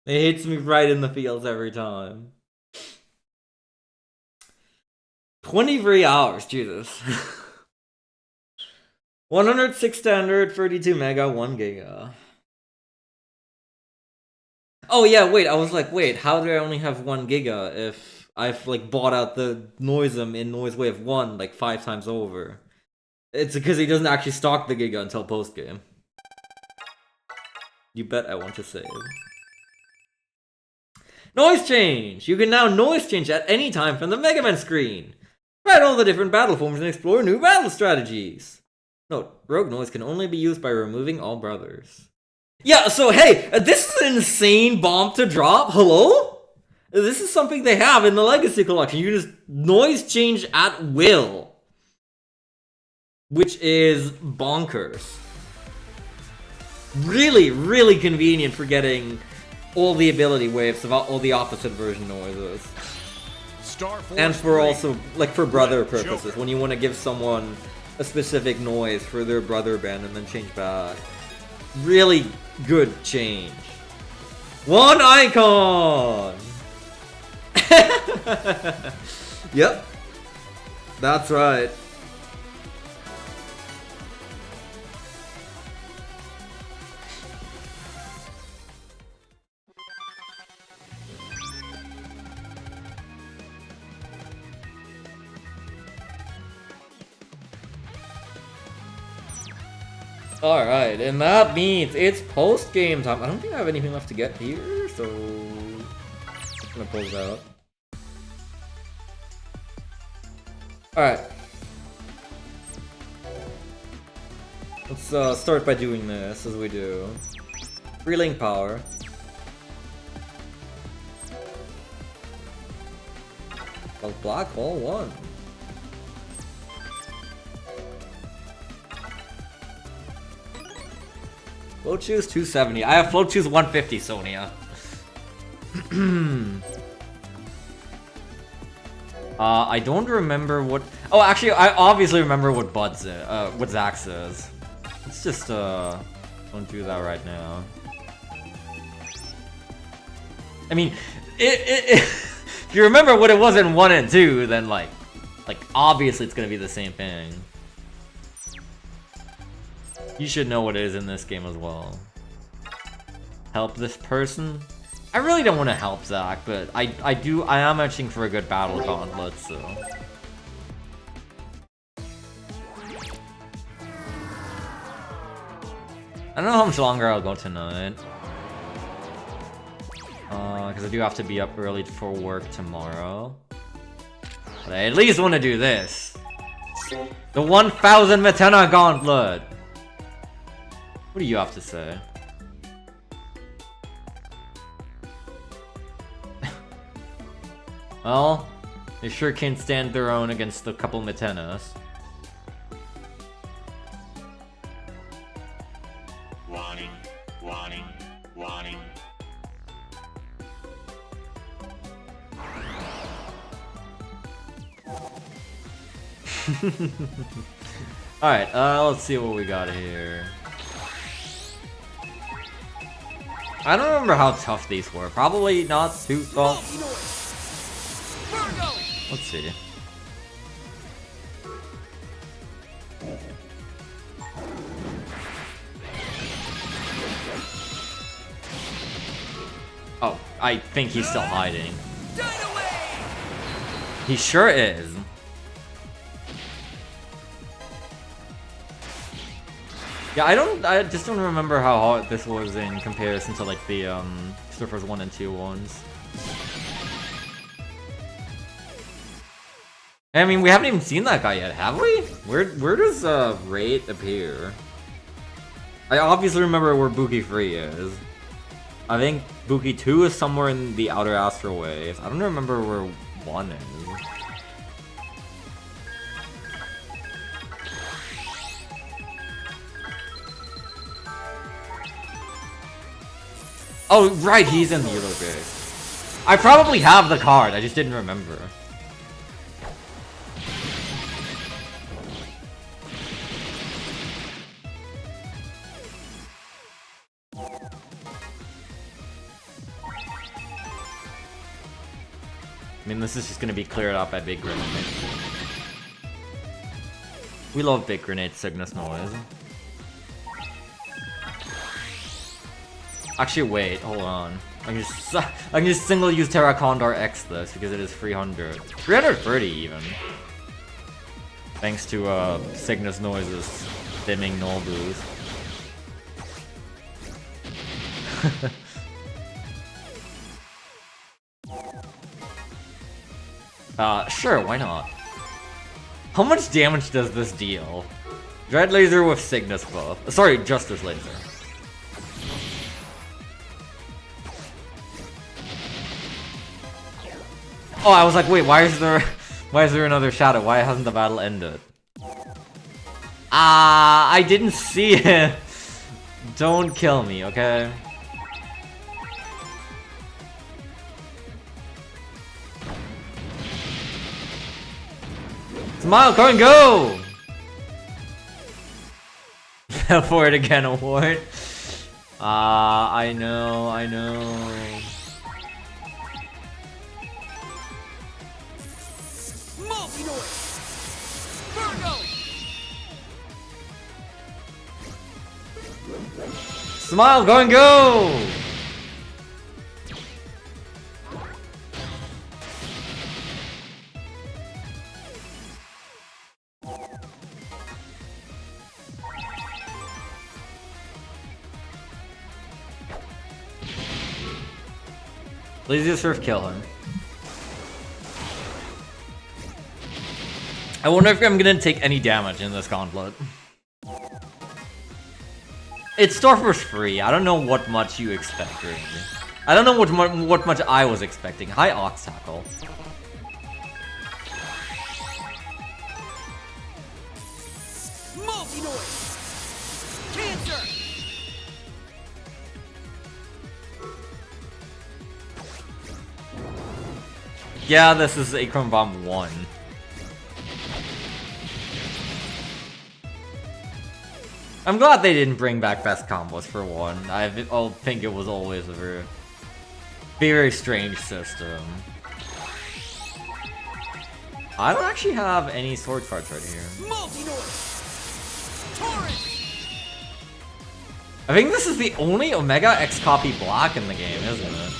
It hits me right in the feels every time. 23 hours, Jesus. 106 standard, 32 mega, 1 giga. Oh yeah, wait, I was like, wait, how do I only have 1 giga if I've like bought out the Noisem in Noise Wave 1 like 5 times over? It's because he doesn't actually stock the giga until post-game. You bet I want to save. Noise change! You can now noise change at any time from the Mega Man screen. Try all the different battle forms and explore new battle strategies. No, rogue noise can only be used by removing all brothers. Yeah, so hey, this is an insane bomb to drop. Hello? This is something they have in the Legacy Collection. You can just noise change at will. Which is bonkers. Really, really convenient for getting all the ability waves of all the opposite version noises. Star Force And for 3, also, like for brother Red purposes, Joker. when you want to give someone a specific noise for their brother band and then change back. Really good change. One icon! Yep. That's right. Alright, and that means it's post-game time. I don't think I have anything left to get here, so... I'm gonna close out. Alright. Let's start by doing this, as we do. Relink power. Well, black hole 1. Float choose 270. I have float choose 150, Sonia. I don't remember what. Oh, actually, I obviously remember what what Zach says. Let's just don't do that right now. I mean, if you remember what it was in 1 and 2, then like obviously it's gonna be the same thing. You should know what it is in this game as well. Help this person? I really don't want to help Zach, but I am itching for a good battle gauntlet, so. I don't know how much longer I'll go tonight. Because I do have to be up early for work tomorrow. But I at least want to do this. The 1000 Metana Gauntlet! What do you have to say? Well, they sure can't stand their own against a couple Metenas. Warning, warning, warning. Alright, let's see what we got here. I don't remember how tough these were. Probably not too tough. Virgo! Let's see. Oh, I think he's still hiding. Dynaway! He sure is. Yeah, I just don't remember how hard this was in comparison to like the Surfers 1 and 2 ones. I mean, we haven't even seen that guy yet, have we? Where does Rate appear? I obviously remember where Buki 3 is. I think Buki 2 is somewhere in the Outer Astral Waves. I don't remember where 1 is. Oh, right, he's in the Yellow base. I probably have the card, I just didn't remember. I mean, this is just gonna be cleared up by Big Grenade. We love Big Grenade Cygnus Noise. Actually, wait, hold on. I can just single use Terra Condor X this because it is 300. 330 even. Thanks to Cygnus Noise's dimming null boost. Sure, why not? How much damage does this deal? Dread Laser with Cygnus buff. Sorry, Justice Laser. Oh, I was like, wait, why is there another shadow? Why hasn't the battle ended? Ah, I didn't see it. Don't kill me, okay? Smile, go and go! For it again award. I know. Multi-noise! Virgo! Smile, go and go! Lazy Surf, kill him. I wonder if I'm gonna take any damage in this gauntlet. It's Starforce free. I don't know what much you expect, really. I don't know what much I was expecting. Hi, Ox Tackle. Multi-noise! Cancer! Yeah, this is Acorn Bomb 1. I'm glad they didn't bring back best combos for 1. I think it was always a very strange system. I don't actually have any sword cards right here. Multi-noise! Torrent! I think this is the only Omega X copy black in the game, isn't it?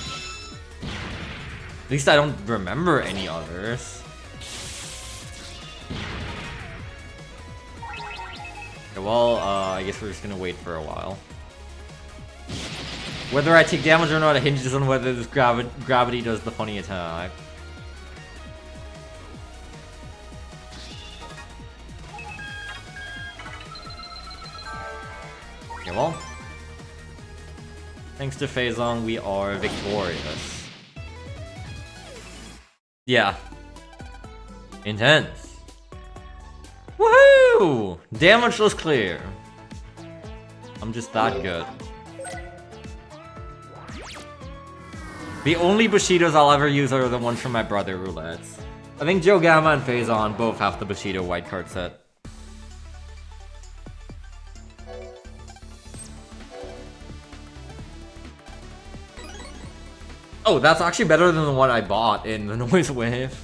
At least I don't remember any others. Okay, well, I guess we're just gonna wait for a while. Whether I take damage or not hinges on whether this gravity does the funny attack. Okay, well. Thanks to Phazon, we are victorious. Yeah. Intense. Woohoo! Damageless clear. I'm just that good. The only Bushidos I'll ever use are the ones from my brother roulettes. I think Joe Gamma and Phazon both have the Bushido white card set. Oh, that's actually better than the one I bought in the Noise Wave.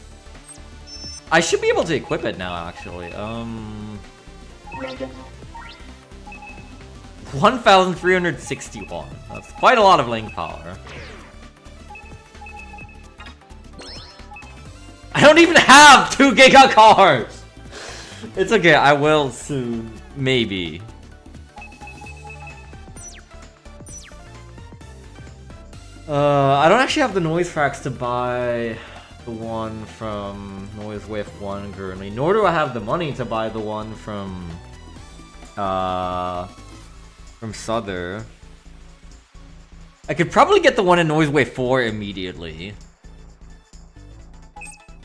I should be able to equip it now, actually. 1,361. That's quite a lot of link power. I don't even have 2 Giga cards! It's okay, I will soon. Maybe. I don't actually have the noise fracks to buy the one from Noise Wave 1 currently, nor do I have the money to buy the one from Souther. I could probably get the one in Noise Wave 4 immediately.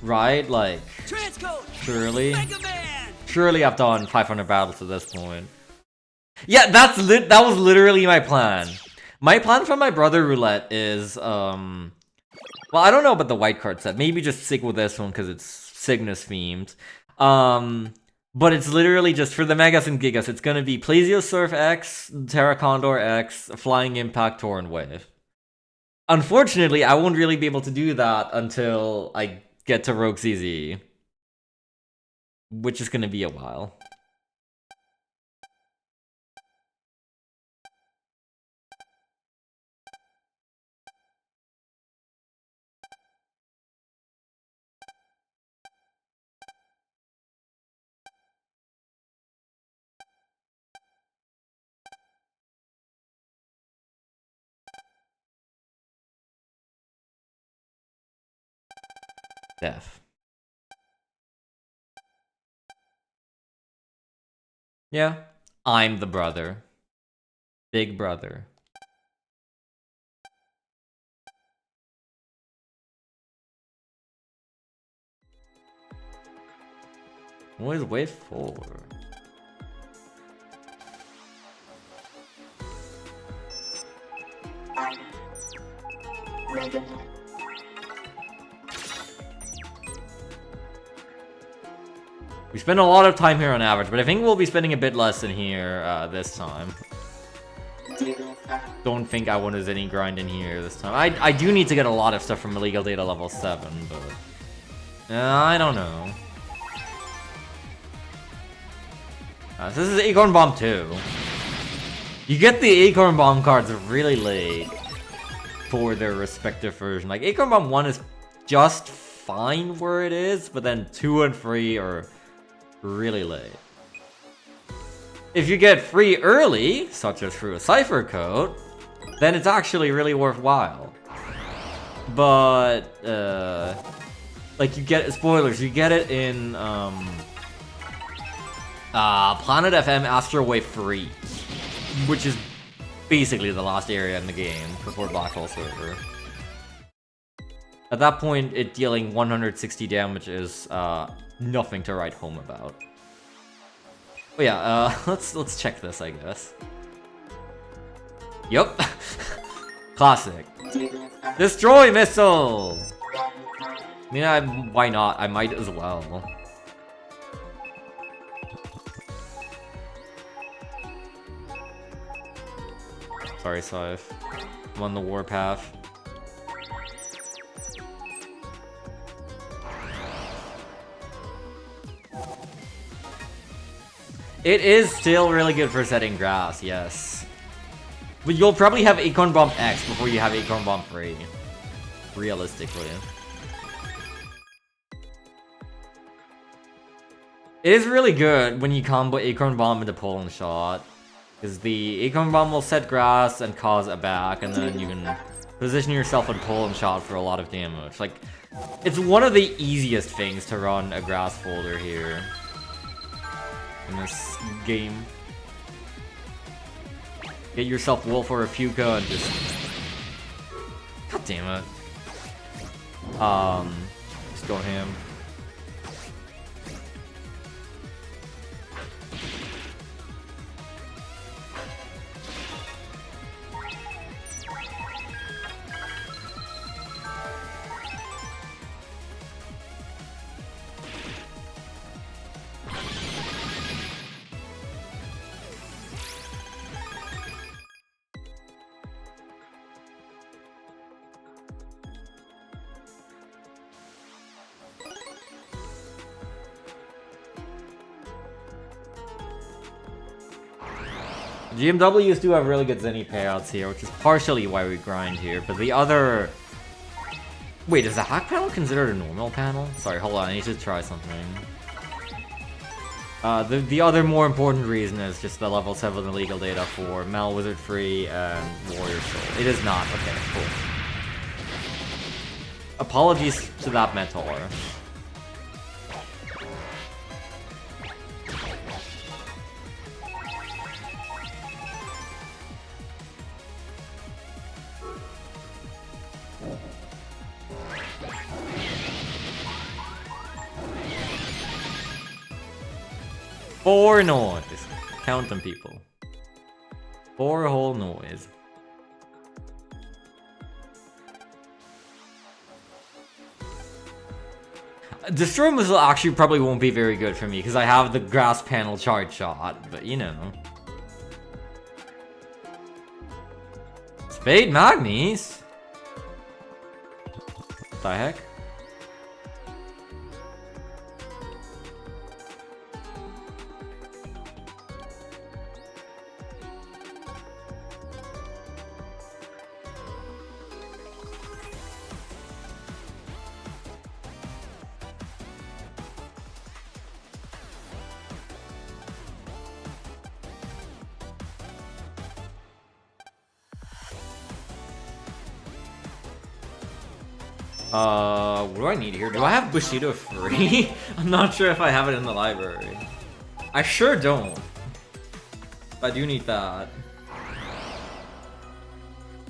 Right? Like, surely? Surely I've done 500 battles at this point. Yeah, that was literally my plan. My plan for my brother roulette is, well, I don't know about the white card set. Maybe just stick with this one because it's Cygnus themed. But it's literally just for the Megas and Gigas. It's gonna be Plesiosurf X, Terra Condor X, Flying Impact, Torrent Wave. Unfortunately, I won't really be able to do that until I get to Rogue ZZ, which is gonna be a while. Death. Yeah, I'm the brother. Big brother. What is wave 4? Mega Man. We spend a lot of time here on average, but I think we'll be spending a bit less in here this time. Zero 5. Don't think I want to any grind in here this time. I do need to get a lot of stuff from illegal data level 7, but I don't know. So this is Acorn Bomb 2. You get the Acorn Bomb cards really late for their respective version. Like Acorn Bomb 1 is just fine where it is, but then 2 and 3 are really late. If you get free early, such as through a cipher code, then it's actually really worthwhile. But like you get spoilers, you get it in Planet FM Astro Wave 3, which is basically the last area in the game before Black Hole Server. At that point, it dealing 160 damage is nothing to write home about. Oh yeah, let's check this, I guess. Yup. Classic. Zero 5. Destroy missile! I mean, why not? I might as well. Sorry, Scythe. I'm on the warpath. It is still really good for setting grass, yes. But you'll probably have Acorn Bomb X before you have Acorn Bomb 3. Realistically. It is really good when you combo Acorn Bomb into Pulling Shot. Because the Acorn Bomb will set grass and cause a back, and then you can position yourself in Pulling Shot for a lot of damage. Like, it's one of the easiest things to run a grass folder here. In this game. Get yourself Wolf or a Fuka and just... God damn it. Just go ham. GMWs do have really good Zenny payouts here, which is partially why we grind here, but the other... Wait, is the hack panel considered a normal panel? Sorry, hold on, I need to try something. The other more important reason is just the level 7 illegal data for Mal Wizard Free and Warrior Soul. It is not. Okay, cool. Apologies to that mentor. Four noise. Count them, people. 4 whole noise. Destroy Missile actually probably won't be very good for me because I have the grass panel charge shot, but you know. Spade Magnes? What the heck? What do I need here? Do I have Bushido free? I'm not sure if I have it in the library. I sure don't. I do need that.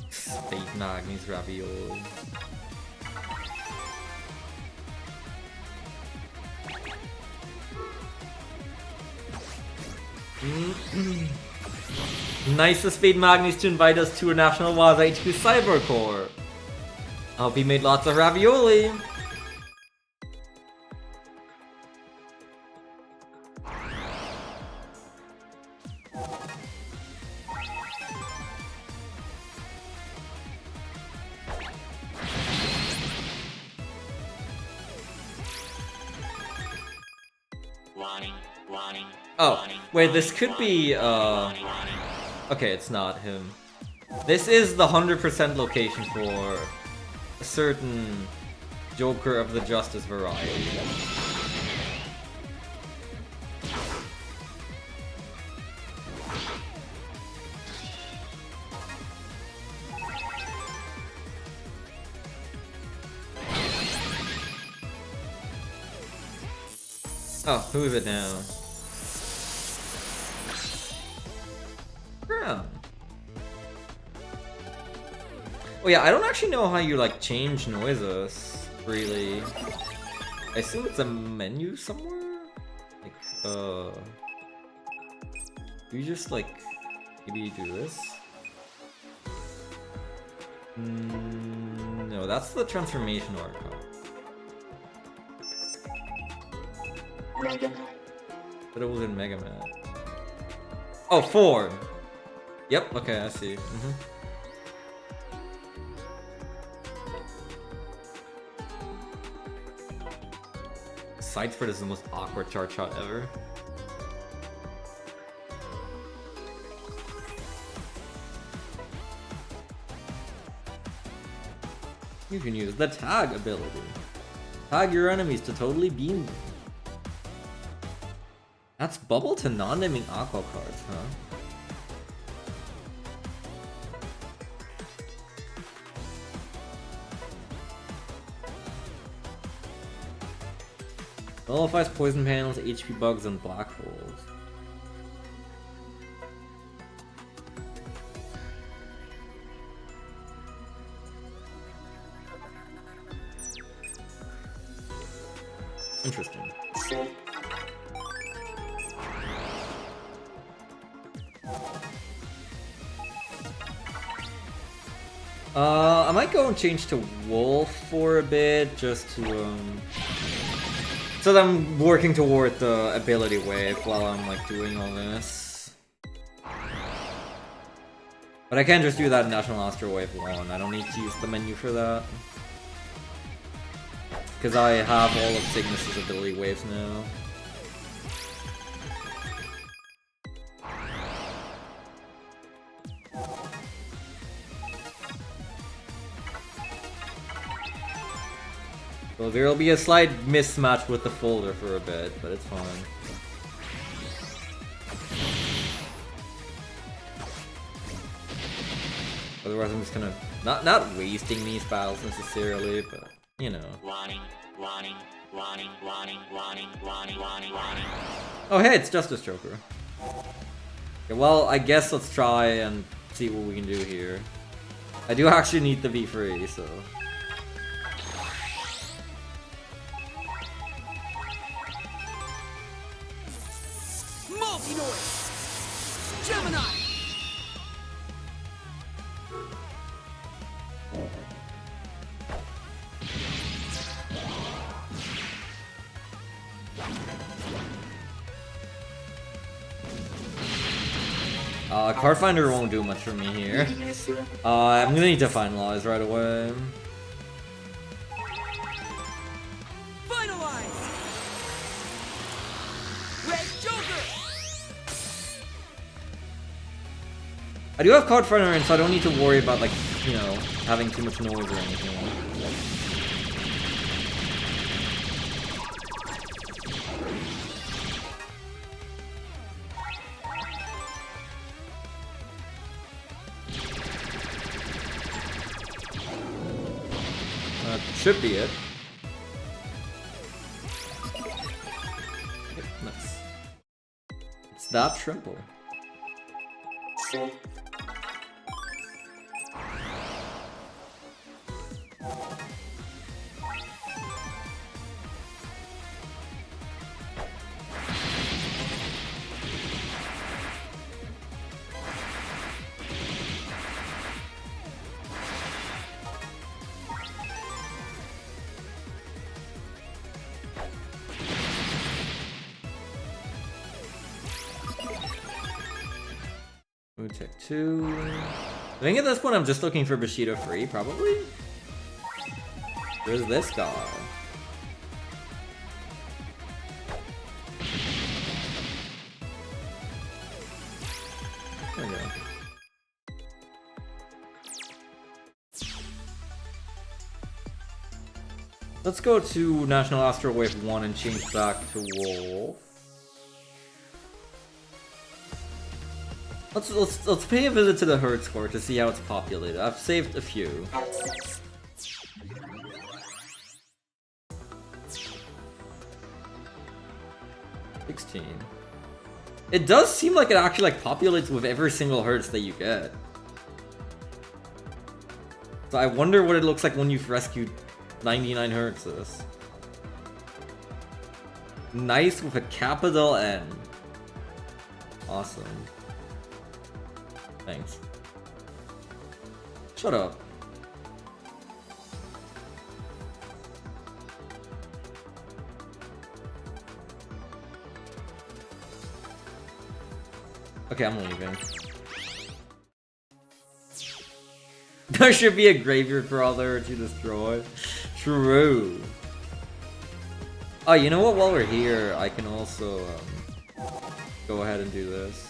Fate Magni's ravioli. Nice of Spade Magnus to invite us to a National Waza HQ Cyber Corps. I hope he made lots of ravioli. Oh, wait, this could be, okay, it's not him. This is the 100% location for a certain Joker of the Justice variety. Oh, who is it now? Crown. Oh yeah, I don't actually know how you like change noises, really. I assume it's a menu somewhere? Like, do you just like, maybe do this? No, that's the transformation archive. Mega Man. But it was in Mega Man. Oh, 4! Yep, okay, I see. Side spread is the most awkward chart shot ever. You can use the tag ability. Tag your enemies to totally beam them. That's bubble to non-naming aqua cards, huh? Nullifies poison panels, HP bugs, and black holes. Interesting. I might go and change to Wolf for a bit, just to, so that I'm working toward the ability wave while I'm, like, doing all this. But I can't just do that in National Astro Wave 1, I don't need to use the menu for that. Because I have all of Cygnus's ability waves now. Well, there'll be a slight mismatch with the folder for a bit, but it's fine. Otherwise I'm just gonna... Not wasting these battles necessarily, but, you know. Oh hey, it's Justice Joker. Okay, well, I guess let's try and see what we can do here. I do actually need the V3, so... Multi-noise! Gemini! Card Finder won't do much for me here. I'm gonna need to finalize right away. Finalize! Red Joker! I do have Card Finder in, so I don't need to worry about, like, you know, having too much noise or anything. Should be it. Nice. It's that simple. Mood Tech 2. I think at this point I'm just looking for Bushido free, probably? Where's this guy? There we go. Let's go to National Astral Wave 1 and change back to Wolf. Let's pay a visit to the herd score to see how it's populated. I've saved a few. 16. It does seem like it actually like populates with every single hertz that you get. So I wonder what it looks like when you've rescued 99 hertzes. Nice with a capital N. Awesome. Thanks. Shut up. Okay, I'm leaving. There should be a graveyard crawler to destroy. True. Oh, you know what? While we're here, I can also go ahead and do this.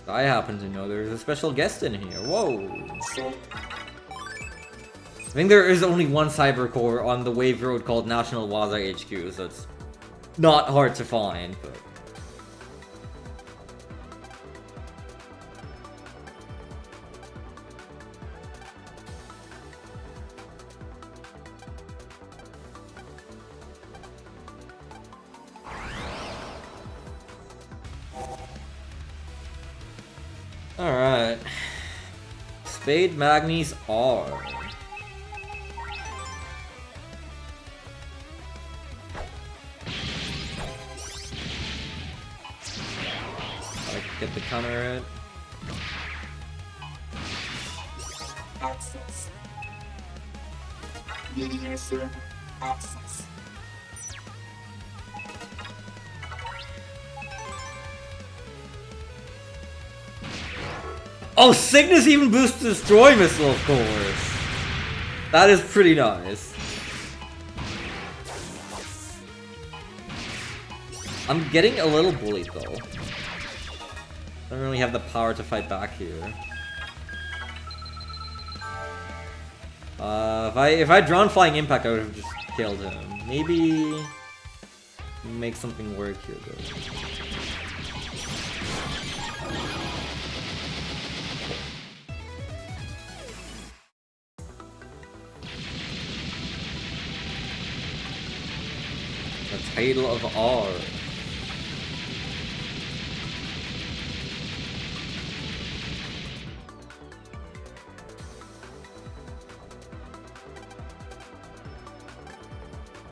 I happen to know there's a special guest in here. Whoa! I think there is only one cybercore on the Wave Road called National Waza HQ, so it's not hard to find, but... Alright. Spade Magnes R. I can get the counter in. Access. User access. Oh, Cygnus even boosts Destroy Missile, of course. That is pretty nice. I'm getting a little bullied though. I don't really have the power to fight back here. If I'd drawn Flying Impact, I would have just killed him. Maybe make something work here though. Title of R.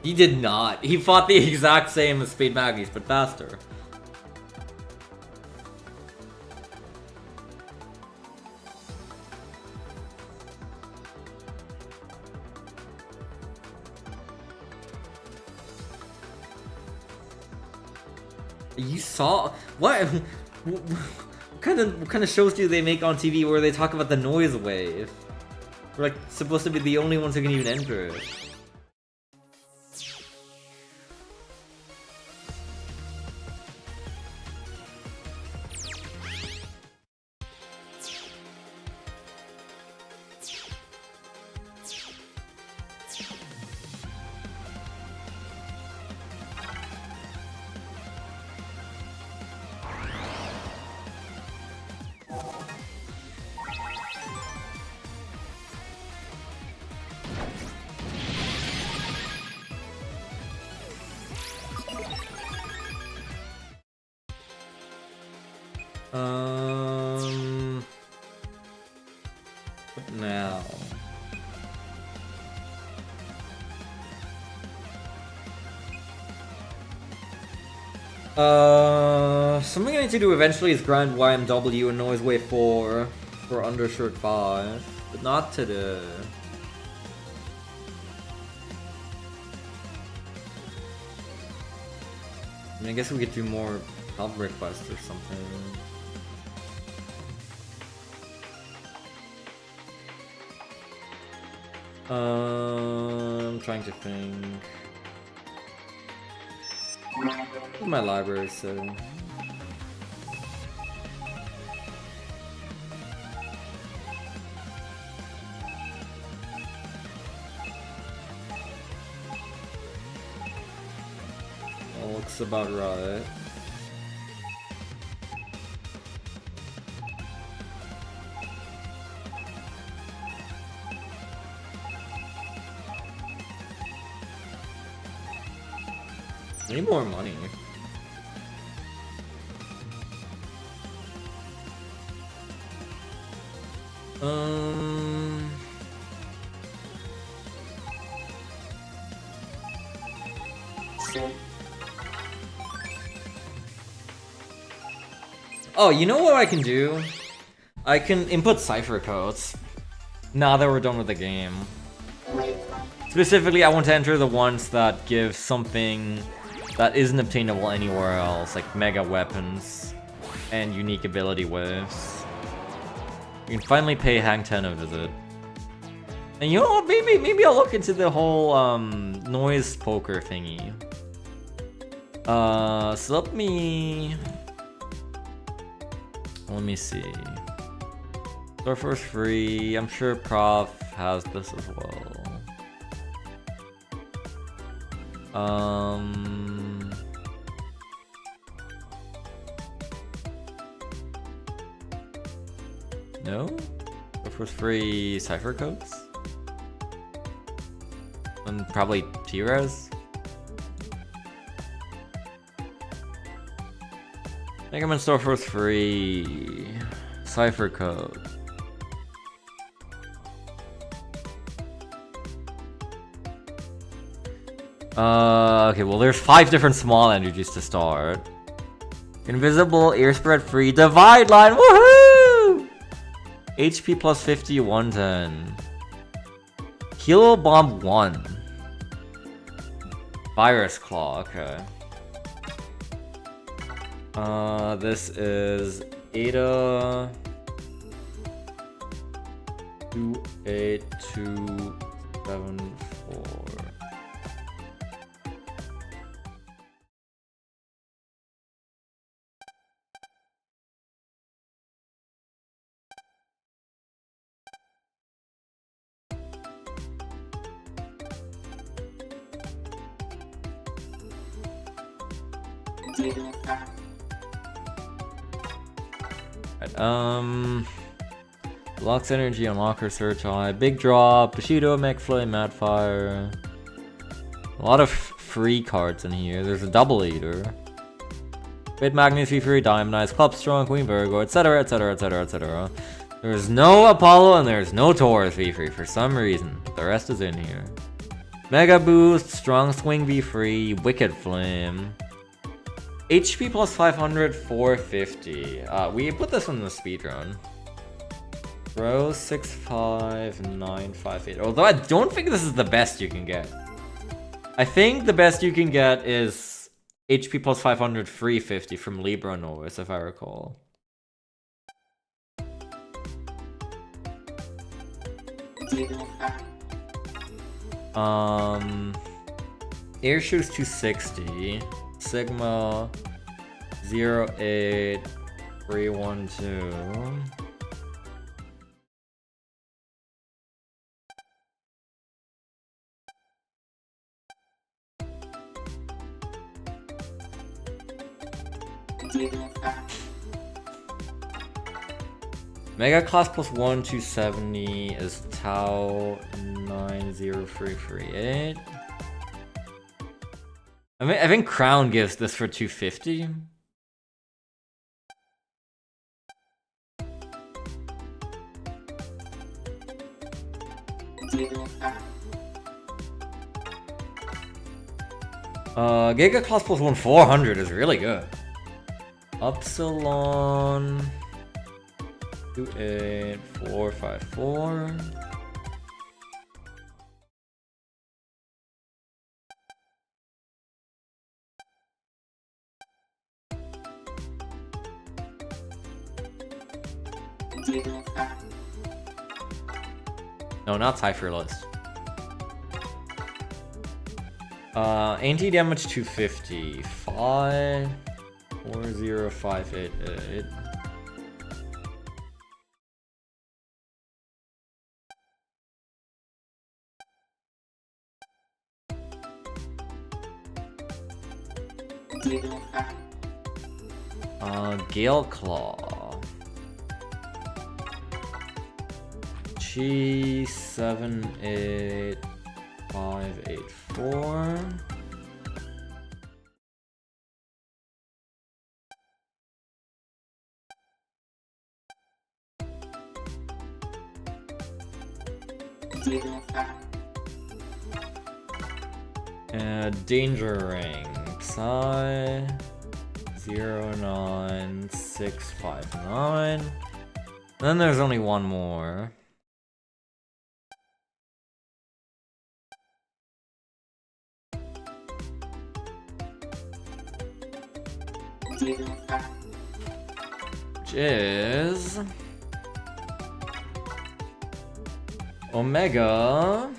He did not. He fought the exact same as Spade Magnes, but faster. You saw what? What kind of shows do they make on TV where they talk about the noise wave? We're like supposed to be the only ones who can even enter it. What now? Something I need to do eventually is grind YMW and Noise Wave 4 for Undershirt 5, but not today. I mean, I guess we could do more help requests or something. I'm trying to think. What's my library say? That looks about right. Need more money. Oh, you know what I can do? I can input cipher codes. Now that we're done with the game. Specifically, I want to enter the ones that give something that isn't obtainable anywhere else, like mega weapons and unique ability waves. You can finally pay Hang Ten a visit. And you know what? Maybe I'll look into the whole noise poker thingy. So let me see. Surfer's free. I'm sure Prof has this as well. No? Surfer's free cipher codes? And probably T-Res? Mega Man Surfer's free cipher code. Okay, well there's 5 different small energies to start. Invisible, ear spread free, divide line, woohoo! HP plus 50, 110. Kilo bomb 1. Virus claw, okay. This is Ada 28274. Locks energy, unlocker, search high, big drop, Bushido, McFlay, Madfire. A lot of free cards in here. There's a double eater. Bit Magnus V3, Diamond Club Strong, Queen Virgo, etc, etc, etc, etc. There's no Apollo and there's no Taurus V3 for some reason. The rest is in here. Mega Boost, Strong Swing V3, Wicked Flame. HP plus 500, 450. We put this one in the speedrun. Row 65958. Although I don't think this is the best you can get. I think the best you can get is HP plus 500, 350 from Libra Noise, if I recall. Air Shoes 260. Sigma 08312. Mega Class plus 1 270 is Tau 90338. I think Crown gives this for 250. Giga cost plus 1 400 is really good. Upsilon 28454. No, not Cypherless. Anti-damage 250. 540,588. Gale Claw. G78584. Danger Ring. Psi 09659. Then there's only one more. Which is Omega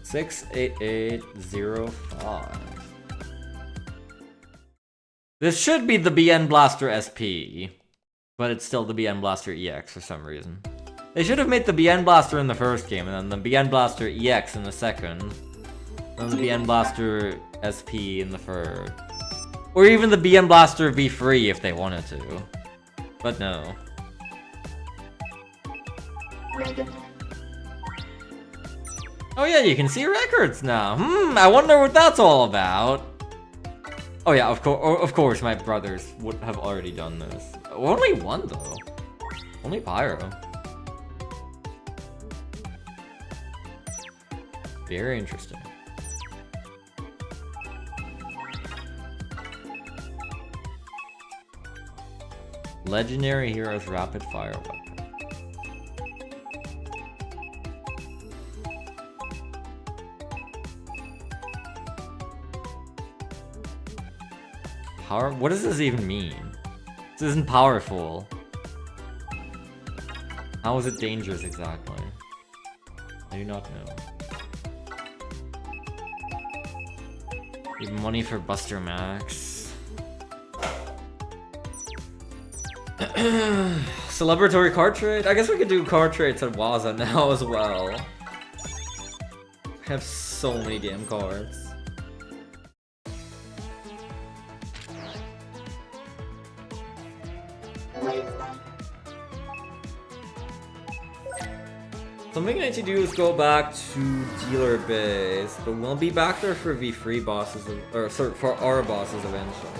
68805. This should be the BN Blaster SP, but it's still the BN Blaster EX for some reason. They should have made the BN Blaster in the first game, and then the BN Blaster EX in the second, and the BN Blaster SP in the third. Or even the BN Blaster V3 if they wanted to. But no. Oh yeah, you can see records now. I wonder what that's all about. Oh yeah, of course my brothers would have already done this. Only one though. Only Pyro. Very interesting. Legendary Heroes Rapid Fire Weapon. Power? What does this even mean? This isn't powerful. How is it dangerous exactly? I do not know. Need money for Buster Max. Celebratory card trade? I guess we could do card trades at Waza now as well. I have so many damn cards. Something I need to do is go back to dealer base, but we'll be back there for V3 bosses, or sorry, for our bosses eventually.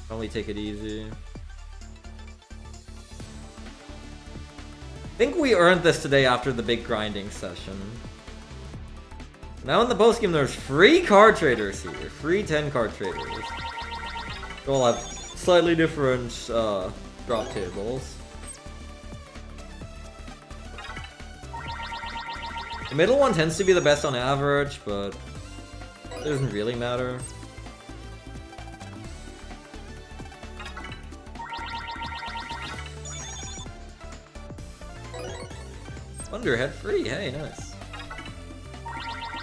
Probably take it easy. I think we earned this today after the big grinding session. Now in the post game, there's free card traders here, free 10 card traders. They all have slightly different drop tables. The middle one tends to be the best on average, but it doesn't really matter. Thunderhead free, hey, nice.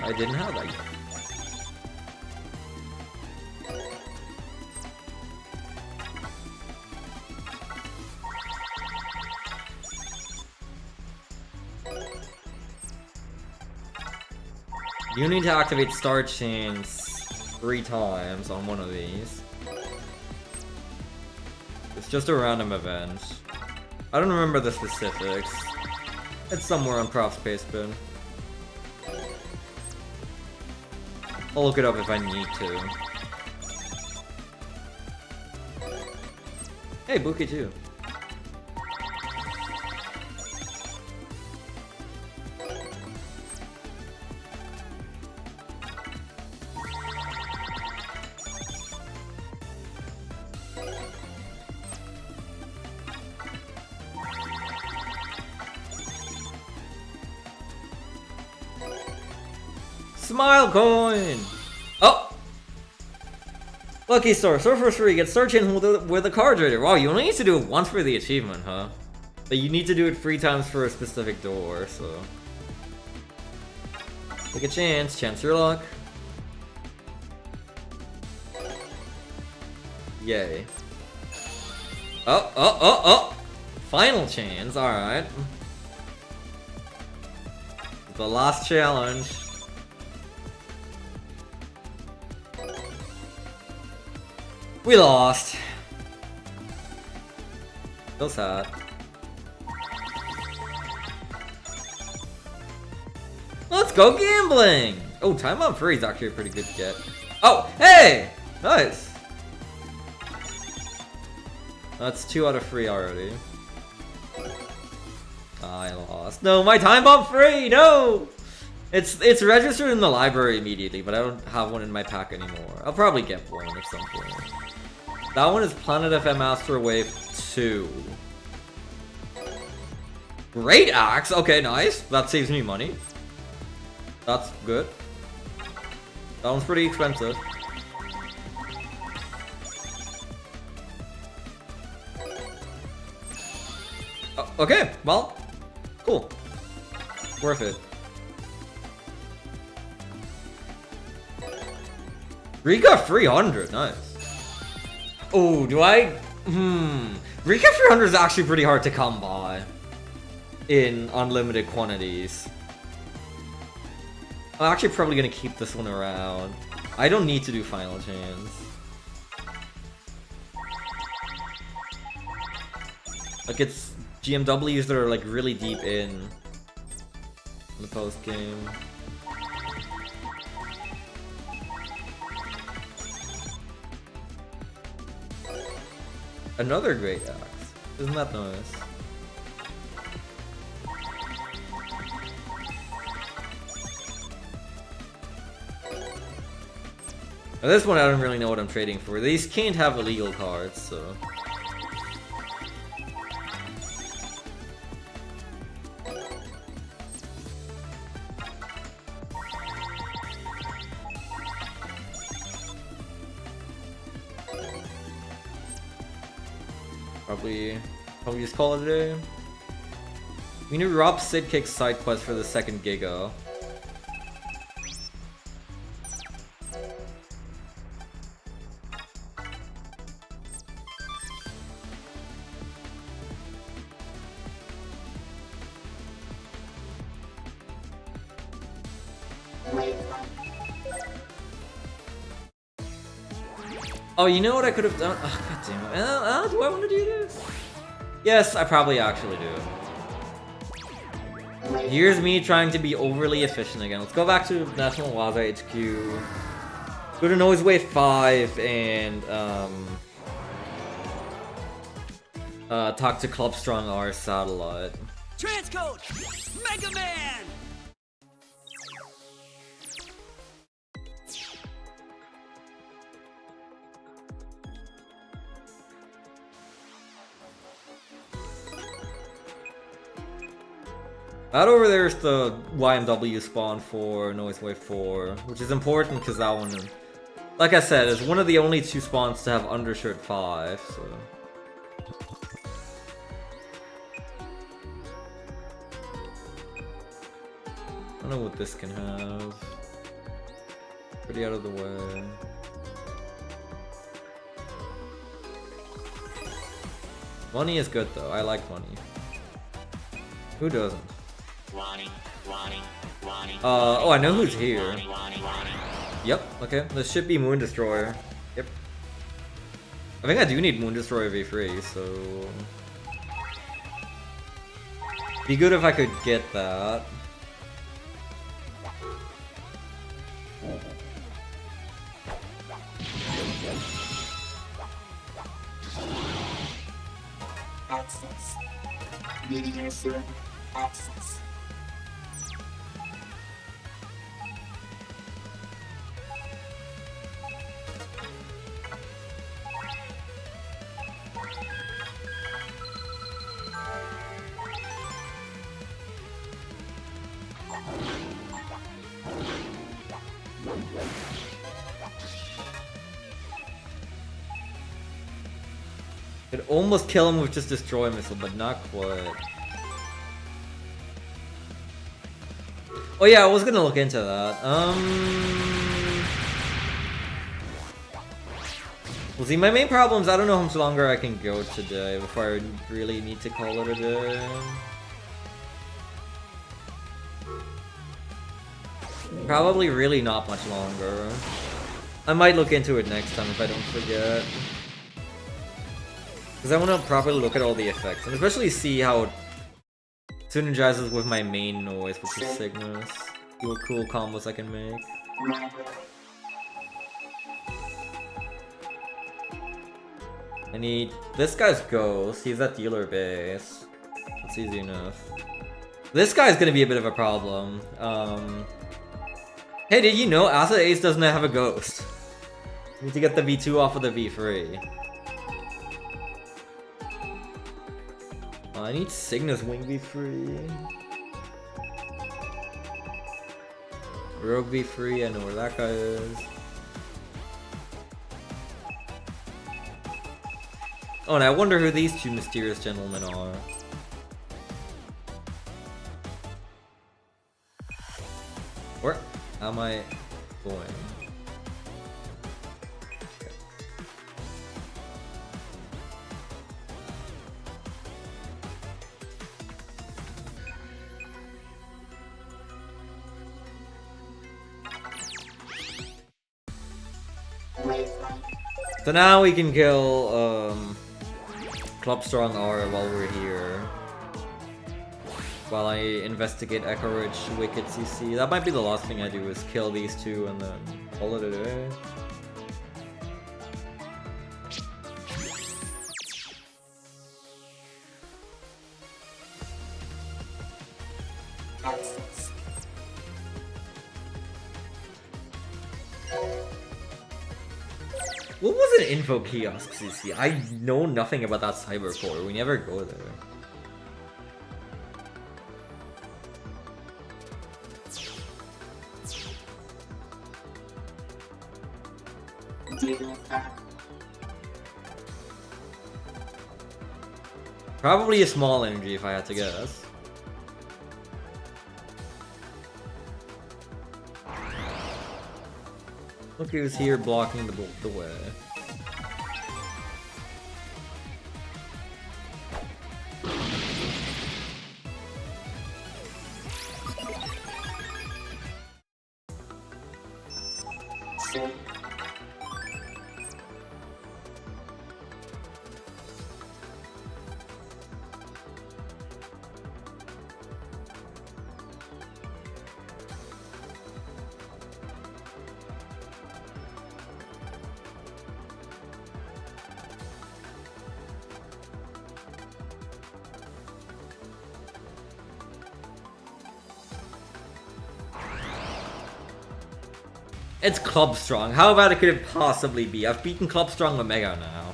I didn't have that yet. You need to activate Star Chains 3 times on one of these. It's just a random event. I don't remember the specifics. It's somewhere on Prof Space Bin. I'll look it up if I need to. Hey, Buki too. Smile coin! Oh! Lucky Star, Sorcerer 3 gets search in with a card trader. Wow, you only need to do it once for the achievement, huh? But you need to do it 3 times for a specific door, so... Take a chance, chance your luck. Yay. Oh! Final chance, alright. The last challenge. We lost. So sad. Let's go gambling! Oh, time on free is actually pretty good to get. Oh, hey! Nice! That's 2 out of 3 already. I lost. No, my time bomb free! No! It's registered in the library immediately, but I don't have one in my pack anymore. I'll probably get one at some point. That one is Planet FM Astro Wave 2. Great Axe! Okay, nice. That saves me money. That's good. That one's pretty expensive. Okay, well, cool. Worth it. Rika 300, nice. Oh, do I? Rika 300 is actually pretty hard to come by in unlimited quantities. I'm actually probably gonna keep this one around. I don't need to do final chance. Like, it's GMWs that are like really deep in the post game. Another great axe. Isn't that nice? Now this one I don't really know what I'm trading for. These can't have illegal cards, so... Probably just call it a day. We need Rob Sid Kick's side quest for the second Giga. Oh, you know what I could have done? Oh, God damn it. Do I want to do this? Yes, I probably actually do. Here's me trying to be overly efficient again. Let's go back to National Waza HQ. Go to Noise Wave 5 and talk to Club Strong R Satellite. Transcode! Mega Man! That over there is the YMW spawn for Noise Wave 4, which is important because that one, like I said, is one of the only 2 spawns to have Undershirt 5, so... I don't know what this can have. Pretty out of the way. Money is good though, I like money. Who doesn't? Oh, I know who's here. Yep, okay. This should be Moon Destroyer. Yep. I think I do need Moon Destroyer V3, so... Be good if I could get that. Access. Media soon. Access. Could almost kill him with just Destroy Missile, but not quite. Oh yeah, I was gonna look into that. Well, see, my main problem is I don't know how much longer I can go today before I really need to call it a day. Probably really not much longer. I might look into it next time if I don't forget. Because I want to properly look at all the effects, and especially see how it synergizes with my main noise, which is Cygnus. See what cool combos I can make. I need this guy's Ghost. He's at dealer base. That's easy enough. This guy's gonna be a bit of a problem. Hey, did you know Acid Ace doesn't have a Ghost? Need to get the V2 off of the V3. I need Cygnus Wing V3. Rogue V3, I know where that guy is. Oh, and I wonder who these two mysterious gentlemen are. Where am I going? So now we can kill Club Strong R while we're here. While I investigate Echo Ridge, Wicked CC. That might be the last thing I do is kill these two and then call it a day. What was an info kiosk, CC? I know nothing about that cybercore. We never go there. Probably a small energy if I had to guess. Look who's here blocking the way. It's Club Strong. How bad it could it possibly be? I've beaten Club Strong Omega now.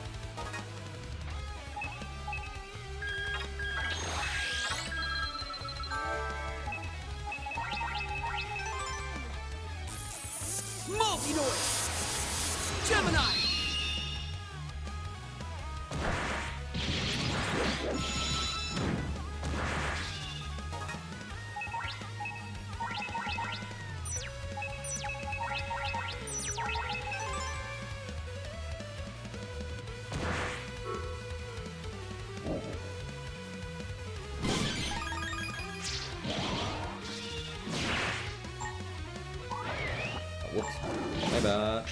Multi-noise! Gemini! Whoops. My bad.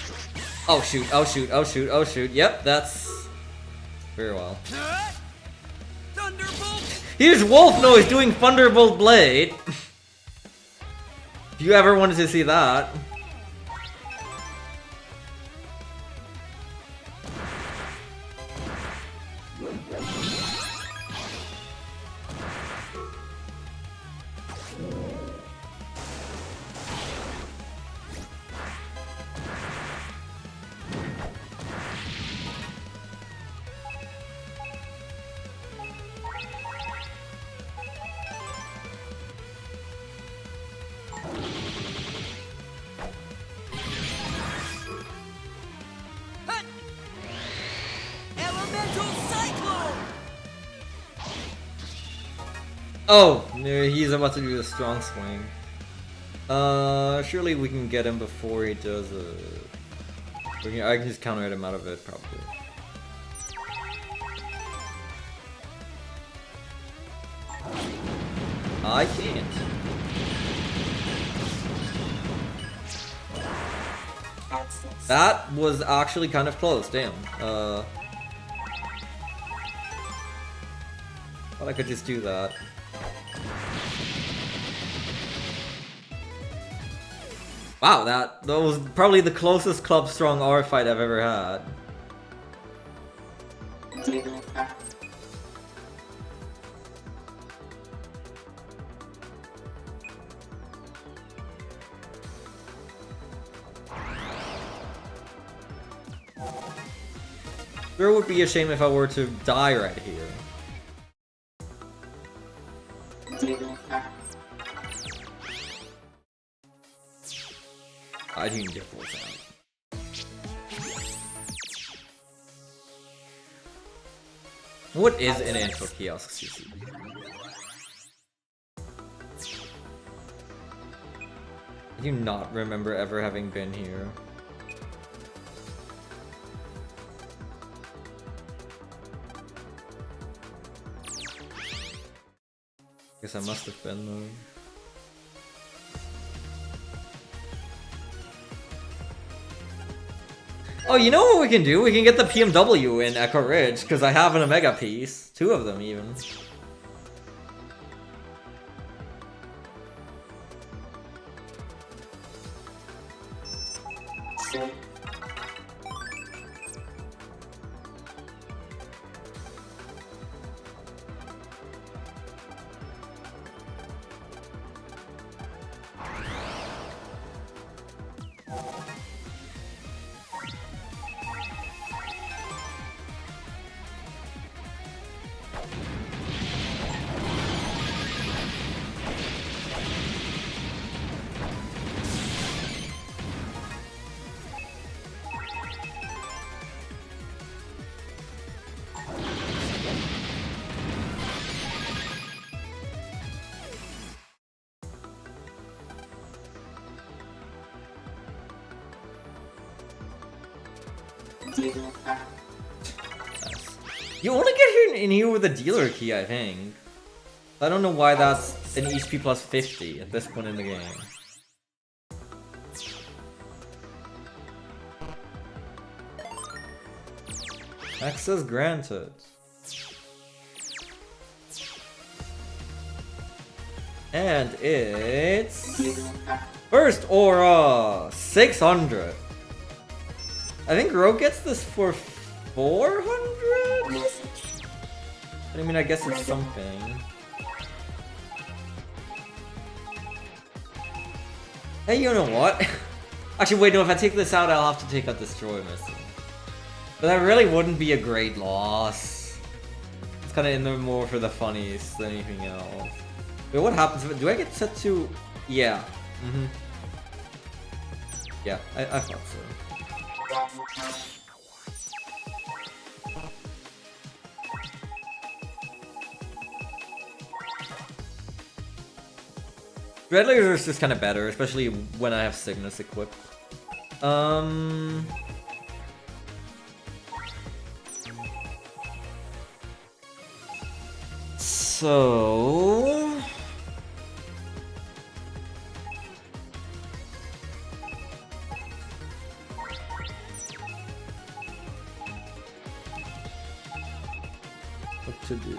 Oh shoot, oh shoot, oh shoot, oh shoot. Yep, that's very well. Thunderbolt! Here's Wolf Noise doing Thunderbolt Blade. If you ever wanted to see that. Elemental Cyclone! Oh, no, he's about to do a strong swing. Surely we can get him before he does a... I can just counter him out of it, probably. I can't. Access. That was actually kind of close, damn. Thought I could just do that. Wow, that was probably the closest Club Strong R fight I've ever had. Dealer back. Sure would be a shame if I were to die right here. Dealer back. I didn't get full sound. What is an Antro Kiosk CC? I do not remember ever having been here. Guess I must have been though. Oh, you know what we can do? We can get the PMW in Echo Ridge, because I have an Omega piece. 2 of them, even. Save. Dealer back. You only get in here with a dealer key, I think. I don't know why that's an HP plus 50 at this point in the game. Access granted. And it's... Dealer back. First Aura! 600! I think Rogue gets this for 400? Message. I mean, I guess it's something. Hey, you know what? Actually, wait, no, if I take this out, I'll have to take out Destroy Missile. But that really wouldn't be a great loss. It's kind of in there more for the funnies than anything else. Wait, what happens if do I get set to... Yeah. Yeah, I thought so. Red Laser is just kind of better, especially when I have Cygnus equipped. So... what to do?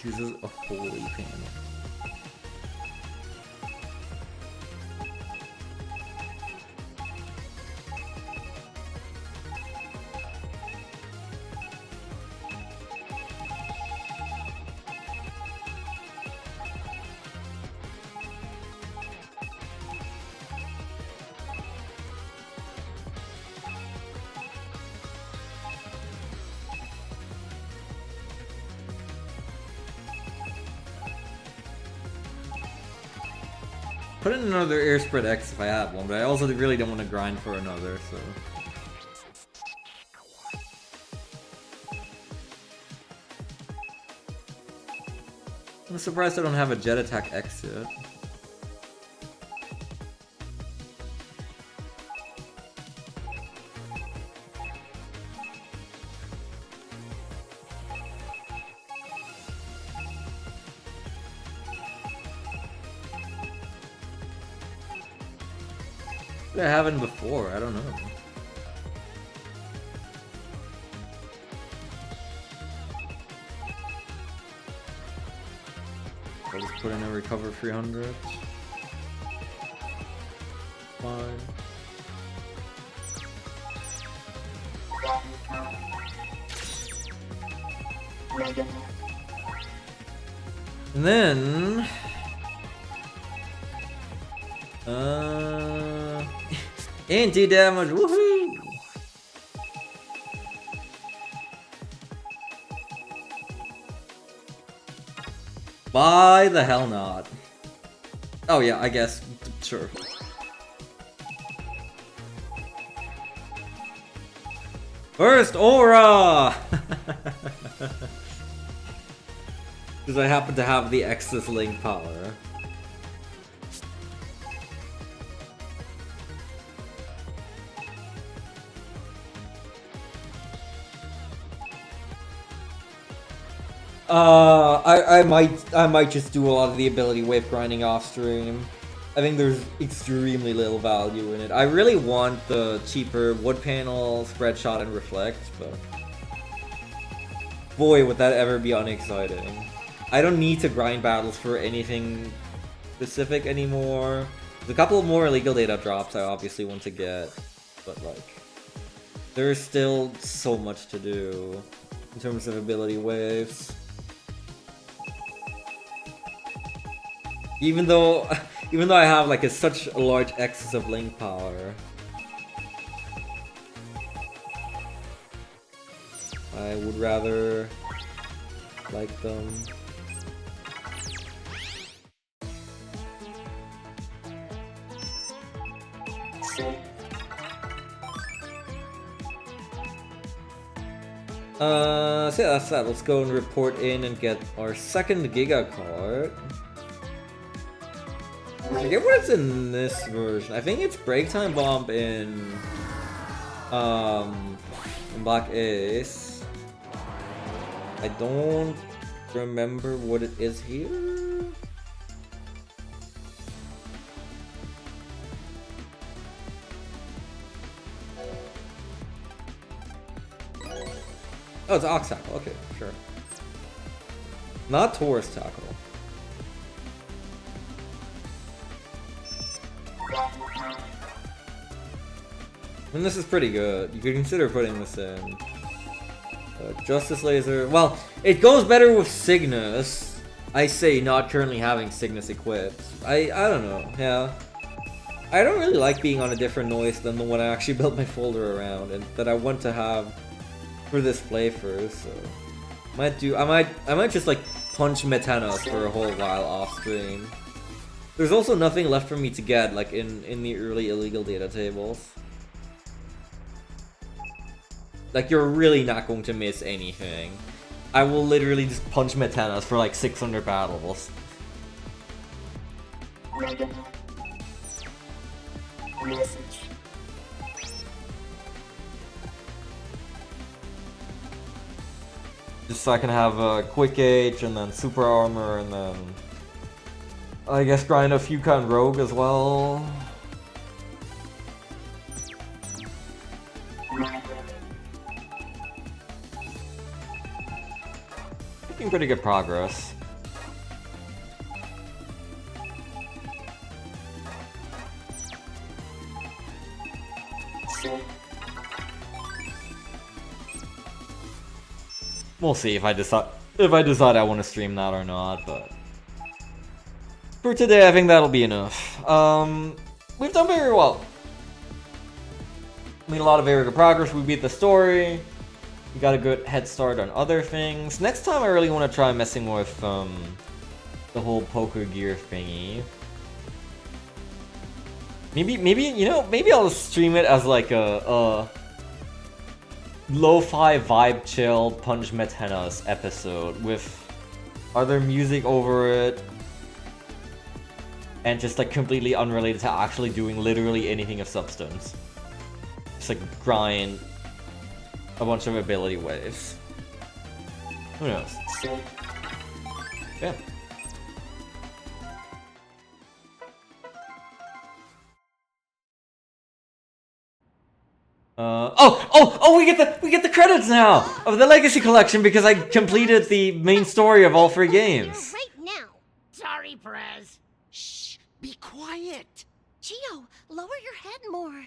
uses a holy panel. Put in another air spread X if I have one, but I also really don't want to grind for another, so. I'm surprised I don't have a jet attack X yet. I haven't before, I don't know. I'll just put in a recover 300. Fine. Mega Man. And then... anti-damage, woohoo! Why the hell not? Oh yeah, I guess, sure. First aura! Because I happen to have the Exodus Link power. I might just do a lot of the ability wave grinding off stream. I think there's extremely little value in it. I really want the cheaper wood panel, spread shot, and reflect, but boy, would that ever be unexciting. I don't need to grind battles for anything specific anymore. There's a couple more illegal data drops I obviously want to get, but like, there's still so much to do in terms of ability waves. Even though I have like such a large excess of link power, I would rather like them. So yeah, that's that. Let's go and report in and get our second Giga card. I forget what it's in this version. I think it's Break Time Bomb in Black Ace. I don't remember what it is here. Oh, it's Ox Tackle. Okay, sure. Not Taurus Tackle. And this is pretty good. You could consider putting this in. Justice Laser. Well, it goes better with Cygnus. I say not currently having Cygnus equipped. I don't know. Yeah. I don't really like being on a different noise than the one I actually built my folder around and that I want to have for this playthrough. So I might just like punch Metanos for a whole while off stream. There's also nothing left for me to get like in the early illegal data tables. Like, you're really not going to miss anything. I will literally just punch Metanos for like 600 battles. Mega Message. Just so I can have a quick H and then super armor and then I guess grind a few kind rogue as well. Making pretty good progress. We'll see if I decide I want to stream that or not, but for today I think that'll be enough. We've done very well. Made a lot of very good progress. We beat the story. We got a good head start on other things. Next time I really want to try messing with the whole poker gear thingy. Maybe you know, maybe I'll stream it as like a lo-fi vibe chill Punch Metenas episode with other music over it and just like completely unrelated to actually doing literally anything of substance. Just like grind a bunch of ability waves. Who knows? Yeah. Oh! We get the credits now of the Legacy Collection because I completed the main story of all 3 games. Right now. Sorry, Prez. Shh, be quiet. Gio, lower your head more.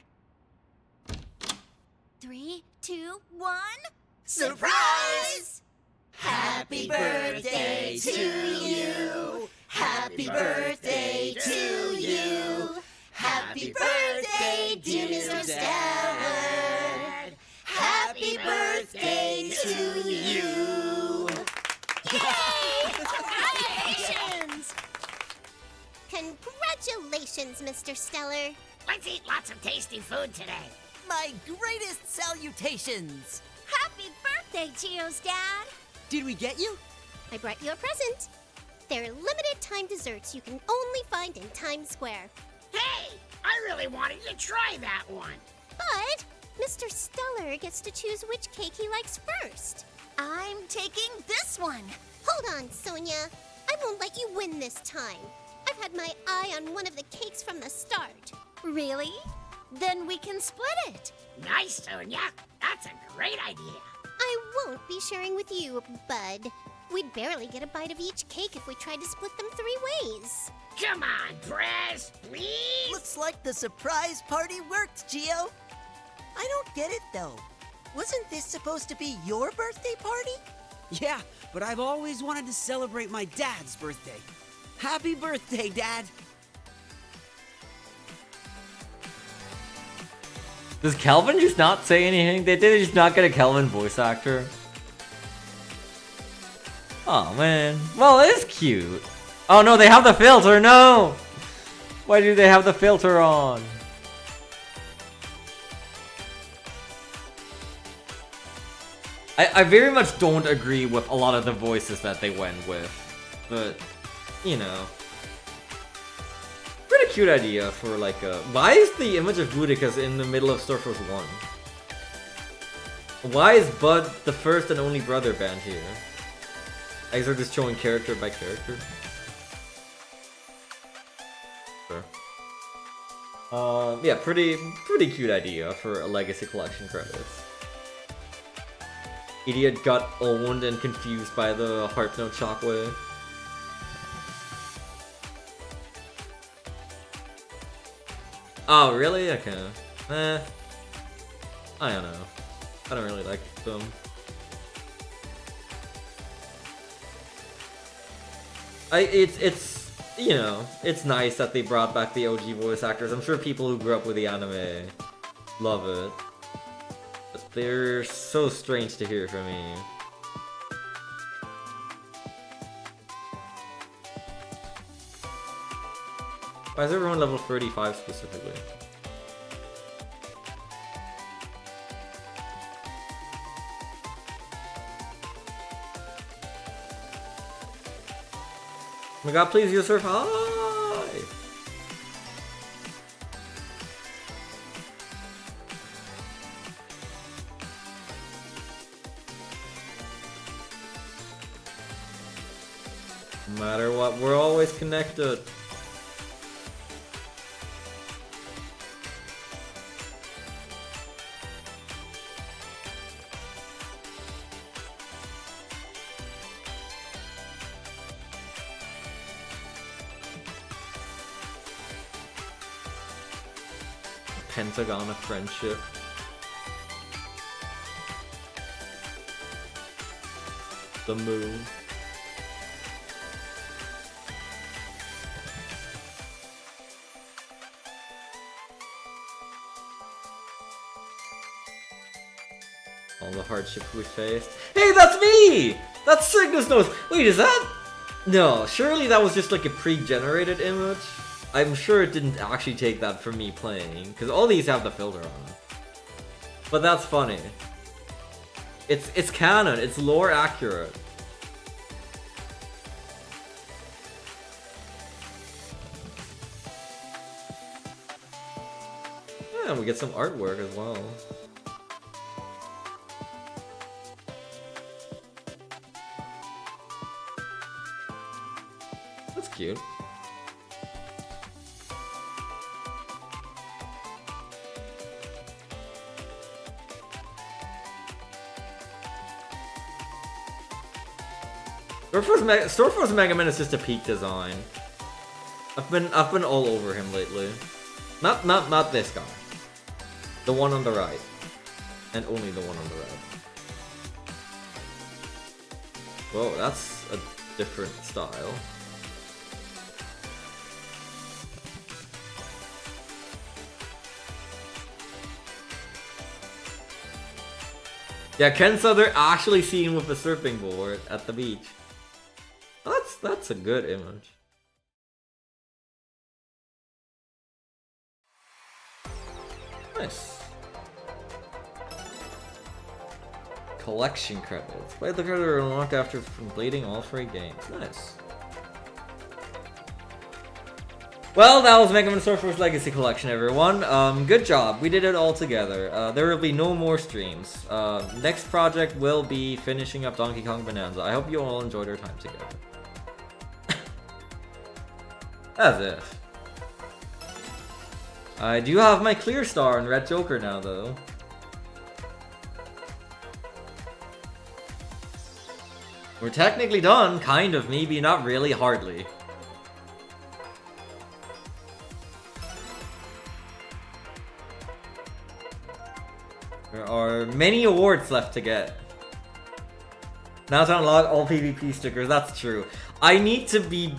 3, 2, 1. Surprise! Happy birthday to you. Happy birthday to you. Happy birthday, dear Mr. Stellar. Happy birthday to you. Congratulations! Congratulations, Mr. Stellar. Let's eat lots of tasty food today. My greatest salutations. Happy birthday, Gio's dad. Did we get you? I brought you a present. They're limited time desserts you can only find in Times Square. Hey, I really wanted to try that one. But Mr. Stellar gets to choose which cake he likes first. I'm taking this one. Hold on, Sonia. I won't let you win this time. I've had my eye on one of the cakes from the start. Really? Then we can split it. Nice, Sonia. That's a great idea. I won't be sharing with you, Bud. We'd barely get a bite of each cake if we tried to split them 3 ways. Come on, Prez, please. Looks like the surprise party worked, Gio. I don't get it, though. Wasn't this supposed to be your birthday party? Yeah, but I've always wanted to celebrate my dad's birthday. Happy birthday, Dad! Does Calvin just not say anything? They did just not get a Calvin voice actor. Oh man. Well, it is cute. Oh no, they have the filter, no! Why do they have the filter on? I very much don't agree with a lot of the voices that they went with. But, you know. Pretty cute idea for like a... Why is the image of Boudica's in the middle of Star Force 1? Why is Bud the first and only brother band here? I guess they're just showing character by character. Sure. Yeah, pretty cute idea for a Legacy Collection credits. Idiot got owned and confused by the Harp Note Shockwave. Oh, really? Okay. I don't know. I don't really like them. It's you know, it's nice that they brought back the OG voice actors. I'm sure people who grew up with the anime love it. But they're so strange to hear from me. Why is everyone level 35 specifically? Oh my god, please use surf high! No matter what, we're always connected. Pentagon of friendship. the move. All the hardships we faced. Hey, that's me! That's Cygnus Nose! Wait, is that... No, surely that was just like a pre-generated image? I'm sure it didn't actually take that from me playing, because all these have the filter on them. But that's funny. It's canon, it's lore accurate. Yeah, and we get some artwork as well. That's cute. Storeforce Mega Man is just a peak design. I've been all over him lately. Not this guy. The one on the right. And only the one on the right. Whoa, that's a different style. Yeah, Ken Souther actually seen with a surfing board at the beach. That's a good image. Nice. Collection credits. Play the credit are unlocked after completing all 3 games. Nice. Well, that was Mega Man Sword Force Legacy Collection, everyone. Good job. We did it all together. There will be no more streams. Next project will be finishing up Donkey Kong Bonanza. I hope you all enjoyed our time together. As if. I do have my clear star and Red Joker now, though. We're technically done, kind of, maybe not really, hardly. There are many awards left to get. Now to unlock all PvP stickers, that's true. I need to beat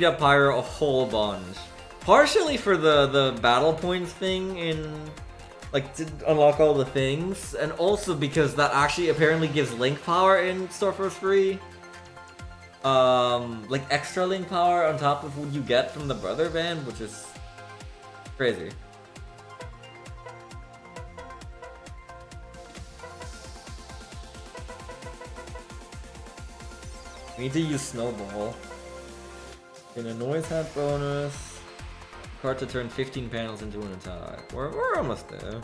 up Pyro a whole bunch. Partially for the battle points thing in like to unlock all the things, and also because that actually apparently gives link power in Storeforce 3. Like extra link power on top of what you get from the brother band, which is crazy. We need to use Snowball. Get a noise hat bonus. Card to turn 15 panels into an attack. We're almost there.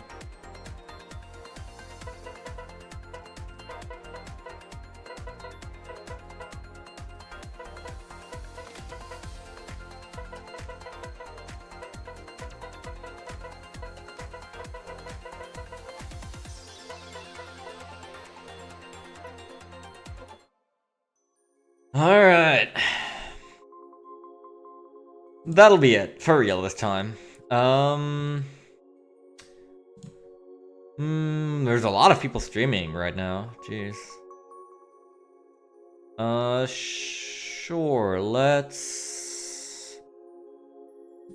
Alright. That'll be it, for real this time. There's a lot of people streaming right now. Jeez. Sure, let's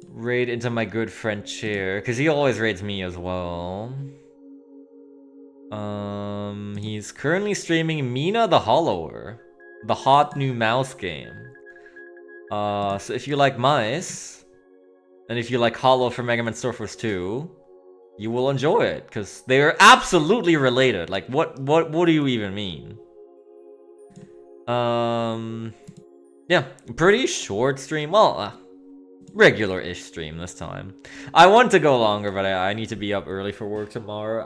raid into my good friend Chair, because he always raids me as well. He's currently streaming Mina the Hollower, the hot new mouse game. So if you like mice, and if you like Hollow for Mega Man Sword Force 2, you will enjoy it, because they are absolutely related. Like, what do you even mean? Yeah, pretty short stream. Well, regular-ish stream this time. I want to go longer, but I need to be up early for work tomorrow.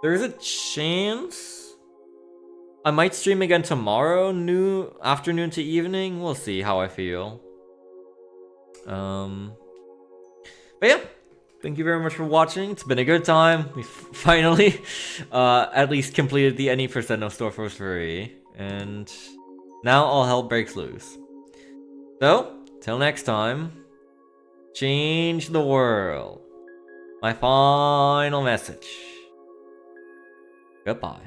There's a chance I might stream again tomorrow, afternoon to evening. We'll see how I feel. But yeah, thank you very much for watching. It's been a good time. We finally, at least completed the any percent of Store Force 3, and now all hell breaks loose. So, till next time, change the world. My final message. Goodbye.